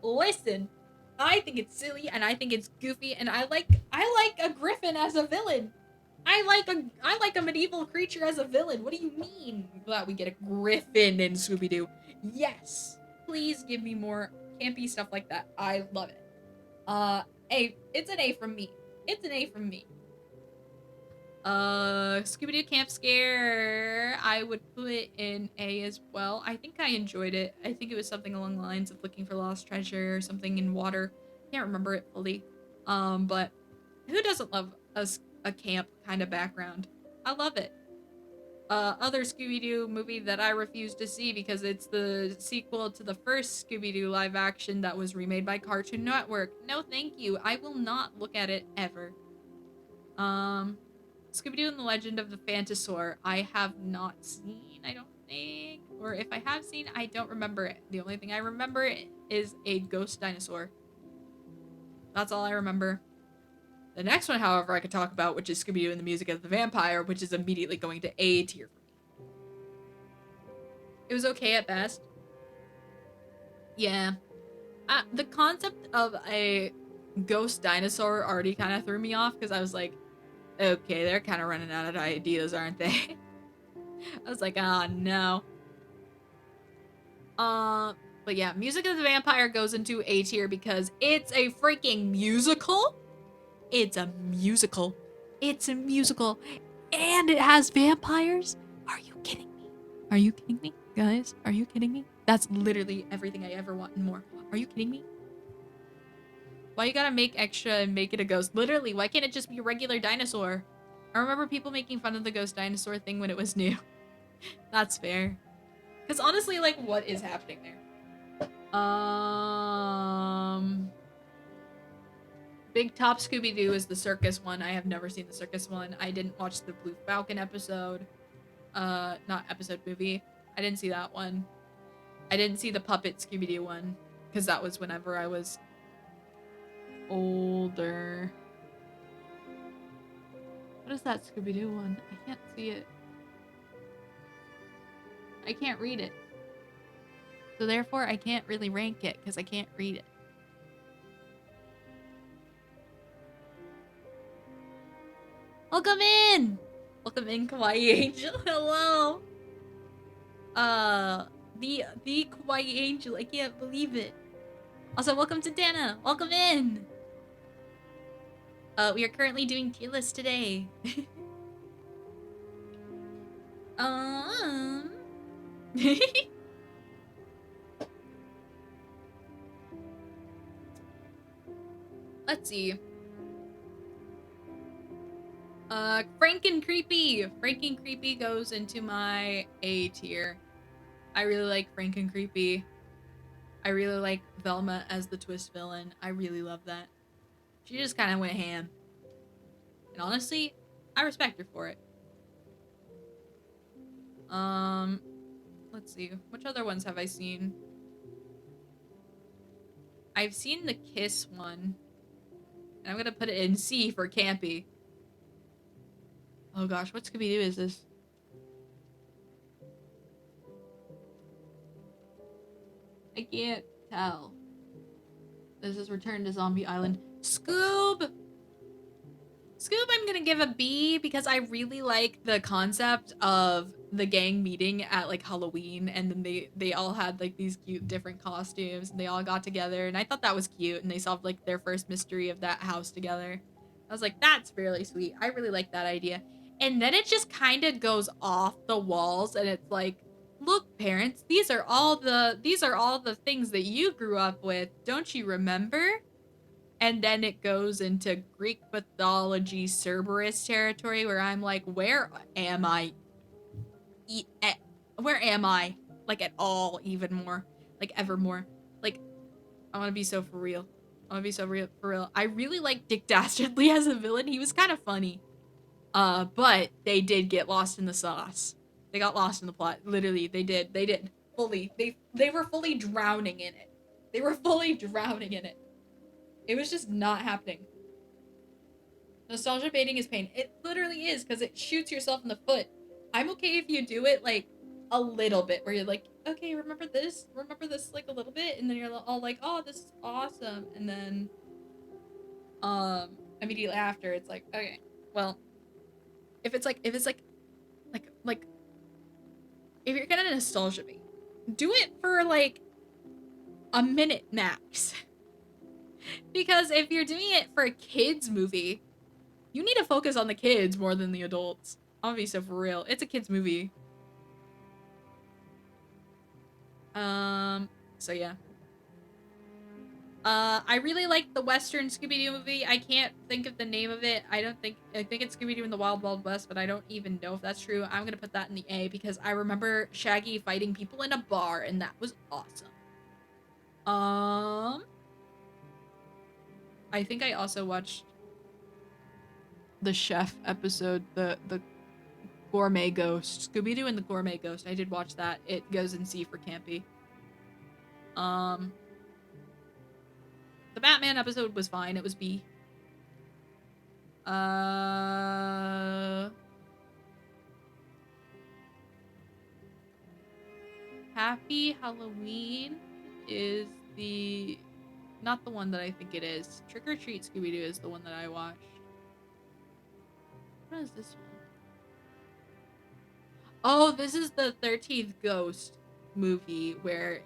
Listen, I think it's silly and I think it's goofy and I like a griffin as a villain. I like a medieval creature as a villain. What do you mean that we get a griffin in Scooby-Doo? Yes. Please give me more campy stuff like that. I love it. It's an A from me. It's an A from me. Scooby-Doo Camp Scare, I would put in A as well. I think I enjoyed it. I think it was something along the lines of looking for lost treasure or something in water. Can't remember it fully. But who doesn't love a camp kind of background? I love it. Other Scooby-Doo movie that I refuse to see because it's the sequel to the first Scooby-Doo live action that was remade by Cartoon Network. No, thank you. I will not look at it ever. Scooby-Doo and the Legend of the Phantasaur, I have not seen, I don't think. Or if I have seen, I don't remember it. The only thing I remember is a ghost dinosaur. That's all I remember. The next one, however, I could talk about, which is Scooby-Doo and the Music of the Vampire, which is immediately going to A tier for me. It was okay at best. Yeah. The concept of a ghost dinosaur already kind of threw me off because I was like, okay, they're kind of running out of ideas, aren't they? I was like, ah, oh, no. But yeah, Music of the Vampire goes into A tier because it's a freaking musical. It's a musical. It's a musical. And it has vampires? Are you kidding me? Are you kidding me? Guys, are you kidding me? That's literally everything I ever want and more. Are you kidding me? Why you gotta make extra and make it a ghost? Literally, why can't it just be a regular dinosaur? I remember people making fun of the ghost dinosaur thing when it was new. That's fair. Because honestly, like, what is happening there? Big Top Scooby-Doo is the circus one. I have never seen the circus one. I didn't watch the Blue Falcon episode. Not episode, movie. I didn't see that one. I didn't see the Puppet Scooby-Doo one. Because that was whenever I was older. What is that Scooby-Doo one? I can't see it. I can't read it. So therefore, I can't really rank it because I can't read it. Welcome in! Welcome in, Kawaii Angel. Hello! The Kawaii Angel. I can't believe it. Also, welcome to Dana. Welcome in! We are currently doing tier list today. Let's see. Frank and Creepy. Frank and Creepy goes into my A tier. I really like Frank and Creepy. I really like Velma as the twist villain. I really love that. She just kind of went ham. And honestly, I respect her for it. Let's see. Which other ones have I seen? I've seen the Kiss one. And I'm gonna put it in C for campy. Oh gosh, what Scooby-Doo is this? I can't tell. This is Return to Zombie Island. Scoob! Scoob, I'm gonna give a B because I really like the concept of the gang meeting at like Halloween, and then they all had like these cute different costumes, and they all got together, and I thought that was cute, and they solved like their first mystery of that house together. I was like, that's really sweet. I really like that idea. And then it just kind of goes off the walls, and it's like, look, parents, these are all the things that you grew up with. Don't you remember? And then it goes into Greek mythology, Cerberus territory, where I'm like, where am I? Where am I? Like, at all, even more. Like, ever more. Like, I want to be so for real. I want to be so real for real. I really like Dick Dastardly as a villain. He was kind of funny. But they did get lost in the sauce. They got lost in the plot. Literally, they did. They did. Fully. They were fully drowning in it. They were fully drowning in it. It was just not happening. Nostalgia baiting is pain. It literally is, because it shoots yourself in the foot. I'm okay if you do it, like, a little bit, where you're like, okay, remember this, like, a little bit, and then you're all like, oh, this is awesome, and then, immediately after, it's like, okay, well, if you're gonna nostalgia bait, do it for, like, a minute max. Because if you're doing it for a kid's movie, You need to focus on the kids more than the adults. Obviously, for real. It's a kid's movie. So yeah. I really like the Western Scooby-Doo movie. I can't think of the name of it. I think it's Scooby-Doo in the Wild Wild West, but I don't even know if that's true. I'm gonna put that in the A because I remember Shaggy fighting people in a bar, and that was awesome. I think I also watched the chef episode, the Gourmet Ghost. Scooby-Doo and the Gourmet Ghost. I did watch that. It goes in C for campy. The Batman episode was fine. It was B. Happy Halloween is not the one that I think it is. Trick or Treat Scooby-Doo is the one that I watched. What is this one? Oh, this is the 13th Ghost movie where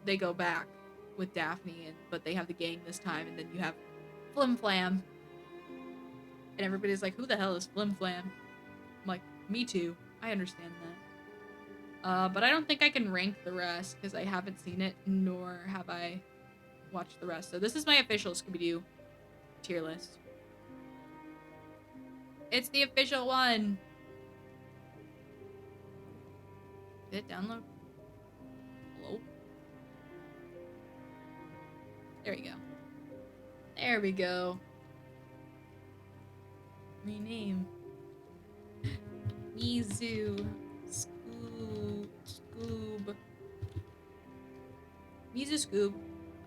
they go back with Daphne, but they have the gang this time, and then you have Flim Flam. And everybody's like, who the hell is Flim Flam? I'm like, me too. I understand that. But I don't think I can rank the rest because I haven't seen it, nor have I watched the rest. So this is my official Scooby-Doo tier list. It's the official one. Did it download? Hello? There we go. There we go. Rename. Mizu. Scoob. Mizu Scoob.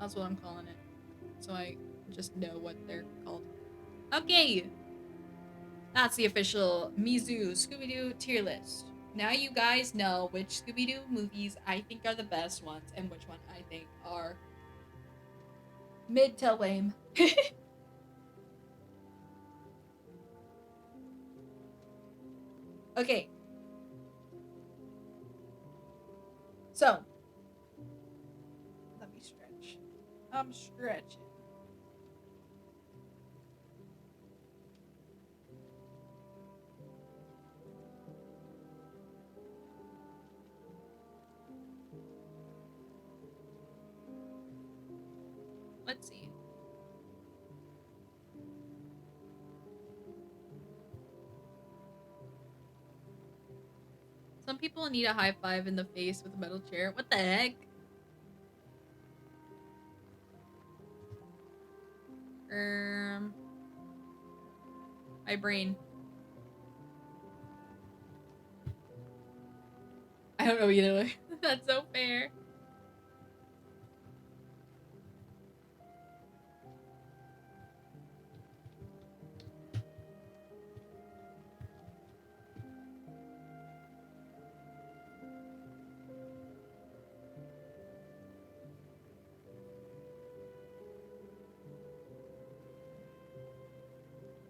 That's what I'm calling it. So I just know what they're called. Okay. That's the official Mizu Scooby-Doo tier list. Now you guys know which Scooby-Doo movies I think are the best ones and which one I think are mid to lame. Okay. So, let me stretch. I'm stretching. Let's see. Some people need a high five in the face with a metal chair. What the heck? My brain. I don't know either. That's so fair.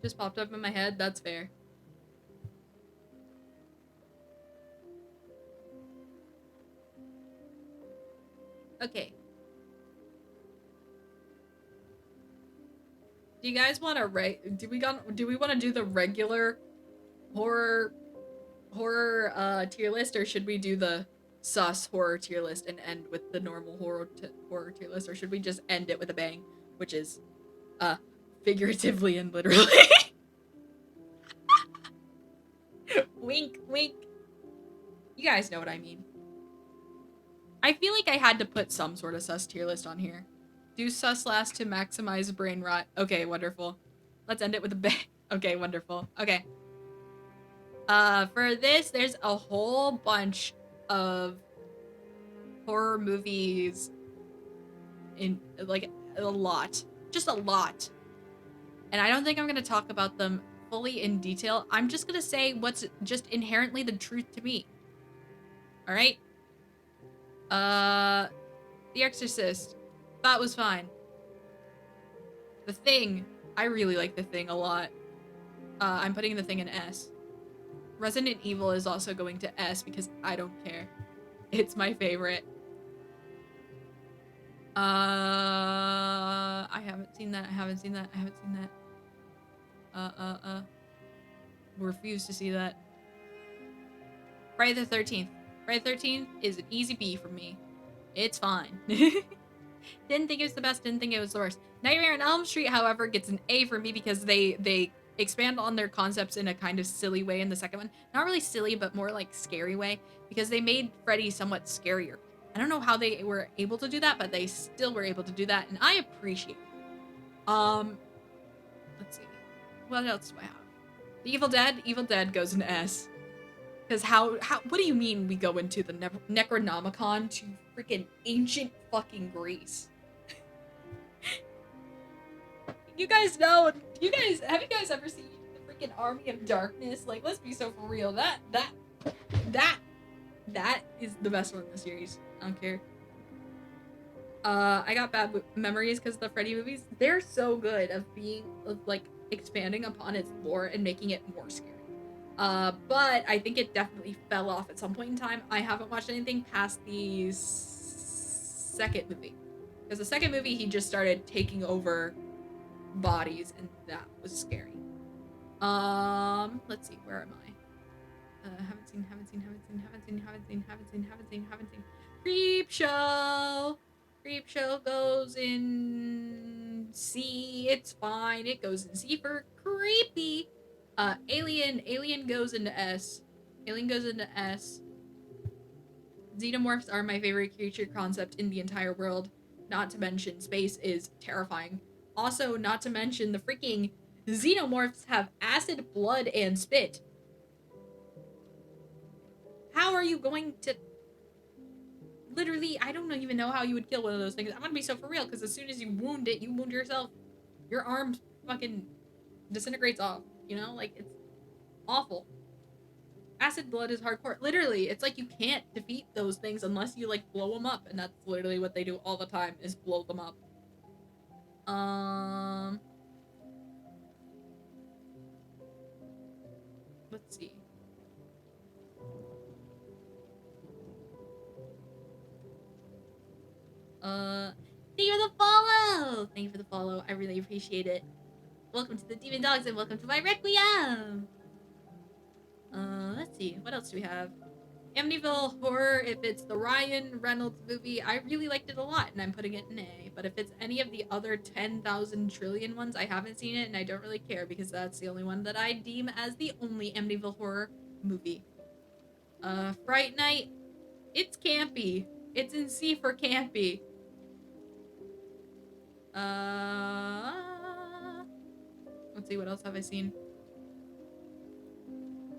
Just popped up in my head. That's fair. Okay. Do you guys want to do we want to do the regular horror tier list, or should we do the sus horror tier list and end with the normal horror tier list, or should we just end it with a bang, which is figuratively and literally? Wink, wink. You guys know what I mean. I feel like I had to put some sort of sus tier list on here. Do sus last to maximize brain rot. Okay, wonderful. Let's end it with a bang. Okay, wonderful. Okay. For this, there's a whole bunch of horror movies in, like, a lot. Just a lot. And I don't think I'm gonna talk about them fully in detail. I'm just gonna say what's just inherently the truth to me. Alright? The Exorcist. That was fine. The Thing. I really like The Thing a lot. I'm putting The Thing in S. Resident Evil is also going to S because I don't care. It's my favorite. I haven't seen that. Refuse to see that. Friday the 13th. Friday the 13th is an easy B for me. It's fine. Didn't think it was the best, didn't think it was the worst. Nightmare on Elm Street, however, gets an A for me because they expand on their concepts in a kind of silly way in the second one. Not really silly, but more like scary way, because they made Freddy somewhat scarier. I don't know how they were able to do that, but they still were able to do that, and I appreciate it. Let's see. What else do I have? The Evil Dead goes in S. Because what do you mean we go into the Necronomicon to freaking ancient fucking Greece? You guys know, have you guys ever seen the freaking Army of Darkness? Like, let's be so for real. That is the best one in the series. I don't care. I got bad memories because the Freddy movies, they're so good of like expanding upon its lore and making it more scary. But I think it definitely fell off at some point in time. I haven't watched anything past the second movie. Because the second movie, he just started taking over bodies, and that was scary. Let's see, where am I? Haven't seen. Creep Show! Creep Show goes in C. It's fine. It goes in C for creepy. Alien goes into S. Xenomorphs are my favorite creature concept in the entire world. Not to mention, space is terrifying. Also, not to mention, the freaking Xenomorphs have acid, blood, and spit. How are you going to... Literally, I don't even know how you would kill one of those things. I'm gonna be so for real, because as soon as you wound it, you wound yourself. Your arm fucking disintegrates off. You know? Like, it's awful. Acid blood is hardcore. Literally, it's like you can't defeat those things unless you, like, blow them up. And that's literally what they do all the time, is blow them up. Let's see. Thank you for the follow! Thank you for the follow. I really appreciate it. Welcome to the Demon Dogs and welcome to my Requiem! Let's see. What else do we have? Amityville Horror, if it's the Ryan Reynolds movie, I really liked it a lot, and I'm putting it in A. But if it's any of the other 10,000 trillion ones, I haven't seen it, and I don't really care, because that's the only one that I deem as the only Amityville Horror movie. Fright Night, it's campy. It's in C for campy. Let's see, what else have I seen?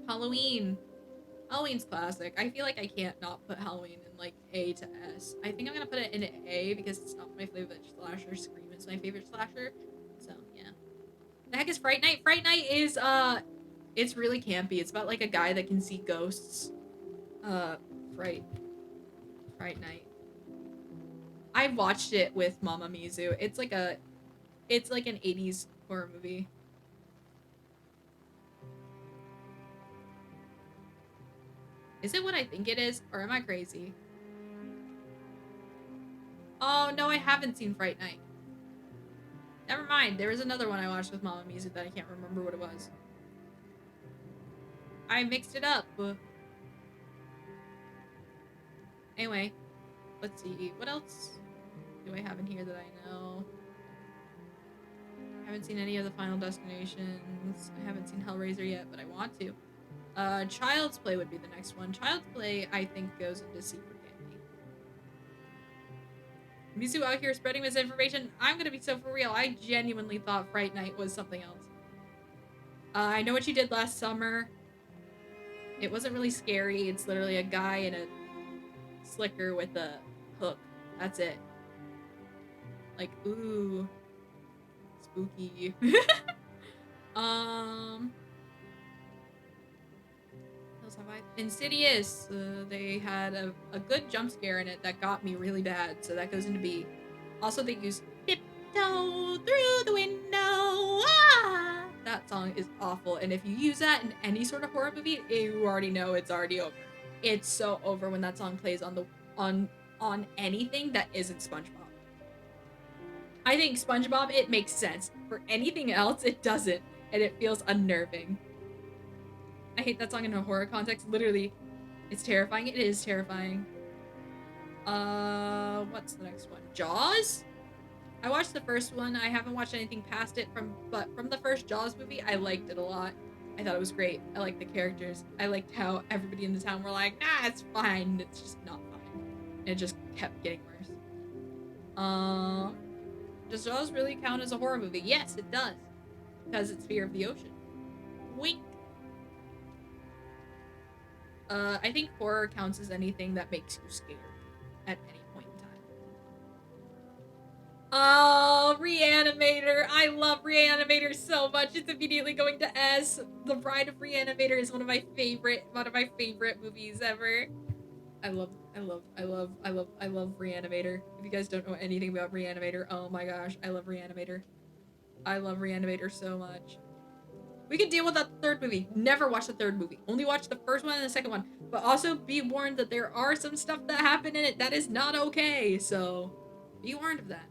Halloween. Halloween's classic. I feel like I can't not put Halloween in, like, A to S. I think I'm gonna put it in A because it's not my favorite slasher. Scream is my favorite slasher. So, yeah. The heck is Fright Night? Fright Night is, it's really campy. It's about, like, a guy that can see ghosts. Fright Night. I watched it with Mama Mizu. It's like an 80s horror movie. Is it what I think it is, or am I crazy? Oh, no, I haven't seen Fright Night. Never mind, there was another one I watched with Mama Mizu that I can't remember what it was. I mixed it up. Anyway, let's see, what else do I have in here that I know? I haven't seen any of the Final Destinations. I haven't seen Hellraiser yet, but I want to. Child's Play would be the next one. Child's Play, I think, goes into C for campy. Mizu out here spreading misinformation. I'm gonna be so for real. I genuinely thought Fright Night was something else. I know what you did last summer. It wasn't really scary. It's literally a guy in a slicker with a hook. That's it. Like, ooh. Spooky. Insidious. They had a good jump scare in it that got me really bad, so that goes into B. Also, they use Tiptoe Through the Window. Ah! That song is awful, and if you use that in any sort of horror movie, you already know it's already over. It's so over when that song plays on anything that isn't SpongeBob. I think SpongeBob, it makes sense. For anything else, it doesn't. and it feels unnerving. I hate that song in a horror context. Literally, it's terrifying. It is terrifying. What's the next one? Jaws? I watched the first one. I haven't watched anything past it but from the first Jaws movie, I liked it a lot. I thought it was great. I liked the characters. I liked how everybody in the town were like, nah, it's fine. It's just not fine. And it just kept getting worse. Does Jaws really count as a horror movie? Yes, it does. Because it's Fear of the Ocean. Wink. I think horror counts as anything that makes you scared at any point in time. Oh, Reanimator! I love Reanimator so much. It's immediately going to S. The Bride of Reanimator is one of my favorite movies ever. I love Reanimator. If you guys don't know anything about Reanimator, oh my gosh, I love Reanimator. I love Reanimator so much. We can deal with that third movie. Never watch the third movie. Only watch the first one and the second one. But also be warned that there are some stuff that happened in it that is not okay. So be warned of that.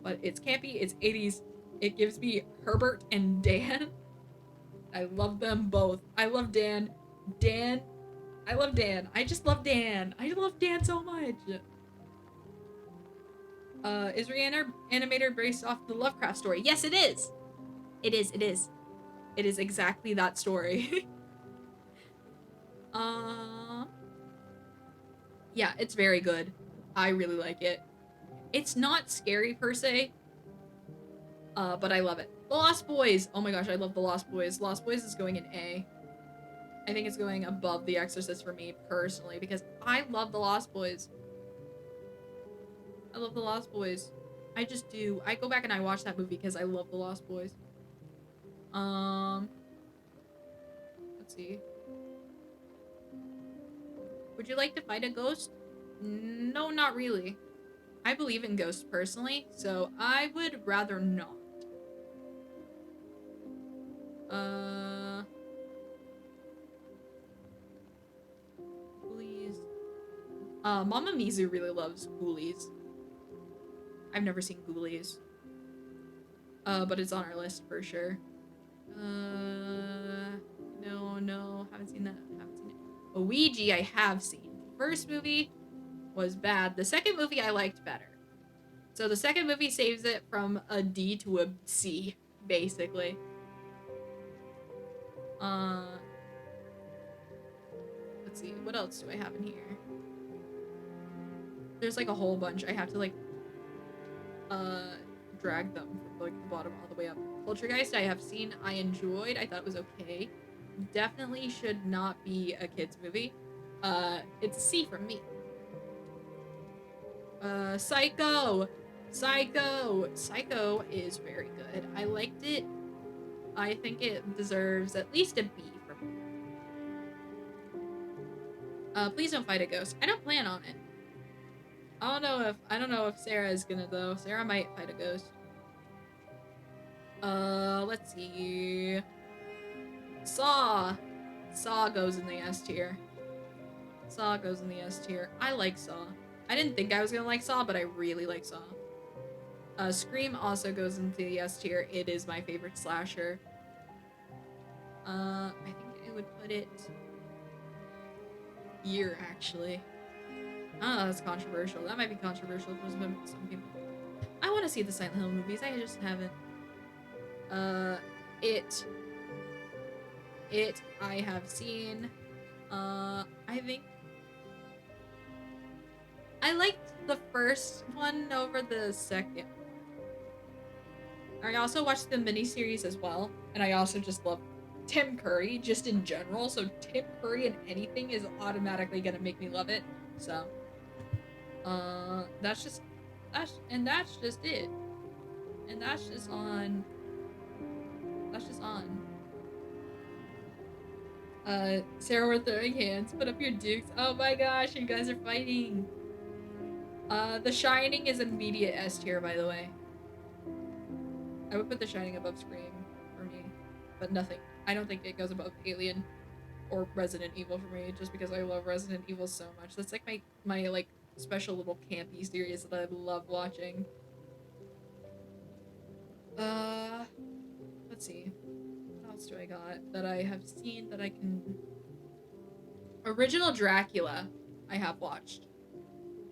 But it's campy. It's 80s. It gives me Herbert and Dan. I love them both. I love Dan. I love Dan. I just love Dan. I love Dan so much. Is Reanimator based off the Lovecraft story? Yes, it is. It is. It is exactly that story. Yeah, it's very good. I really like it. It's not scary per se, but I love it. The Lost Boys. Oh my gosh, I love The Lost Boys. Lost Boys is going in A. I think it's going above The Exorcist for me personally because I love The Lost Boys. I love The Lost Boys. I just do. I go back and I watch that movie because I love The Lost Boys. Let's see. Would you like to fight a ghost? No, not really. I believe in ghosts personally, so I would rather not. Ghoulies. Mama Mizu really loves Ghoulies. I've never seen Ghoulies. But it's on our list for sure. No, haven't seen that. Haven't seen it. Ouija, I have seen. The first movie was bad. The second movie I liked better. So the second movie saves it from a D to a C, basically. Let's see, what else do I have in here? There's like a whole bunch. I have to like drag them from like the bottom all the way up. Poltergeist I have seen. I enjoyed. I thought it was okay. Definitely should not be a kids movie. It's a C from me. Psycho is very good. I liked it. I think it deserves at least a B from me. Please don't fight a ghost. I don't plan on it. I don't know if Sarah is gonna though. Sarah might fight a ghost. Let's see. Saw goes in the S tier. Saw goes in the S tier. I like Saw. I didn't think I was gonna like Saw, but I really like Saw. Scream also goes into the S tier. It is my favorite slasher. I think I would put it here, actually. Oh, that's controversial. That might be controversial for some people. I want to see the Silent Hill movies. I just haven't. It I have seen. I think I liked the first one over the second. I also watched the miniseries as well, and I also just love Tim Curry just in general. So Tim Curry in anything is automatically gonna make me love it. So, that's just it. And that's just on. Sarah, we're throwing hands. Put up your dukes. Oh my gosh, you guys are fighting. The Shining is immediate S tier, by the way. I would put The Shining above Scream for me, but nothing. I don't think it goes above Alien or Resident Evil for me, just because I love Resident Evil so much. That's like my like special little campy series that I love watching. Let's see. else do I got that I have seen that I can... Original Dracula, I have watched.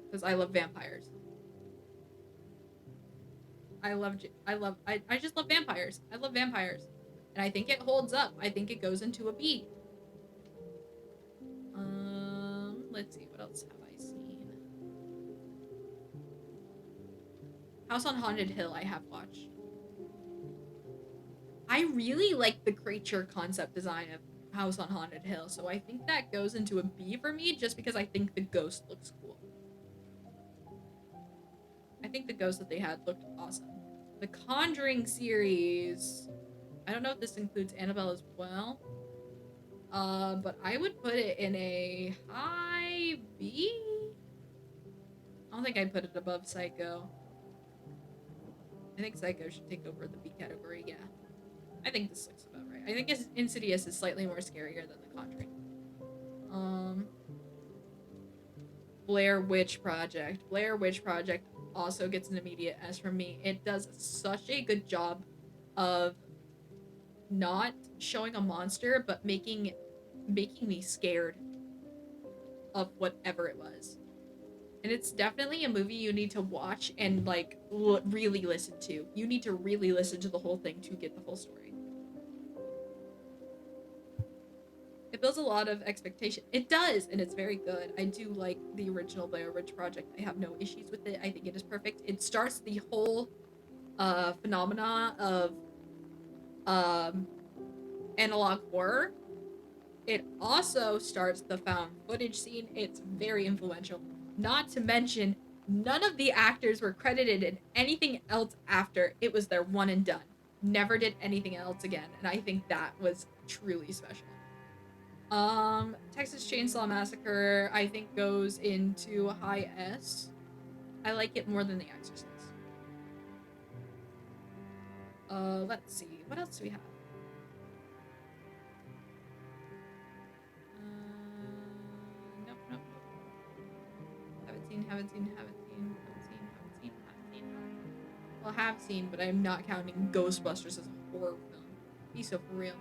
Because I love vampires. I just love vampires. I love vampires. And I think it holds up. I think it goes into a B. Let's see, what else have I seen? House on Haunted Hill I have watched. I really like the creature concept design of House on Haunted Hill, so I think that goes into a B for me just because I think the ghost looks cool. I think the ghost that they had looked awesome. The Conjuring series, I don't know if this includes Annabelle as well, but I would put it in a high B? I don't think I'd put it above Psycho. I think Psycho should take over the B category, yeah. I think this looks about right. I think Insidious is slightly more scarier than The Conjuring. Blair Witch Project. Blair Witch Project also gets an immediate S from me. It does such a good job of not showing a monster, but making me scared of whatever it was. And it's definitely a movie you need to watch and, like, really listen to. You need to really listen to the whole thing to get the full story. It builds a lot of expectation. It does, and it's very good. I do like the original Blair Witch Project. I have no issues with it. I think it is perfect. It starts the whole phenomena of analog horror. It also starts the found footage scene. It's very influential. Not to mention, none of the actors were credited in anything else after. It was their one and done. Never did anything else again, and I think that was truly special. Texas Chainsaw Massacre, I think, goes into a high S. I like it more than The Exorcist. Let's see. What else do we have? Nope. Haven't seen. Well, have seen, but I'm not counting Ghostbusters as a horror film. Be so for real.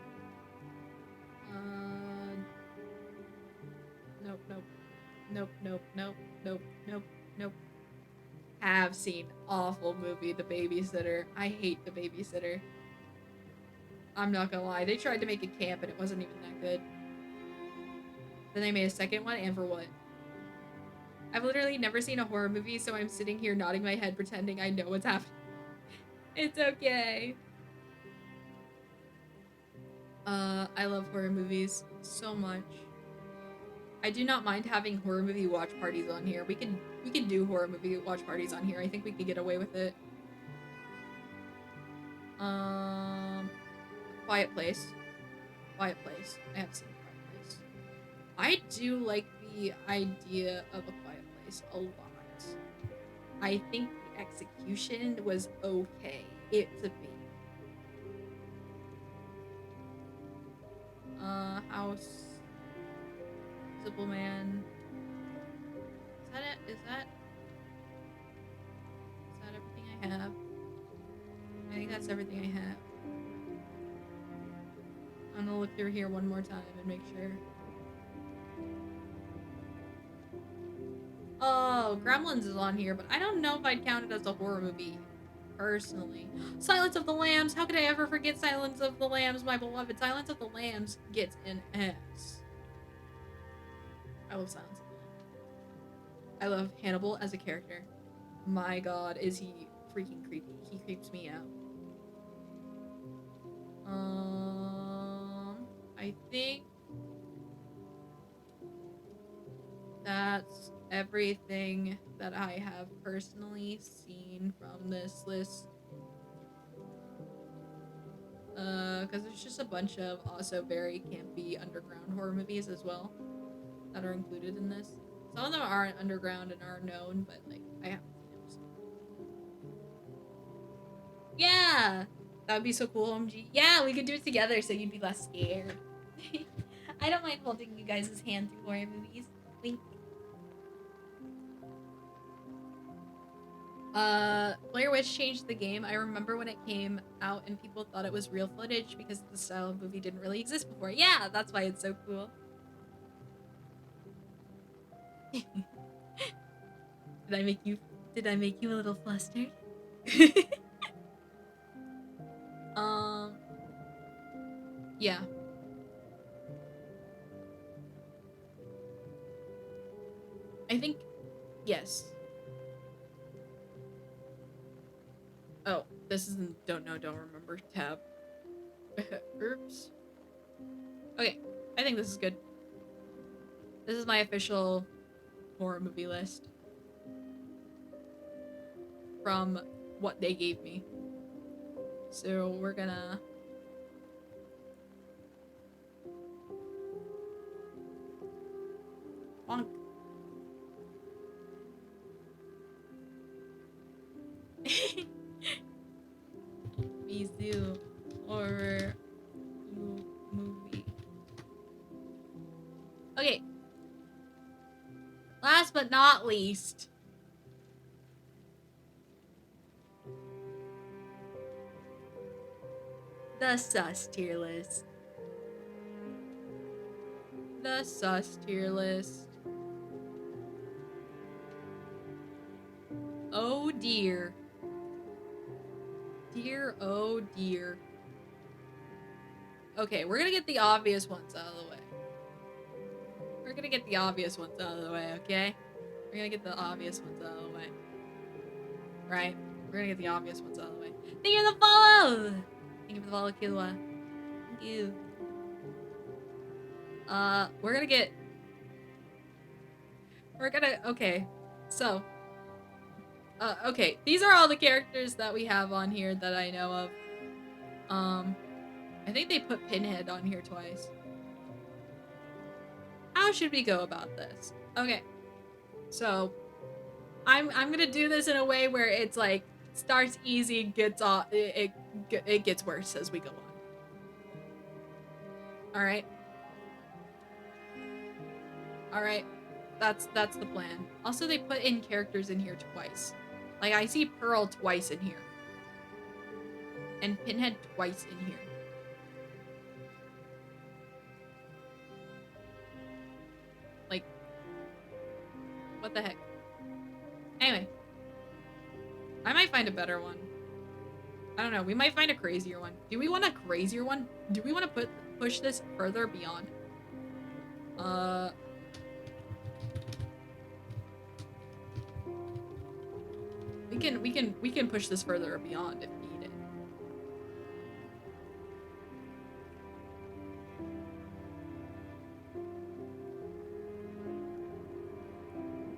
Nope. Have seen awful movie, The Babysitter. I hate The Babysitter. I'm not gonna lie. They tried to make a camp and it wasn't even that good. Then they made a second one, and for what? I've literally never seen a horror movie, so I'm sitting here nodding my head pretending I know what's happening. It's okay. I love horror movies so much. I do not mind having horror movie watch parties on here. We can do horror movie watch parties on here. I think we could get away with it. Quiet Place. I have seen Quiet Place. I do like the idea of a Quiet Place a lot. I think the execution was okay. It's a B. House. Invisible Man. Is that it? Is that everything I have? I think that's everything I have. I'm gonna look through here one more time and make sure. Oh, Gremlins is on here, but I don't know if I'd count it as a horror movie, personally. Silence of the Lambs! How could I ever forget Silence of the Lambs, my beloved? Silence of the Lambs gets an S. I love Silence of the Lambs. I love Hannibal as a character. My god, is he freaking creepy. He creeps me out. I think that's everything that I have personally seen from this list. Because there's just a bunch of also very campy underground horror movies as well that are included in this. Some of them aren't underground and aren't known, but like I haven't seen them. So. Yeah, that would be so cool, OMG. Yeah, we could do it together so you'd be less scared. I don't mind holding you guys' hand through horror movies. Wink. Blair Witch changed the game. I remember when it came out and people thought it was real footage because the style of movie didn't really exist before. Yeah, that's why it's so cool. Did I make you a little flustered? Yeah. I think, yes. Oh, this is don't know, don't remember tab. Oops. Okay, I think this is good. This is my official horror movie list. From what they gave me. So we're gonna... Bonk. Mizu horror movie. Okay. Last but not least. The sus tier list. The sus tier list. Oh dear. Dear, oh dear. Okay, we're gonna get the obvious ones out of the way. We're gonna get the obvious ones out of the way, okay? We're gonna get the obvious ones out of the way. Right? We're gonna get the obvious ones out of the way. Thank you for the follow! Thank you for the follow, Kilua. Thank you. We're gonna get... Okay. So. Okay. These are all the characters that we have on here that I know of. I think they put Pinhead on here twice. How should we go about this? Okay. So, I'm gonna do this in a way where it's like, starts easy, gets off, it gets worse as we go on. Alright? Alright. That's the plan. Also, they put in characters in here twice. Like, I see Pearl twice in here. And Pinhead twice in here. Like, what the heck? Anyway. I might find a better one. I don't know. We might find a crazier one. Do we want a crazier one? Do we want to push this further beyond? We can push this further beyond if needed.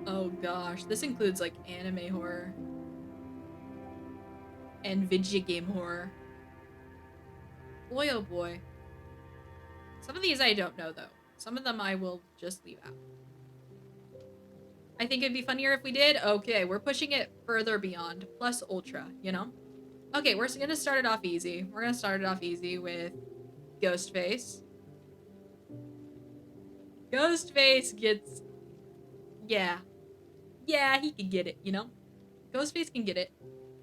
Oh gosh, this includes like anime horror and video game horror. Boy oh boy. Some of these I don't know though. Some of them I will just leave out. I think it'd be funnier if we did. Okay, we're pushing it further beyond. Plus ultra, you know? Okay, we're gonna start it off easy. We're gonna start it off easy with Ghostface. Ghostface gets... Yeah. Yeah, he can get it, you know? Ghostface can get it.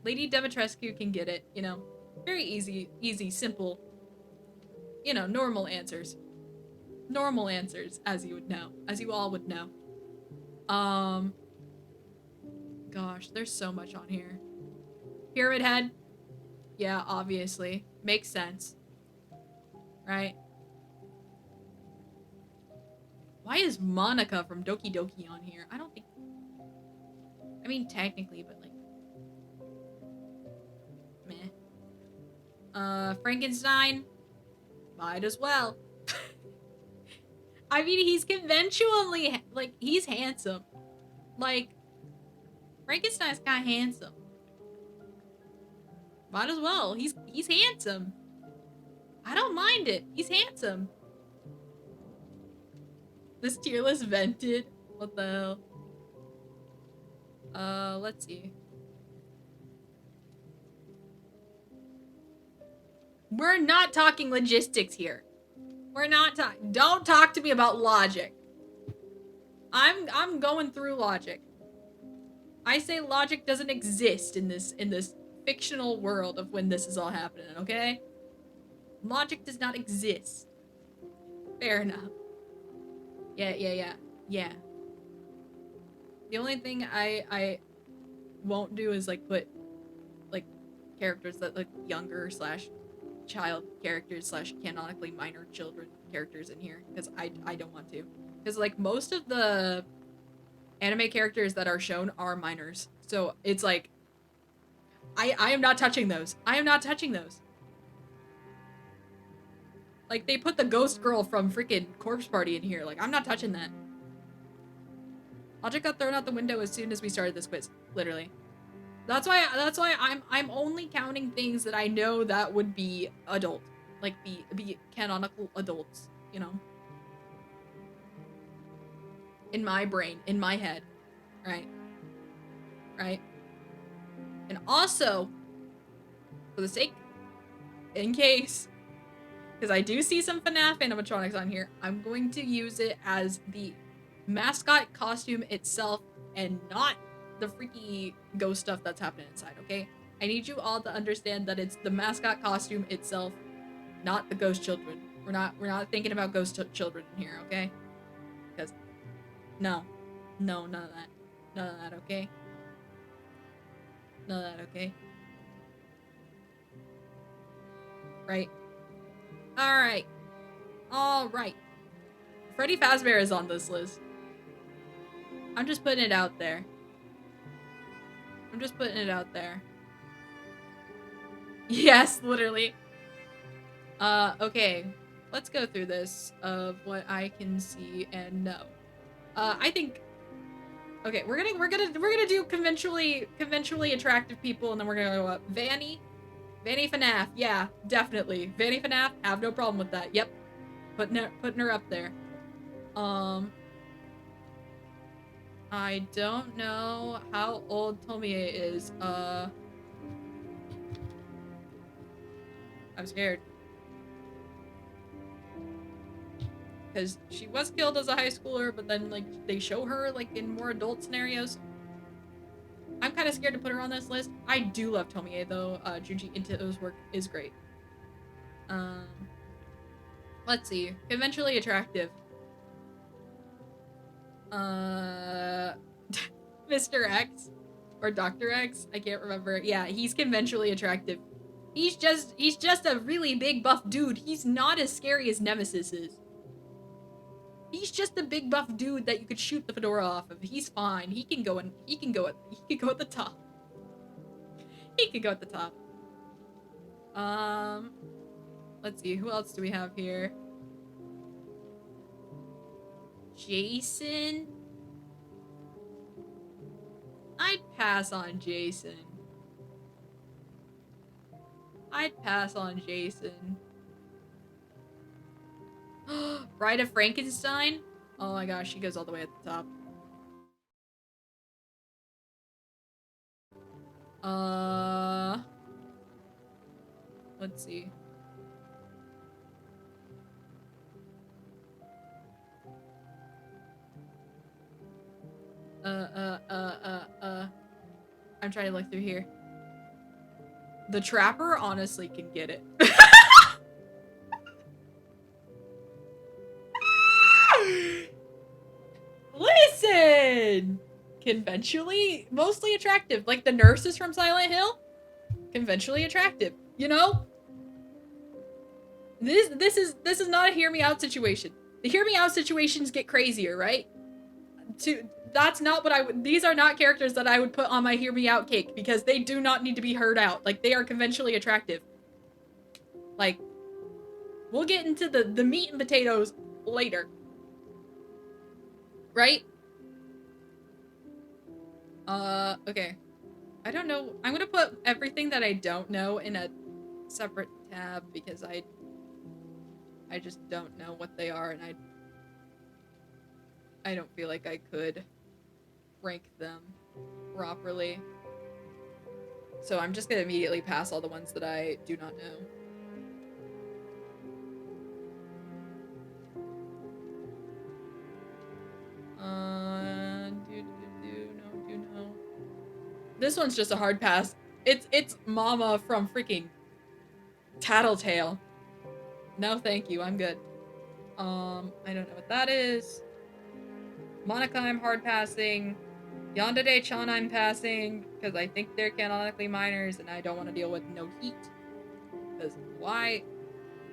Lady Dimitrescu can get it, you know? Very easy, simple. You know, normal answers. Normal answers, as you would know. As you all would know. Gosh, there's so much on here. Pyramid Head? Yeah, obviously. Makes sense. Right? Why is Monica from Doki Doki on here? I don't think... I mean, technically, but like... Meh. Frankenstein? Might as well. I mean, he's conventionally... Like, he's handsome. Like... Frankenstein's kind of handsome. Might as well. He's handsome. I don't mind it. He's handsome. This tier list vented. What the hell? Let's see. We're not talking logistics here. We're not talking. Don't talk to me about logic. I'm going through logic. I say logic doesn't exist in this fictional world of when this is all happening, okay? Logic does not exist. Fair enough. Yeah. The only thing I won't do is like put like characters that like younger slash child characters slash canonically minor children characters in here because I don't want to, because like most of the anime characters that are shown are minors, so it's like I am not touching those. I am not touching those. Like they put the ghost girl from freaking Corpse Party in here. Like I'm not touching that. Logic got thrown out the window as soon as we started this quiz. Literally. That's why I'm only counting things that I know that would be adult. Like be canonical adults, you know? In my brain, in my head. Right? Right? And also, for the sake, in case, because I do see some FNAF animatronics on here, I'm going to use it as the mascot costume itself and not the freaky ghost stuff that's happening inside, okay? I need you all to understand that it's the mascot costume itself, not the ghost children. We're not thinking about ghost children in here, okay? Because no, none of that, okay? None of that, okay? Right? All right. Freddy Fazbear is on this list. I'm just putting it out there. Yes, literally. Okay. Let's go through this of what I can see and know. I think. Okay, we're gonna do conventionally attractive people, and then we're gonna go up. Vanny FNAF, yeah, definitely. Vanny FNAF, have no problem with that. Yep, putting her up there. I don't know how old Tomie is. I'm scared. Because she was killed as a high schooler, but then, like, they show her, like, in more adult scenarios. I'm kind of scared to put her on this list. I do love Tomie, though. Junji Ito's work is great. Let's see. Conventionally attractive. Mr. X? Or Dr. X? I can't remember. Yeah, he's conventionally attractive. He's just a really big buff dude. He's not as scary as Nemesis is. He's just a big buff dude that you could shoot the fedora off of. He's fine. He can go at the top. He could go at the top. Let's see, who else do we have here? Jason? I'd pass on Jason. Bride of Frankenstein? Oh my gosh, she goes all the way at the top. Let's see. I'm trying to look through here. The Trapper honestly can get it. Listen! Conventionally, mostly attractive. Like the nurses from Silent Hill? Conventionally attractive. You know? This is not a hear me out situation. The hear me out situations get crazier, right? That's not what I would. These are not characters that I would put on my hear me out cake because they do not need to be heard out. Like they are conventionally attractive. Like we'll get into the meat and potatoes later. Right? Okay. I don't know. I'm gonna put everything that I don't know in a separate tab because I just don't know what they are, and I don't feel like I could rank them properly. So I'm just gonna immediately pass all the ones that I do not know. No. This one's just a hard pass. It's Mama from freaking Tattletale. No, thank you. I'm good. I don't know what that is. Monica, I'm hard passing. Yandere Chan, I'm passing because I think they're canonically minors, and I don't want to deal with no heat. Because why,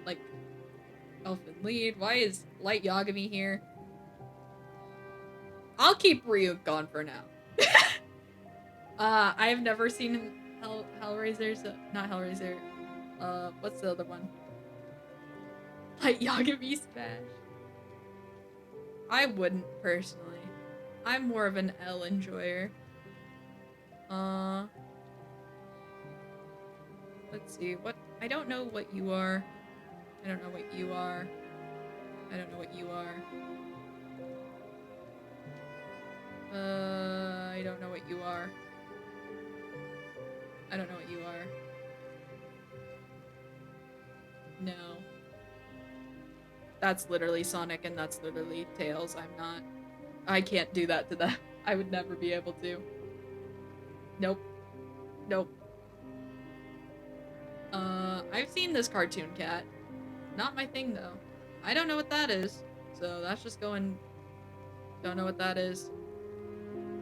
like, Elfin Lead? Why is Light Yagami here? I'll keep Ryuk gone for now. I have never seen Hellraiser's, not Hellraiser. What's the other one? Light Yagami Smash. I wouldn't personally. I'm more of an L enjoyer. Let's see. What? I don't know what you are. I don't know what you are. I don't know what you are. I don't know what you are. I don't know what you are. No. That's literally Sonic and that's literally Tails. I can't do that to them. I would never be able to. Nope. Nope. I've seen this cartoon cat. Not my thing though. I don't know what that is. So that's just going... Don't know what that is.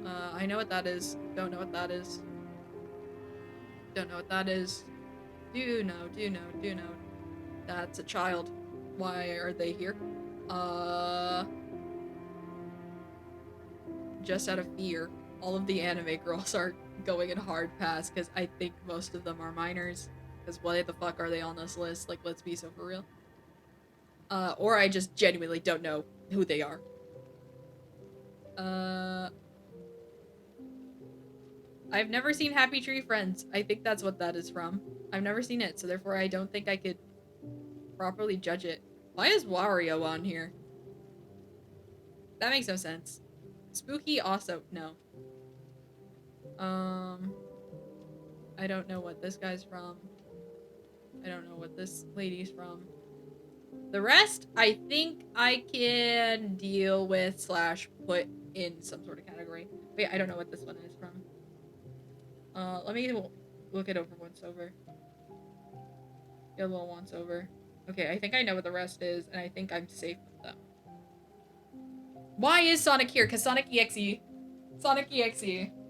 I know what that is. Don't know what that is. Don't know what that is. Do know. That's a child. Why are they here? Just out of fear. All of the anime girls are going in hard pass because I think most of them are minors. Because why the fuck are they on this list? Like, let's be so for real. Or I just genuinely don't know who they are. I've never seen Happy Tree Friends. I think that's what that is from. I've never seen it, so therefore I don't think I could properly judge it. Why is Wario on here? That makes no sense. Spooky also, no. I don't know what this guy's from. I don't know what this lady's from. The rest, I think I can deal with / put in some sort of category. Wait, I don't know what this one is from. Let me look it over once over. Get a little once over. Okay, I think I know what the rest is, and I think I'm safe with them. Why is Sonic here? Because Sonic EXE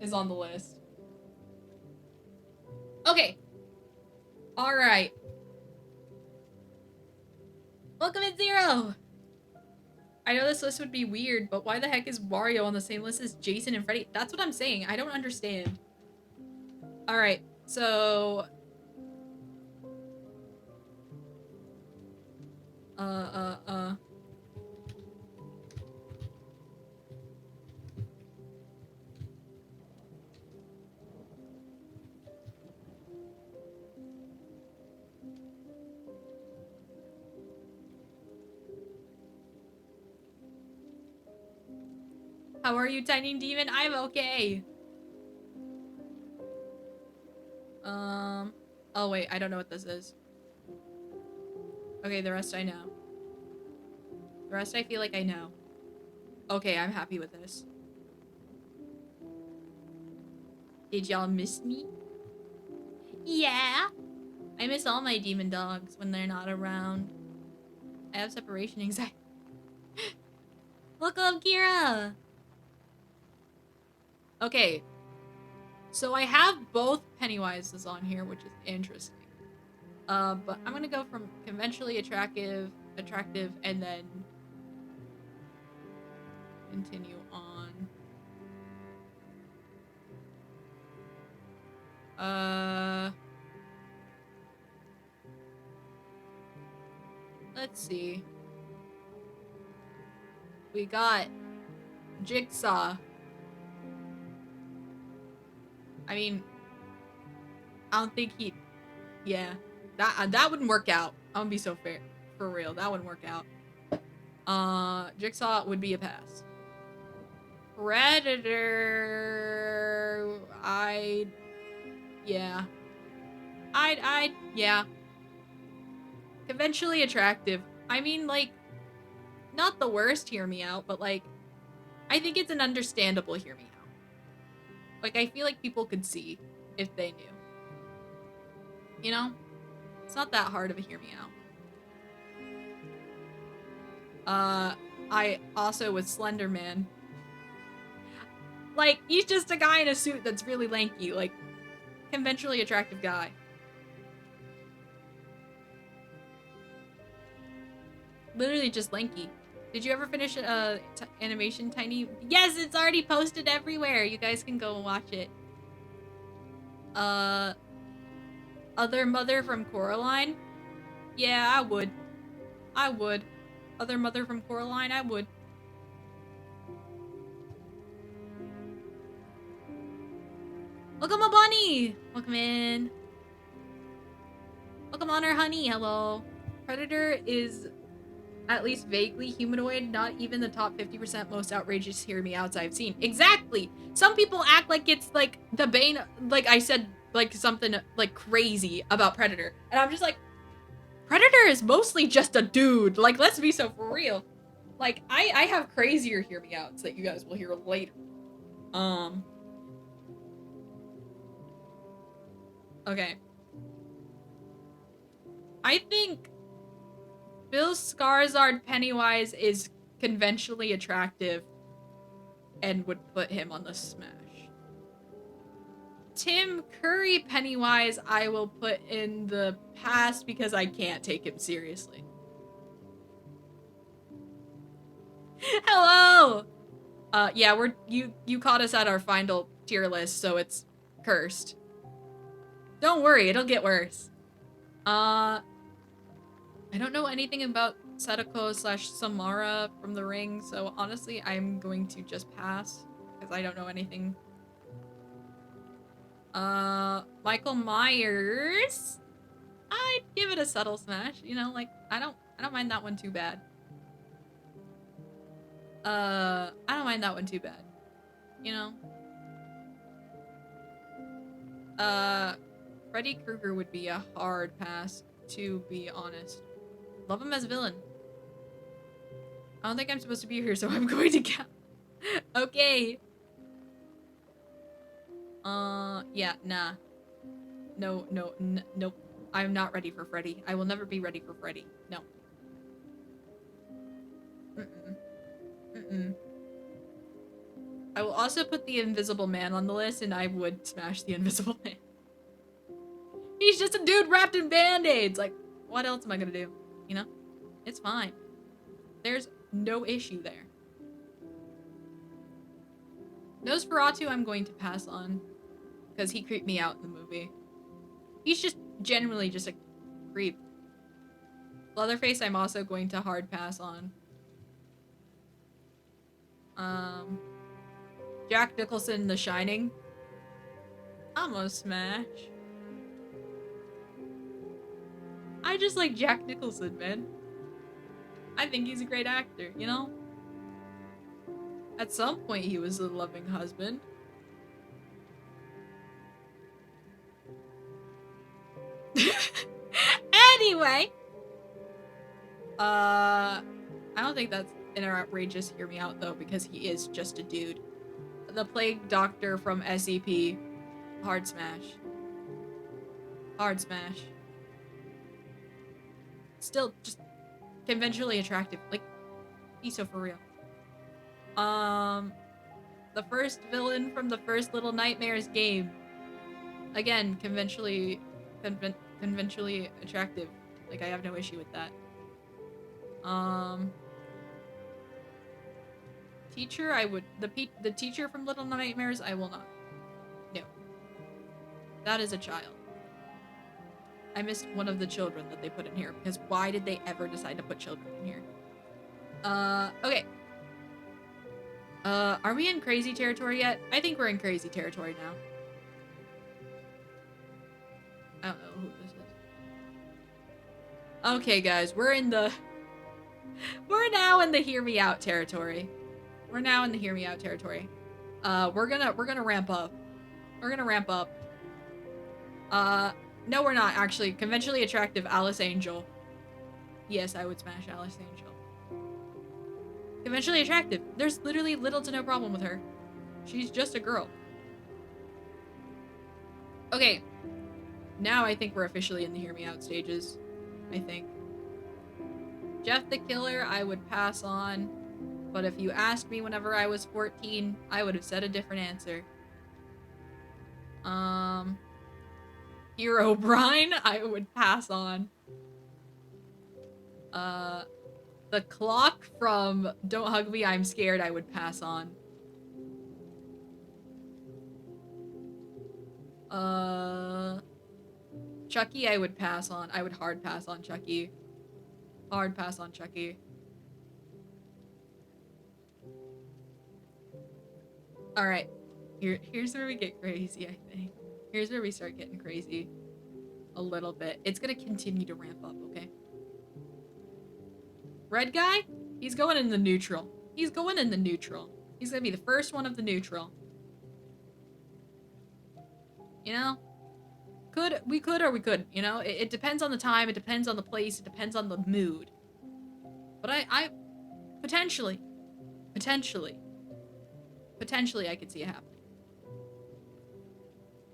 is on the list. Okay. Alright. Welcome at 0! I know this list would be weird, but why the heck is Wario on the same list as Jason and Freddy? That's what I'm saying. I don't understand. Alright, so... How are you, Tiny Demon? I'm okay. Oh wait, I don't know what this is. Okay, the rest I know. The rest I feel like I know. Okay, I'm happy with this. Did y'all miss me? Yeah. I miss all my demon dogs when they're not around. I have separation anxiety. Welcome, Kira! Okay. So I have both Pennywises on here, which is interesting. But I'm gonna go from conventionally attractive, and then continue on. Let's see. We got Jigsaw. I mean, I don't think he... Yeah. That wouldn't work out. I'm gonna be so fair. For real, that wouldn't work out. Jigsaw would be a pass. Predator... Yeah. Yeah. Conventionally attractive. I mean, like, not the worst hear me out, but, like, I think it's an understandable hear me out. Like, I feel like people could see if they knew. You know? It's not that hard of a hear me out. I also with Slender Man. Like, he's just a guy in a suit that's really lanky. Like, conventionally attractive guy. Literally just lanky. Did you ever finish animation Tiny? Yes, it's already posted everywhere. You guys can go and watch it. Other Mother from Coraline? Yeah, I would. I would. Other Mother from Coraline? I would. Welcome, a bunny! Welcome in. Welcome on, our honey. Hello. Predator is at least vaguely humanoid, not even the top 50% most outrageous hear me outs I've seen. Exactly! Some people act like it's like the bane, like I said, like something like crazy about Predator. And I'm just like, Predator is mostly just a dude. Like, let's be so for real. Like, I have crazier hear me outs that you guys will hear later. Okay. I think Bill Skarsgård Pennywise is conventionally attractive and would put him on the smash. Tim Curry Pennywise I will put in the past because I can't take him seriously. Hello! Yeah, you caught us at our final tier list, so it's cursed. Don't worry, it'll get worse. I don't know anything about Sadako / Samara from The Ring, so honestly, I'm going to just pass because I don't know anything. Michael Myers. I'd give it a subtle smash. You know, like I don't mind that one too bad. I don't mind that one too bad. You know. Freddy Krueger would be a hard pass, to be honest. Love him as a villain. I don't think I'm supposed to be here, so I'm going to count. Okay. Yeah, nah. Nope. I'm not ready for Freddy. I will never be ready for Freddy. No. I will also put the Invisible Man on the list, and I would smash the Invisible Man. He's just a dude wrapped in band-aids! Like, what else am I gonna do? You know? It's fine. There's no issue there. Nosferatu I'm going to pass on. Because he creeped me out in the movie. He's just generally just a creep. Leatherface I'm also going to hard pass on. Jack Nicholson, The Shining. I'm gonna smash. I just like Jack Nicholson, man. I think he's a great actor, you know? At some point he was a loving husband. Anyway. I don't think that's an outrageous hear me out though, because he is just a dude. The Plague Doctor from SCP. Hard smash. Hard smash. Still just conventionally attractive. Like, be so for real. The first villain from the first Little Nightmares game. Again, conventionally attractive. Like, I have no issue with that. Teacher, I would the teacher from Little Nightmares, I will not. No. That is a child. I missed one of the children that they put in here, because why did they ever decide to put children in here? Okay. Are we in crazy territory yet? I think we're in crazy territory now. I don't know who this is. Okay, guys, we're now in the hear me out territory. We're now in the hear me out territory. We're gonna ramp up. We're gonna ramp up. No, we're not, actually. Conventionally attractive Alice Angel. Yes, I would smash Alice Angel. Conventionally attractive. There's literally little to no problem with her. She's just a girl. Okay. Now I think we're officially in the hear me out stages. I think. Jeff the Killer, I would pass on. But if you asked me whenever I was 14, I would have said a different answer. Hero Brine, I would pass on. The clock from Don't Hug Me, I'm Scared, I would pass on. Chucky, I would pass on. I would hard pass on Chucky. Hard pass on Chucky. Alright. Here's where we get crazy, I think. Here's where we start getting crazy. A little bit. It's gonna continue to ramp up, okay? Red guy? He's going in the neutral. He's going in the neutral. He's gonna be the first one of the neutral. You know? We could or we couldn't, you know? It depends on the time, it depends on the place, it depends on the mood. But I potentially I could see it happening.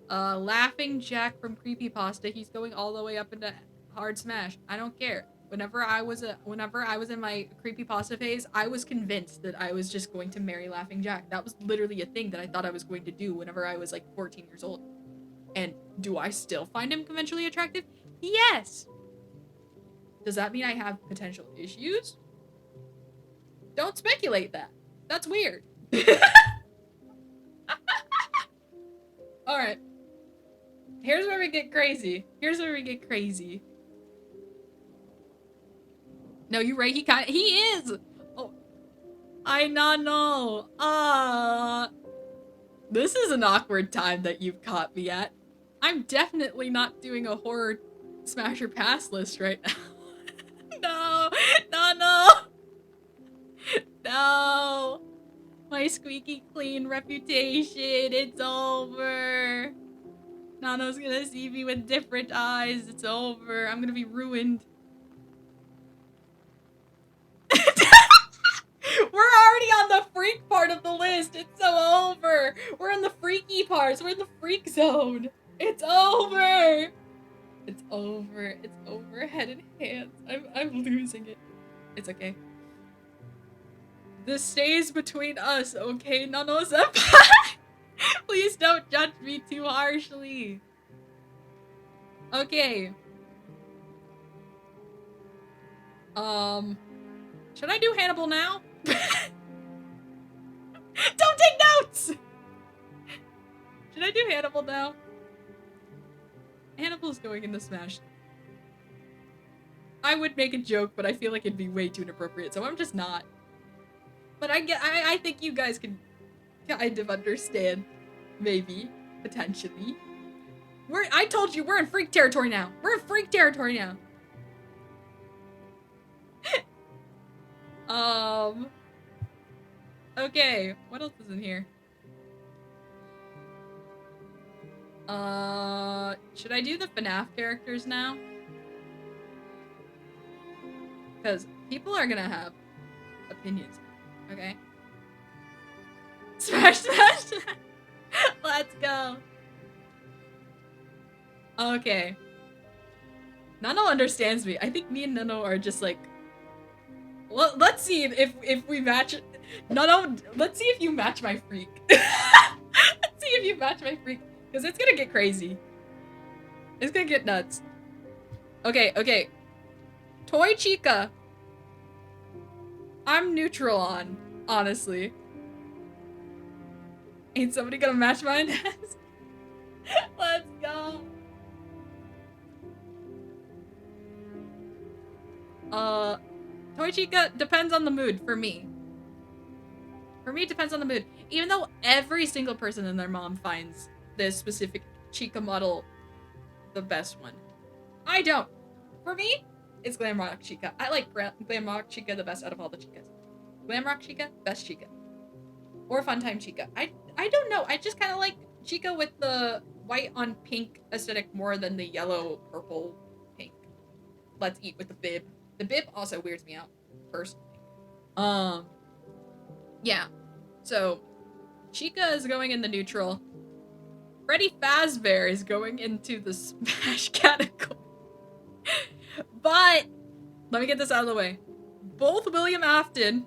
Laughing Jack from Creepypasta, he's going all the way up into hard smash. I don't care. Whenever I was in my creepypasta phase, I was convinced that I was just going to marry Laughing Jack. That was literally a thing that I thought I was going to do whenever I was like 14 years old. And do I still find him conventionally attractive? Yes! Does that mean I have potential issues? Don't speculate that. That's weird. Alright. Here's where we get crazy. No, you're right. He is. Oh, I not know. This is an awkward time that you've caught me at. I'm definitely not doing a horror smasher pass list right now. No. My squeaky clean reputation. It's over. Nano's gonna see me with different eyes. It's over. I'm gonna be ruined. We're already on the freak part of the list. It's so over. We're in the freaky parts. We're in the freak zone. It's over. It's over. It's over. Head and hands. I'm losing it. It's okay. This stays between us, okay, Nano-senpai? Please don't judge me too harshly. Okay. Should I do Hannibal now? Don't take notes! Should I do Hannibal now? Hannibal's going in the smash. I would make a joke, but I feel like it'd be way too inappropriate, so I'm just not. But I think you guys can kind of understand. Maybe. Potentially. I told you, we're in freak territory now. Okay, what else is in here? Should I do the FNAF characters now? Because people are gonna have opinions, okay? Smash! Let's go! Okay. Nano understands me. I think me and Nano are just like... Well, let's see if we match... Nano, let's see if you match my freak. Let's see if you match my freak. Because it's gonna get crazy. It's gonna get nuts. Okay. Toy Chica. I'm neutral on, honestly. Ain't somebody gonna match mine? Let's go. Toy Chica depends on the mood for me. For me, it depends on the mood. Even though every single person and their mom finds this specific Chica model the best one. I don't. For me, it's Glamrock Chica. I like Glamrock Chica the best out of all the Chicas. Glamrock Chica, best Chica. Or Funtime Chica. I don't know. I just kind of like Chica with the white on pink aesthetic more than the yellow, purple, pink. Let's eat with the bib. The bib also weirds me out, personally. Yeah. So, Chica is going in the neutral. Freddy Fazbear is going into the Smash category. But, let me get this out of the way. Both William Afton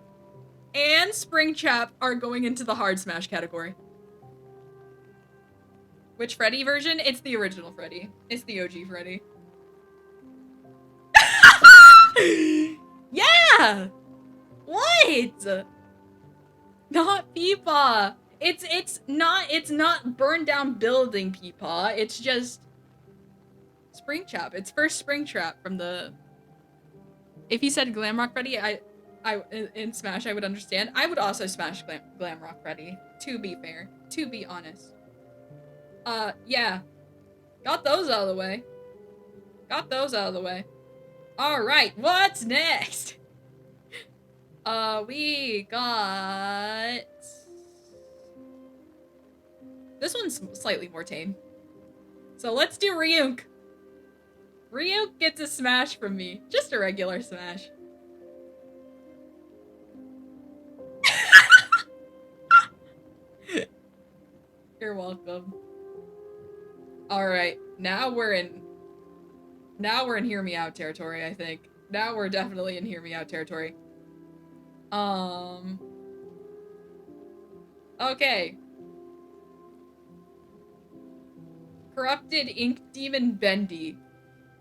and Springtrap are going into the hard Smash category. Which Freddy version? It's the original Freddy. It's the OG Freddy. Yeah! What? Not Peepaw. It's not burned down building Peepaw. It's just Springtrap. It's first Springtrap from the. If he said Glamrock Freddy, I in Smash I would understand. I would also smash Glamrock Freddy. To be fair, to be honest. Yeah. Got those out of the way. Got those out of the way. Alright, what's next? We got... This one's slightly more tame. So let's do Ryuk. Ryuk gets a smash from me. Just a regular smash. You're welcome. Alright, now we're in Hear Me Out territory, I think. Now we're definitely in Hear Me Out territory. Okay. Corrupted Ink Demon Bendy.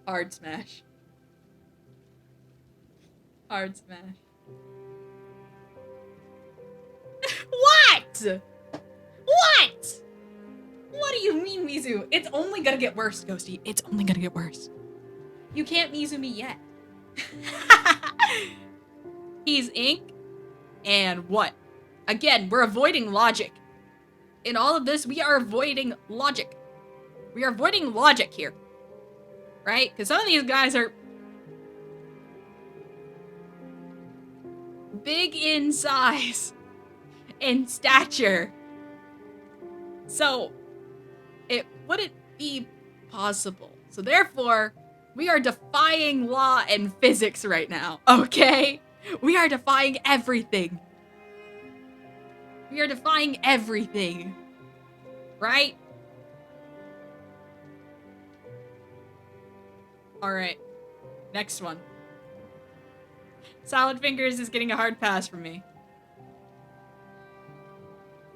Hard smash. Hard smash. What? What? What do you mean, Mizu? It's only gonna get worse, Ghosty. It's only gonna get worse. You can't Mizu me yet. He's Ink. And what? Again, we're avoiding logic. In all of this, we are avoiding logic. We are avoiding logic here. Right? Because some of these guys are big in size and stature. So, it wouldn't be possible. So therefore, we are defying law and physics right now, okay? We are defying everything. We are defying everything. Right? Alright. Next one. Salad Fingers is getting a hard pass from me.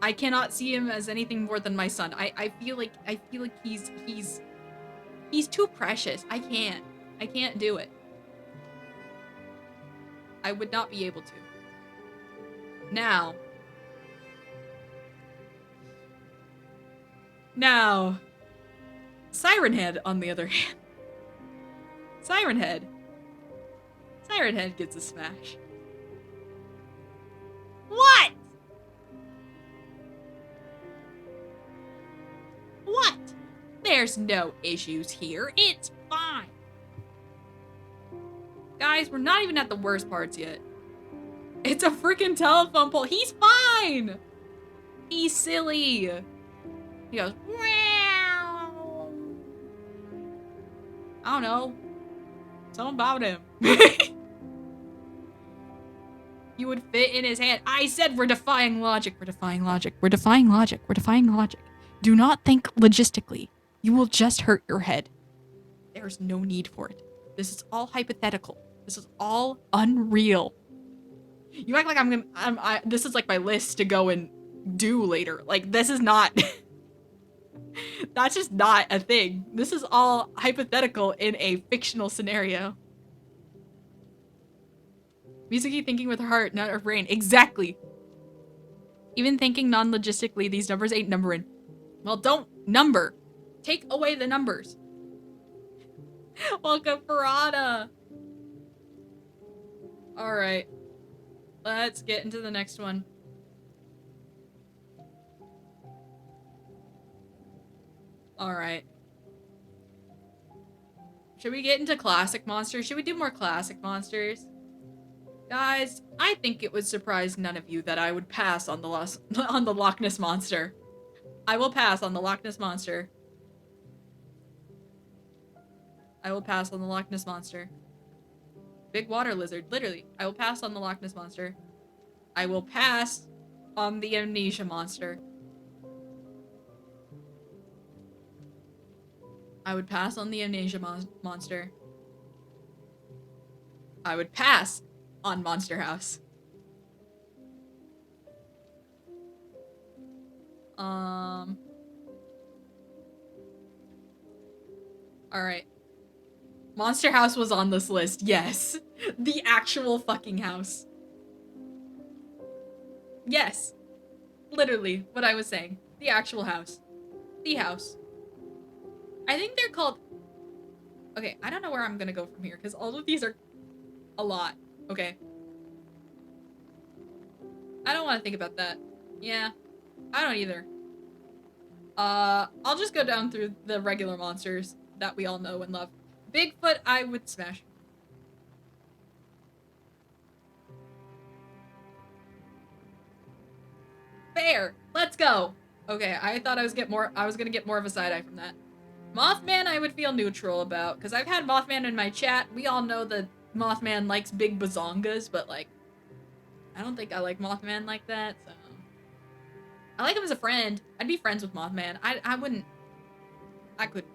I cannot see him as anything more than my son. I feel like he's too precious. I can't do it. I would not be able to. Now, Siren Head, on the other hand. Siren Head gets a smash. What? What? There's no issues here. It's fine. Guys, we're not even at the worst parts yet. It's a freaking telephone pole. He's fine. He's silly. He goes, wow. I don't know. Something about him. You would fit in his hand. I said we're defying logic. We're defying logic. We're defying logic. We're defying logic. Do not think logistically. You will just hurt your head. There's no need for it. This is all hypothetical. This is all unreal. You act like this is like my list to go and do later. Like, this is not... That's just not a thing. This is all hypothetical in a fictional scenario. Mizuki thinking with her heart, not her brain. Exactly. Even thinking non-logistically, these numbers ain't numbering. Well, don't number. Take away the numbers. Welcome, Parada. Alright. Let's get into the next one. Alright. Should we get into classic monsters? Should we do more classic monsters? Guys, I think it would surprise none of you that I would pass on the Loch Ness Monster. I will pass on the Loch Ness Monster. I will pass on the Loch Ness Monster. Big water lizard, literally. I will pass on the Loch Ness Monster. I will pass on the Amnesia Monster. I would pass on the amnesia monster. I would pass on Monster House. Alright. Monster House was on this list, yes. The actual fucking house. Yes. Literally, what I was saying. The actual house. The house. I think they're called... Okay, I don't know where I'm gonna go from here, because all of these are a lot. Okay. I don't want to think about that. Yeah. I don't either. I'll just go down through the regular monsters that we all know and love. Bigfoot, I would smash. Fair. Let's go. Okay, I thought I was gonna get more of a side eye from that. Mothman, I would feel neutral about, because I've had Mothman in my chat. We all know that Mothman likes big bazongas, but like, I don't think I like Mothman like that. So, I like him as a friend. I'd be friends with Mothman. I wouldn't. I couldn't.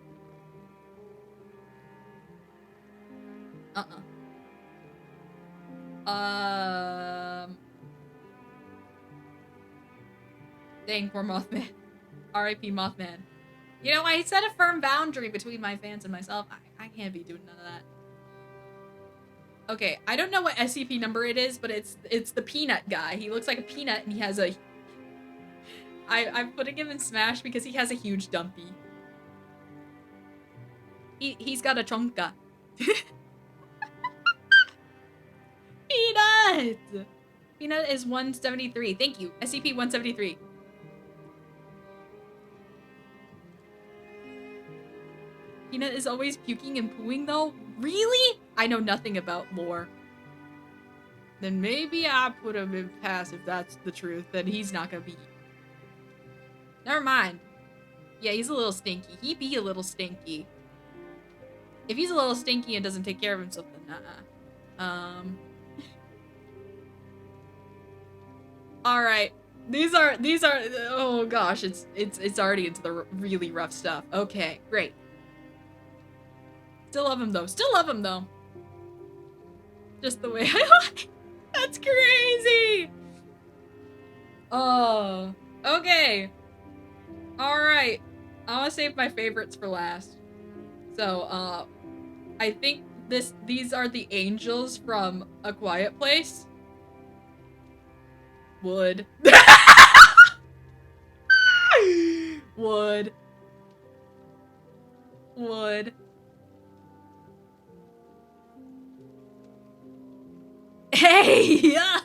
Dang, poor Mothman. R.I.P. Mothman. You know, I set a firm boundary between my fans and myself. I can't be doing none of that. Okay, I don't know what SCP number it is, but it's the peanut guy. He looks like a peanut and he has a... I'm putting him in Smash because he has a huge dumpy. He's got a chonka. Peanut! Peanut is 173. Thank you. SCP-173. Peanut is always puking and pooing, though? Really? I know nothing about lore. Then maybe I put him in pass if that's the truth. Then he's not gonna be... Never mind. Yeah, he's a little stinky. He be a little stinky. If he's a little stinky and doesn't take care of himself, then Alright. These are, oh gosh, it's already into the really rough stuff. Okay, great. Still love him though. Still love him though. Just the way I like. That's crazy. Oh, okay. Alright. I want to save my favorites for last. So, I think these are the angels from A Quiet Place. Would. Would. Hey! Yeah!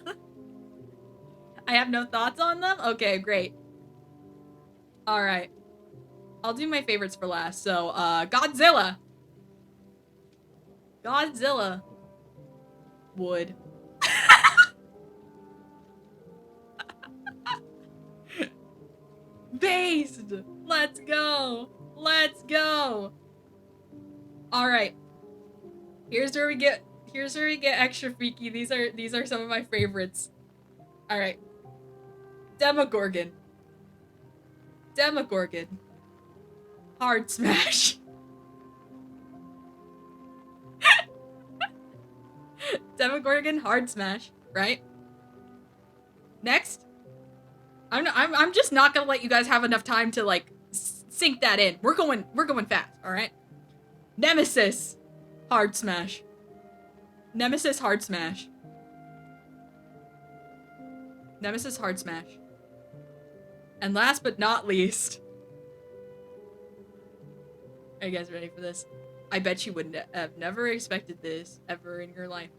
I have no thoughts on them? Okay, great. Alright. I'll do my favorites for last. So, Godzilla. Godzilla. Would. Based! Let's go! Let's go! Alright. Here's where we get extra freaky. These are some of my favorites. Alright. Demogorgon. Hard smash. Demogorgon, hard smash, right? Next. I'm just not gonna let you guys have enough time to like sink that in. We're going fast, all right? Nemesis, hard smash. Nemesis, hard smash. Nemesis, hard smash. And last but not least, are you guys ready for this? I bet you wouldn't have never expected this ever in your life.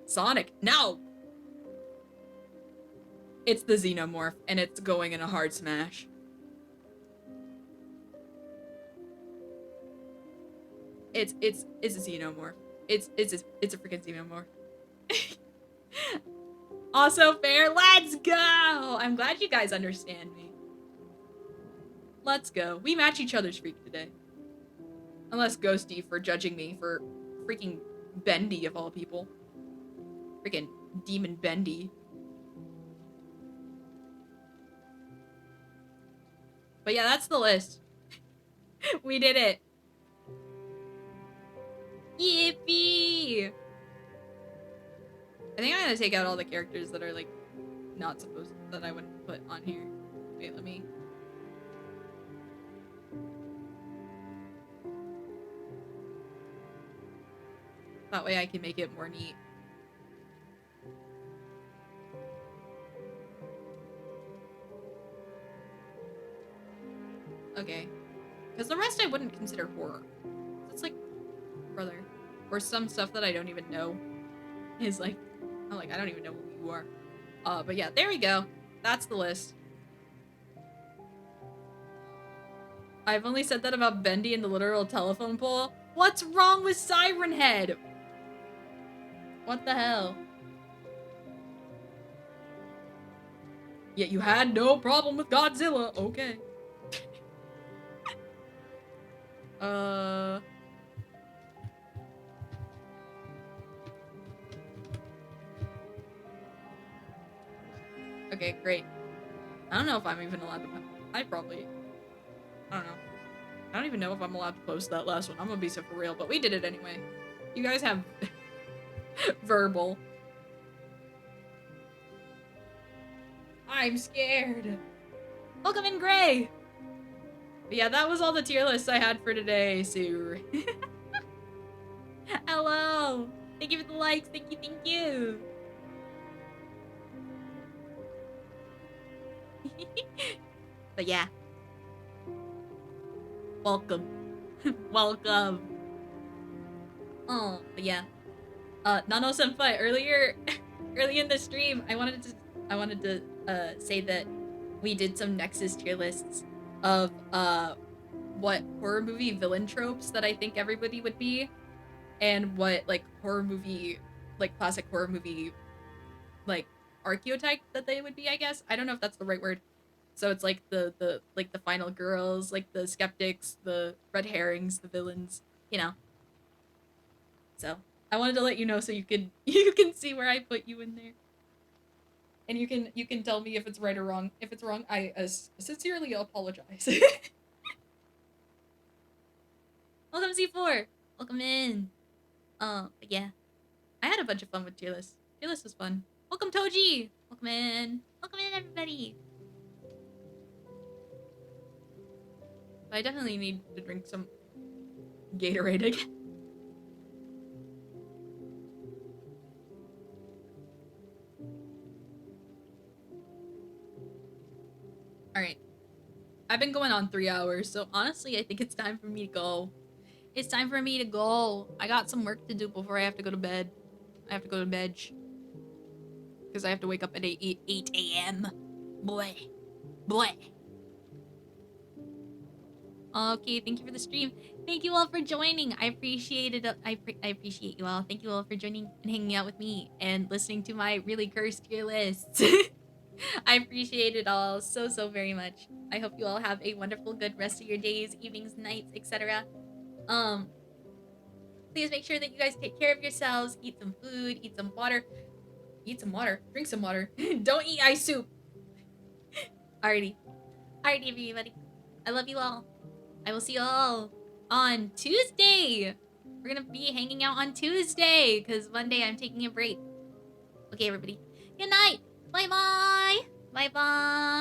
Sonic, no! It's the Xenomorph, and it's going in a hard smash. It's a Xenomorph. It's a freaking Xenomorph. Also fair, let's go! I'm glad you guys understand me. Let's go. We match each other's freak today. Unless Ghosty for judging me for freaking Bendy of all people. Freaking Demon Bendy. But yeah, that's the list. We did it. Yippee! I think I'm gonna take out all the characters that are like not supposed that I wouldn't put on here. Wait, let me. That way I can make it more neat. Okay. Because the rest I wouldn't consider horror. It's like, brother. Or some stuff that I don't even know is like, I'm like, I don't even know who you are. But yeah, there we go. That's the list. I've only said that about Bendy and the literal telephone pole. What's wrong with Siren Head? What the hell? Yet you had no problem with Godzilla. Okay. Okay, great. I don't know if I'm even allowed to. I don't know. I don't even know if I'm allowed to post that last one. I'm gonna be so for real, but we did it anyway. You guys have verbal. I'm scared. Welcome in, Gray. But yeah, that was all the tier lists I had for today, Sue. Hello. Thank you for the likes. Thank you, thank you. But yeah. Welcome. Welcome. Oh, but yeah. Nano Senpai, earlier in the stream, I wanted to say that we did some Nexus tier lists of what horror movie villain tropes that I think everybody would be, and what like horror movie, like classic horror movie, like archetype that they would be. I guess I don't know if that's the right word. So it's like the like the final girls, like the skeptics, the red herrings, the villains, you know. So I wanted to let you know so you can see where I put you in there. And you can tell me if it's right or wrong. If it's wrong, I sincerely apologize. Welcome C4. Welcome in. But yeah. I had a bunch of fun with tier list. Tier list was fun. Welcome Toji. Welcome in. Welcome in everybody. I definitely need to drink some Gatorade again. Alright. I've been going on 3 hours, so honestly, I think it's time for me to go. It's time for me to go. I got some work to do before I have to go to bed. I have to go to bed. Because I have to wake up at 8 a.m. Boy. Okay, thank you for the stream. Thank you all for joining. I appreciate it. I appreciate you all. Thank you all for joining and hanging out with me and listening to my really cursed tier lists. I appreciate it all so very much. I hope you all have a wonderful, good rest of your days, evenings, nights, etc. Please make sure that you guys take care of yourselves. Eat some food. Eat some water. Drink some water. Don't eat ice soup. Alrighty, everybody. I love you all. I will see you all on Tuesday. We're gonna be hanging out on Tuesday because Monday I'm taking a break. Okay, everybody. Good night. Bye bye. Bye bye.